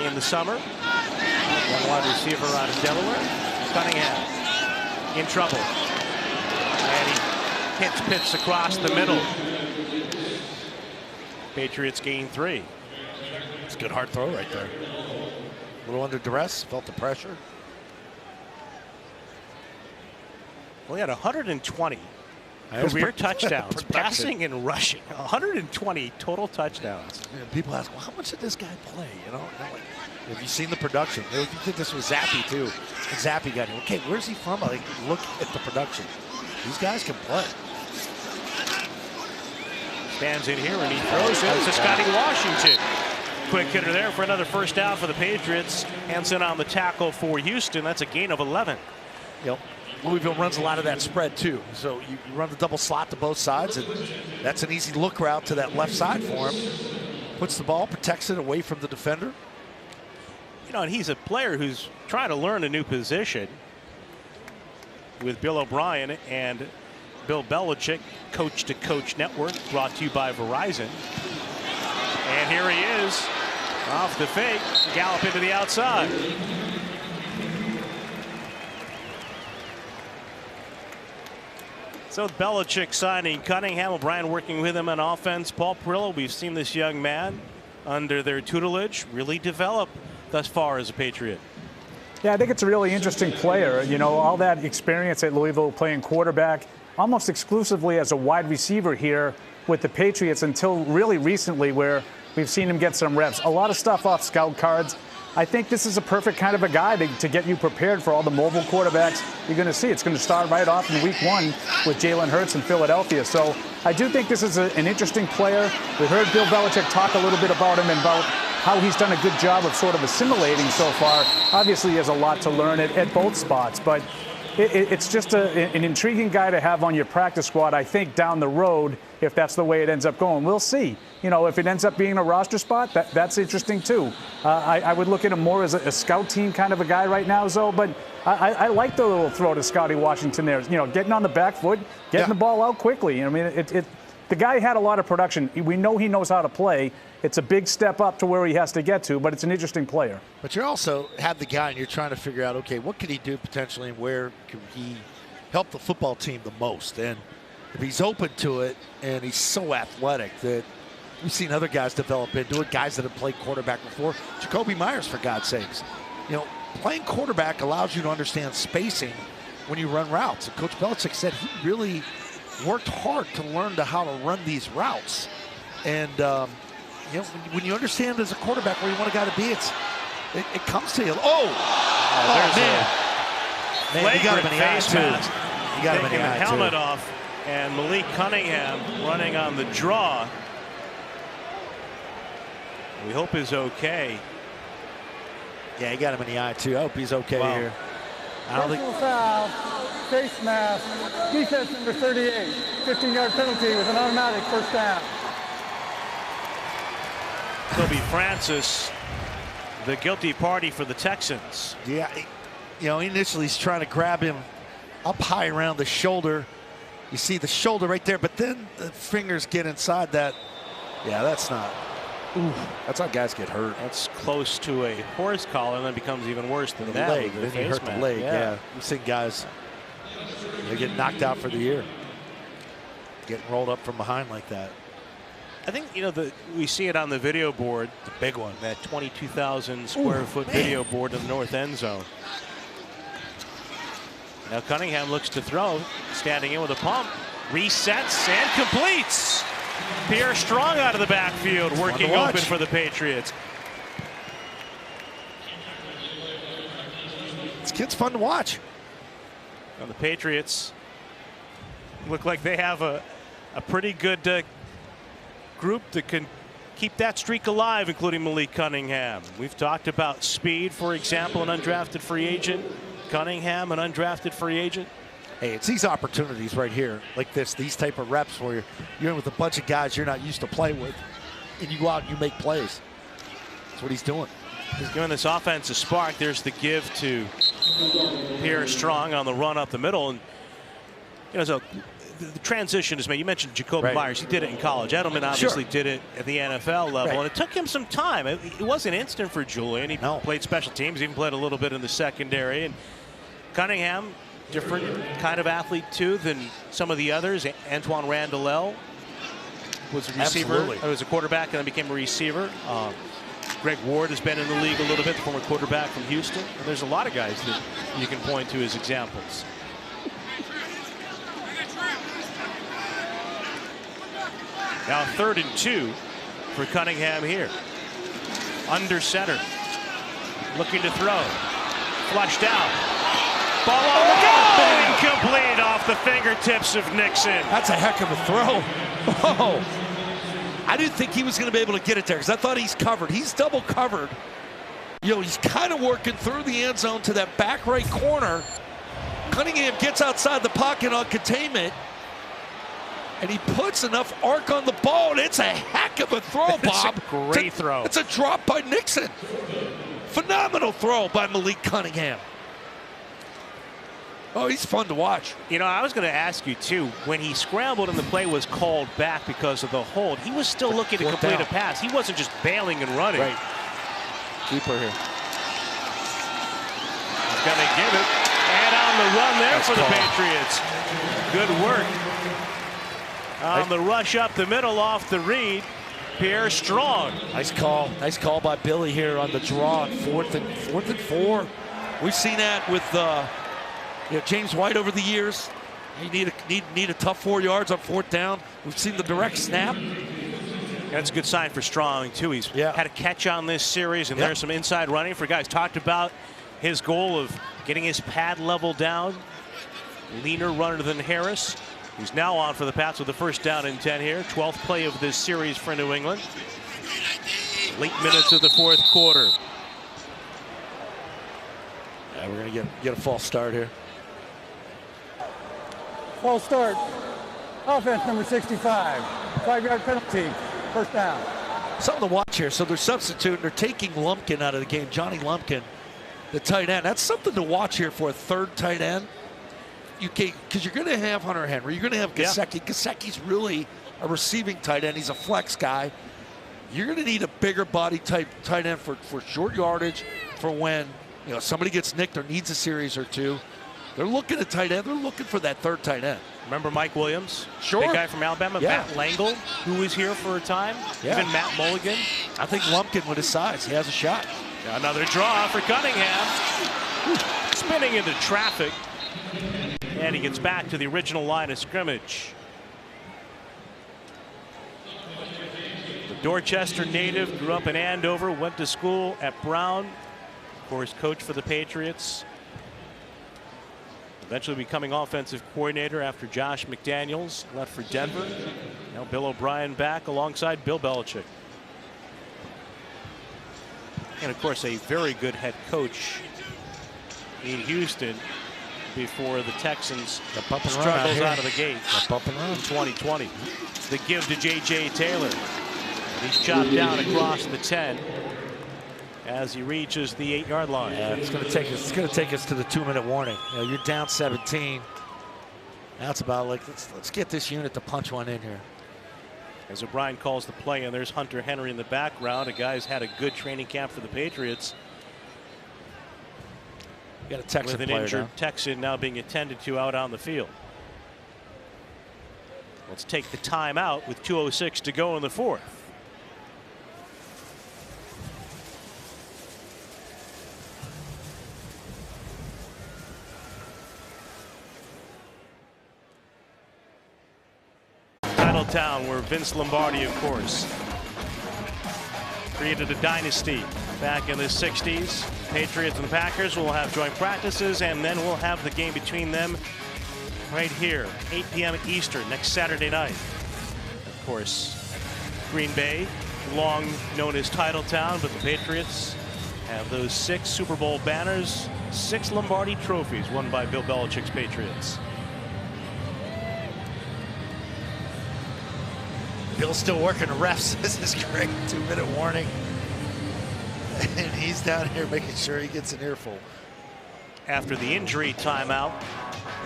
A: in the summer. Young wide receiver out of Delaware. Cunningham in trouble. And he hits Pitts across the middle. Patriots gain 3.
E: It's a good hard throw right there. A little under duress, felt the pressure.
A: Well, he had 120 career touchdowns, passing and rushing. 120 total touchdowns.
E: And people ask, well, how much did this guy play? You know, like, have you seen the production? You think this was Zappy too? And Zappy got him. Okay, where's he from? Like, look at the production. These guys can play.
A: Stands in here and he throws it to Scotty Washington. Quick hitter there for another first down for the Patriots. Hanson on the tackle for Houston. That's a gain of 11.
E: Yep. Louisville runs a lot of that spread too. So you run the double slot to both sides, and that's an easy look route to that left side for him. Puts the ball, protects it away from the defender.
A: You know, and he's a player who's trying to learn a new position with Bill O'Brien and Bill Belichick, Coach to Coach Network, brought to you by Verizon. And here he is, off the fake, gallop into the outside. So Belichick signing Cunningham, O'Brien working with him on offense. Paul Perillo, we've seen this young man under their tutelage really develop thus far as a Patriot.
I: Yeah, I think it's a really interesting player. You know, all that experience at Louisville playing quarterback, almost exclusively as a wide receiver here with the Patriots until really recently where we've seen him get some reps. A lot of stuff off scout cards. I think this is a perfect kind of a guy to get you prepared for all the mobile quarterbacks you're going to see. It's going to start right off in week 1 with Jalen Hurts in Philadelphia. So I do think this is an interesting player. We heard Bill Belichick talk a little bit about him and about how he's done a good job of sort of assimilating so far. Obviously, he has a lot to learn at both spots, but it's just an intriguing guy to have on your practice squad, I think, down the road, if that's the way it ends up going. We'll see. You know, if it ends up being a roster spot, that's interesting, too. I would look at him more as a scout team kind of a guy right now, Zoe, but I like the little throw to Scotty Washington there. You know, getting on the back foot, getting the ball out quickly. I mean, the guy had a lot of production. We know he knows how to play. It's a big step up to where he has to get to, but it's an interesting player.
E: But you also have the guy and you're trying to figure out, okay, what could he do potentially and where can he help the football team the most? And if he's open to it and he's so athletic that we've seen other guys develop into it, guys that have played quarterback before. Jacoby Myers, for God's sakes. You know, playing quarterback allows you to understand spacing when you run routes. And Coach Belichick said he really worked hard to learn how to run these routes. And, you know, when you understand as a quarterback where you want a guy to be, it comes to you.
A: There's
E: man, he got him in the eye too. He got him in the eye
A: helmet
E: too.
A: off, and Malik Cunningham running on the draw. We hope he's okay.
E: Yeah, he got him in the eye too. I hope he's okay here. I don't think.
F: Foul, face mask, defense number 38, 15-yard penalty with an automatic first down.
A: Kobe Francis, the guilty party for the Texans.
E: Yeah, you know, initially he's trying to grab him up high around the shoulder. You see the shoulder right there, but then the fingers get inside that. Yeah, that's not. Ooh, that's how guys get hurt.
A: That's close to a horse collar, and then becomes even worse than that.
E: Leg. Then he hurt the leg. Yeah, we've seen guys they get knocked out for the year, getting rolled up from behind like that.
A: I think, we see it on the video board.
E: The big one.
A: That 22,000 square foot video board in the north end zone. Now Cunningham looks to throw, standing in with a pump, resets and completes. Pierre Strong out of the backfield, working open for the Patriots.
E: This kid's fun to watch.
A: Well, the Patriots look like they have a pretty good group that can keep that streak alive, including Malik Cunningham. We've talked about speed, for example, an undrafted free agent. Cunningham, an undrafted free agent.
E: Hey, it's these opportunities right here, like this, these type of reps where you're in with a bunch of guys you're not used to play with, and you go out and you make plays. That's what he's doing.
A: He's giving this offense a spark. There's the give to Pierre Strong on the run up the middle. And, so the transition is made. You mentioned Jacoby Myers. He did it in college. Edelman obviously did it at the NFL level. And it took him some time. It wasn't instant for Julian. He played special teams, even played a little bit in the secondary. And Cunningham, different kind of athlete, too, than some of the others. Antoine Randall was a receiver. Absolutely. Was a quarterback and then became a receiver. Greg Ward has been in the league a little bit, the former quarterback from Houston. And there's a lot of guys that you can point to as examples. Now 3rd and 2 for Cunningham here. Under center. Looking to throw. Flushed out. Ball on the go! Incomplete off the fingertips of Nixon.
E: That's a heck of a throw. Oh, I didn't think he was going to be able to get it there because I thought he's covered. He's double covered. He's kind of working through the end zone to that back right corner. Cunningham gets outside the pocket on containment. And he puts enough arc on the ball, and it's a heck of a throw, Bob.
A: It's a great throw.
E: It's a drop by Nixon. Phenomenal throw by Malik Cunningham. Oh, he's fun to watch.
A: I was going to ask you, too, when he scrambled and the play was called back because of the hold, he was still looking to complete a pass. He wasn't just bailing and running.
E: Right. Keeper here.
A: He's going to give it. And on the run there for the Patriots. Good work. On the rush up the middle off the read, Pierre Strong.
E: Nice call. Nice call by Billy here on the draw. 4th and 4. We've seen that with James White over the years. You need a tough 4 yards on 4th down. We've seen the direct snap.
A: That's a good sign for Strong, too. He's had a catch on this series, and there's some inside running for guys. Talked about his goal of getting his pad level down. Leaner runner than Harris. Who's now on for the Pats with the first down and 10 here. 12th play of this series for New England. Late minutes of the 4th quarter.
E: Yeah, we're going to get a false start here.
F: False start. Offense number 65. 5-yard penalty. First down.
E: Something to watch here. So they're substituting. They're taking Lumpkin out of the game. Johnny Lumpkin, the tight end. That's something to watch here for a 3rd tight end. Because you're going to have Hunter Henry. You're going to have Gesicki. Gesicki's really a receiving tight end. He's a flex guy. You're going to need a bigger body type tight end for short yardage, for when somebody gets nicked or needs a series or two. They're looking at tight end. They're looking for that 3rd tight end.
A: Remember Mike Williams?
E: Sure.
A: Big guy from Alabama. Matt Langle, who was here for a time. Even Matt Mulligan.
E: I think Lumpkin with his size, he has a shot.
A: Another draw for Cunningham. Spinning into traffic. And he gets back to the original line of scrimmage. The Dorchester native, grew up in Andover, went to school at Brown. Of course, coach for the Patriots. Eventually becoming offensive coordinator after Josh McDaniels left for Denver. Now Bill O'Brien back alongside Bill Belichick. And of course, a very good head coach in Houston before the Texans struggles out of the gate in 2020. The give to J.J. Taylor. He's chopped down across the 10 as he reaches the 8-yard line.
E: Yeah, it's going to take us. It's going to take us to the 2-minute warning. You're down 17. Now it's about like let's get this unit to punch one in here.
A: As O'Brien calls the play, and there's Hunter Henry in the background. A guy's had a good training camp for the Patriots.
E: You got a Texan
A: with an injured Texan now being attended to out on the field. Let's take the timeout with 2:06 to go in the fourth. Town where Vince Lombardi, of course, created a dynasty back in the 60s. Patriots and the Packers will have joint practices, and then we'll have the game between them right here, 8 p.m. Eastern next Saturday night. Of course, Green Bay, long known as Title Town, but the Patriots have those 6 Super Bowl banners, 6 Lombardi trophies won by Bill Belichick's Patriots.
E: Bill's still working the refs. This is great. 2-minute warning. And he's down here making sure he gets an earful.
A: After the injury timeout,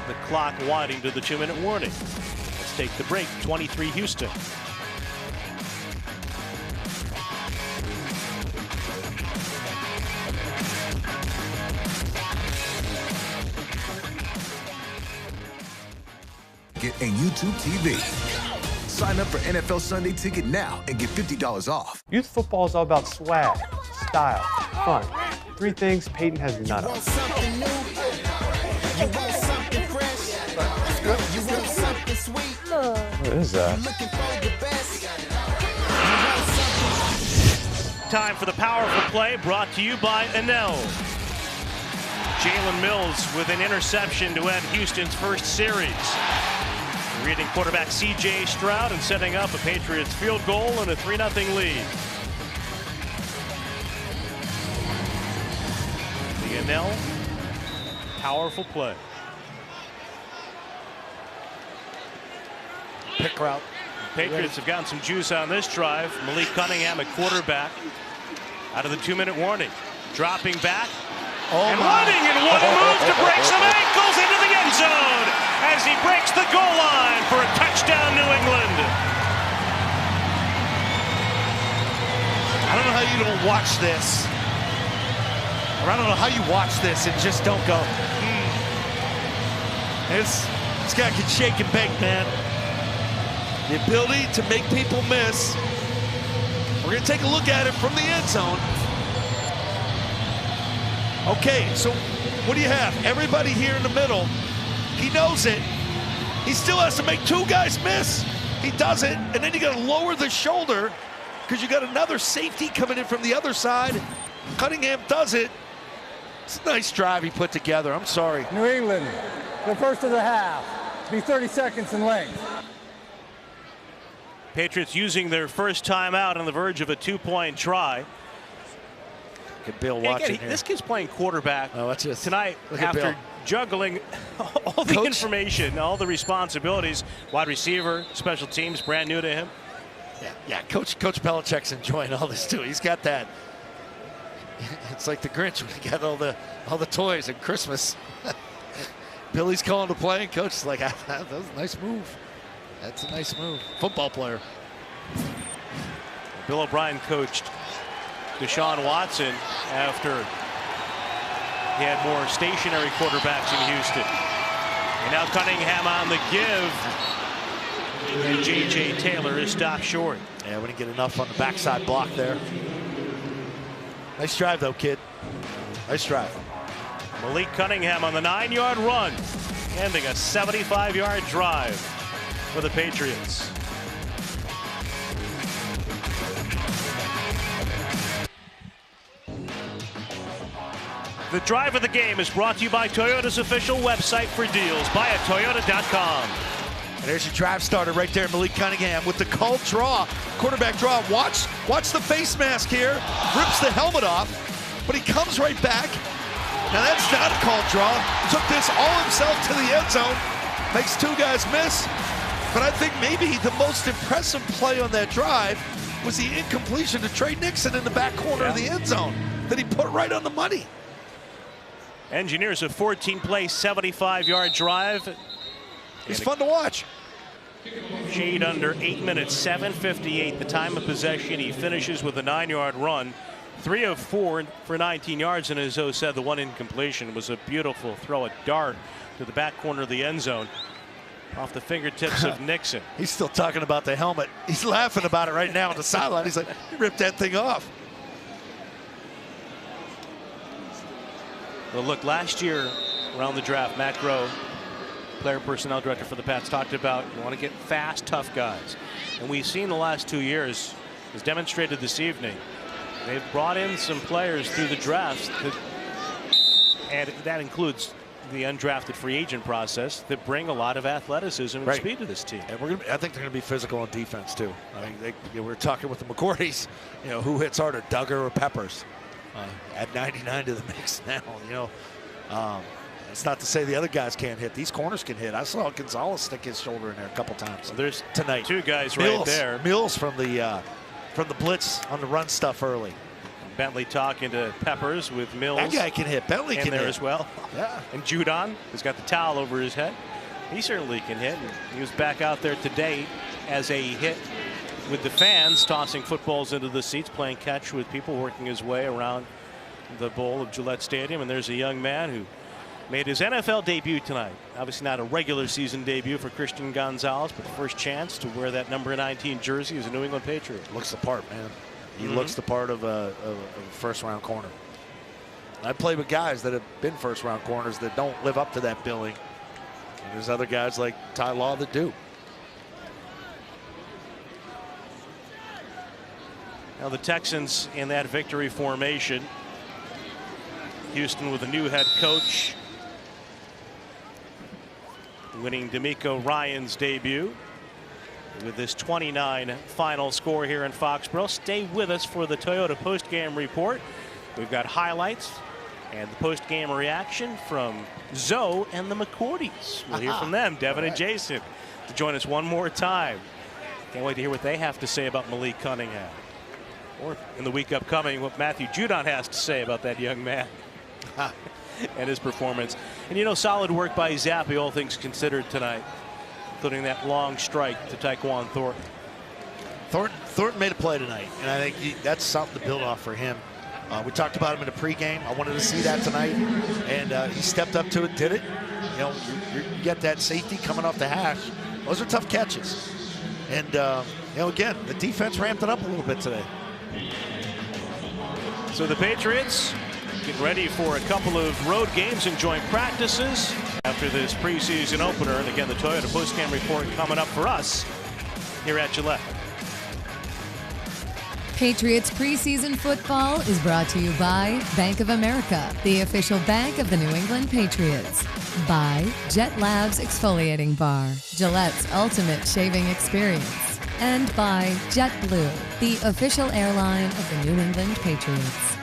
A: the clock winding to the 2-minute warning. Let's take the break. 23 Houston.
J: And YouTube TV. Sign up for NFL Sunday Ticket now and get $50 off.
K: Youth football is all about swag, style, fun. 3 things Peyton has none of. What is that?
A: Time for the powerful play brought to you by Enel. Jalen Mills with an interception to end Houston's first series. Reading quarterback C.J. Stroud and setting up a Patriots field goal and a 3-0 lead. The Enel powerful play.
E: Pick route.
A: Patriots have gotten some juice on this drive. Malik Cunningham at quarterback out of the 2-minute warning. Dropping back. And running in one move to break some ankles into the end zone as he breaks the goal line for a touchdown, New England.
E: I don't know how you don't watch this. Or I don't know how you watch this and just don't go, This guy can shake and bake, man. The ability to make people miss. We're going to take a look at it from the end zone. Okay, so what do you have? Everybody here in the middle. He knows it. He still has to make 2 guys miss. He does it, and then you got to lower the shoulder because you got another safety coming in from the other side. Cunningham does it. It's a nice drive he put together. I'm sorry.
F: New England, the first of the half. Be 30 seconds in length.
A: Patriots using their first timeout on the verge of a 2-point try.
E: Good Bill watching
A: again, this kid's playing quarterback tonight after
E: Bill.
A: Juggling all the information, all the responsibilities. Wide receiver, special teams, brand new to him.
E: Yeah. Coach Belichick's enjoying all this too. He's got that. It's like the Grinch when he got all the toys at Christmas. Billy's calling the play, and Coach is like, that was a nice move. That's a nice move. Football player.
A: Bill O'Brien coached Deshaun Watson after he had more stationary quarterbacks in Houston. And now Cunningham on the give. And J.J. Taylor is stopped short.
E: Yeah, we didn't get enough on the backside block there. Nice drive, though, kid. Nice drive.
A: Malik Cunningham on the 9-yard run, ending a 75-yard drive for the Patriots. The drive of the game is brought to you by Toyota's official website for deals. BuyAToyota.com.
E: And there's your drive starter right there, Malik Cunningham with the called draw, quarterback draw. Watch the face mask here. Rips the helmet off, but he comes right back. Now that's not a called draw. Took this all himself to the end zone. Makes 2 guys miss. But I think maybe the most impressive play on that drive was the incompletion to Trey Nixon in the back corner of the end zone that he put right on the money.
A: Engineers a 14-play, 75-yard drive.
E: It's fun to watch.
A: Shade under 8 minutes, 7:58 the time of possession. He finishes with a 9-yard run. 3 of 4 for 19 yards, and as O said, the one incompletion was a beautiful throw, a dart to the back corner of the end zone. off the fingertips of Nixon.
E: He's still talking about the helmet. He's laughing about it right now on the sideline. He's like, he ripped that thing off.
A: Well, look, last year around the draft, Matt Groh, player personnel director for the Pats, talked about you want to get fast, tough guys. And we've seen the last 2 years, as demonstrated this evening, they've brought in some players through the drafts, and that includes the undrafted free agent process, that bring a lot of athleticism and speed to this team.
E: And I think they're going to be physical on defense too. I mean, we're talking with the McCourties, who hits harder, Duggar or Peppers? Add 99 to the mix now. It's not to say the other guys can't hit. These corners can hit. I saw Gonzalez stick his shoulder in there a couple times.
A: Well, there's
E: tonight
A: 2 guys
E: Mills,
A: right there.
E: Mills from the blitz on the run stuff early.
A: Bentley talking to Peppers with Mills.
E: That guy can hit. Bentley can
A: there
E: hit
A: as well.
E: Yeah.
A: And Judon, who's got the towel over his head, he certainly can hit. And he was back out there today as a hit with the fans, tossing footballs into the seats, playing catch with people, working his way around the bowl of Gillette Stadium. And there's a young man who made his NFL debut tonight. Obviously not a regular season debut for Christian Gonzalez, but the first chance to wear that number 19 jersey as a New England Patriot.
E: Looks the part, man. He looks the part of a first-round corner. I played with guys that have been first-round corners that don't live up to that billing. And there's other guys like Ty Law that do.
A: Now the Texans in that victory formation. Houston with a new head coach, winning D'Amico Ryan's debut with this 29 final score here in Foxborough. Stay with us for the Toyota post-game report. We've got highlights and the post-game reaction from Zoe and the McCourties. We'll hear from them, Devin and Jason, to join us one more time. Can't wait to hear what they have to say about Malik Cunningham. Or in the week upcoming, what Matthew Judon has to say about that young man and his performance. And solid work by Zappi, all things considered tonight, including that long strike to Tyquan Thornton.
E: Thornton made a play tonight, and I think that's something to build off for him. We talked about him in the pregame. I wanted to see that tonight, and he stepped up to it, did it. You get that safety coming off the hash. Those are tough catches. And, again, the defense ramped it up a little bit today.
A: So the Patriots getting ready for a couple of road games and joint practices after this preseason opener. And again, the Toyota postgame report coming up for us here at Gillette.
D: Patriots preseason football is brought to you by Bank of America, the official bank of the New England Patriots. By Jet Labs Exfoliating Bar, Gillette's ultimate shaving experience. And by JetBlue, the official airline of the New England Patriots.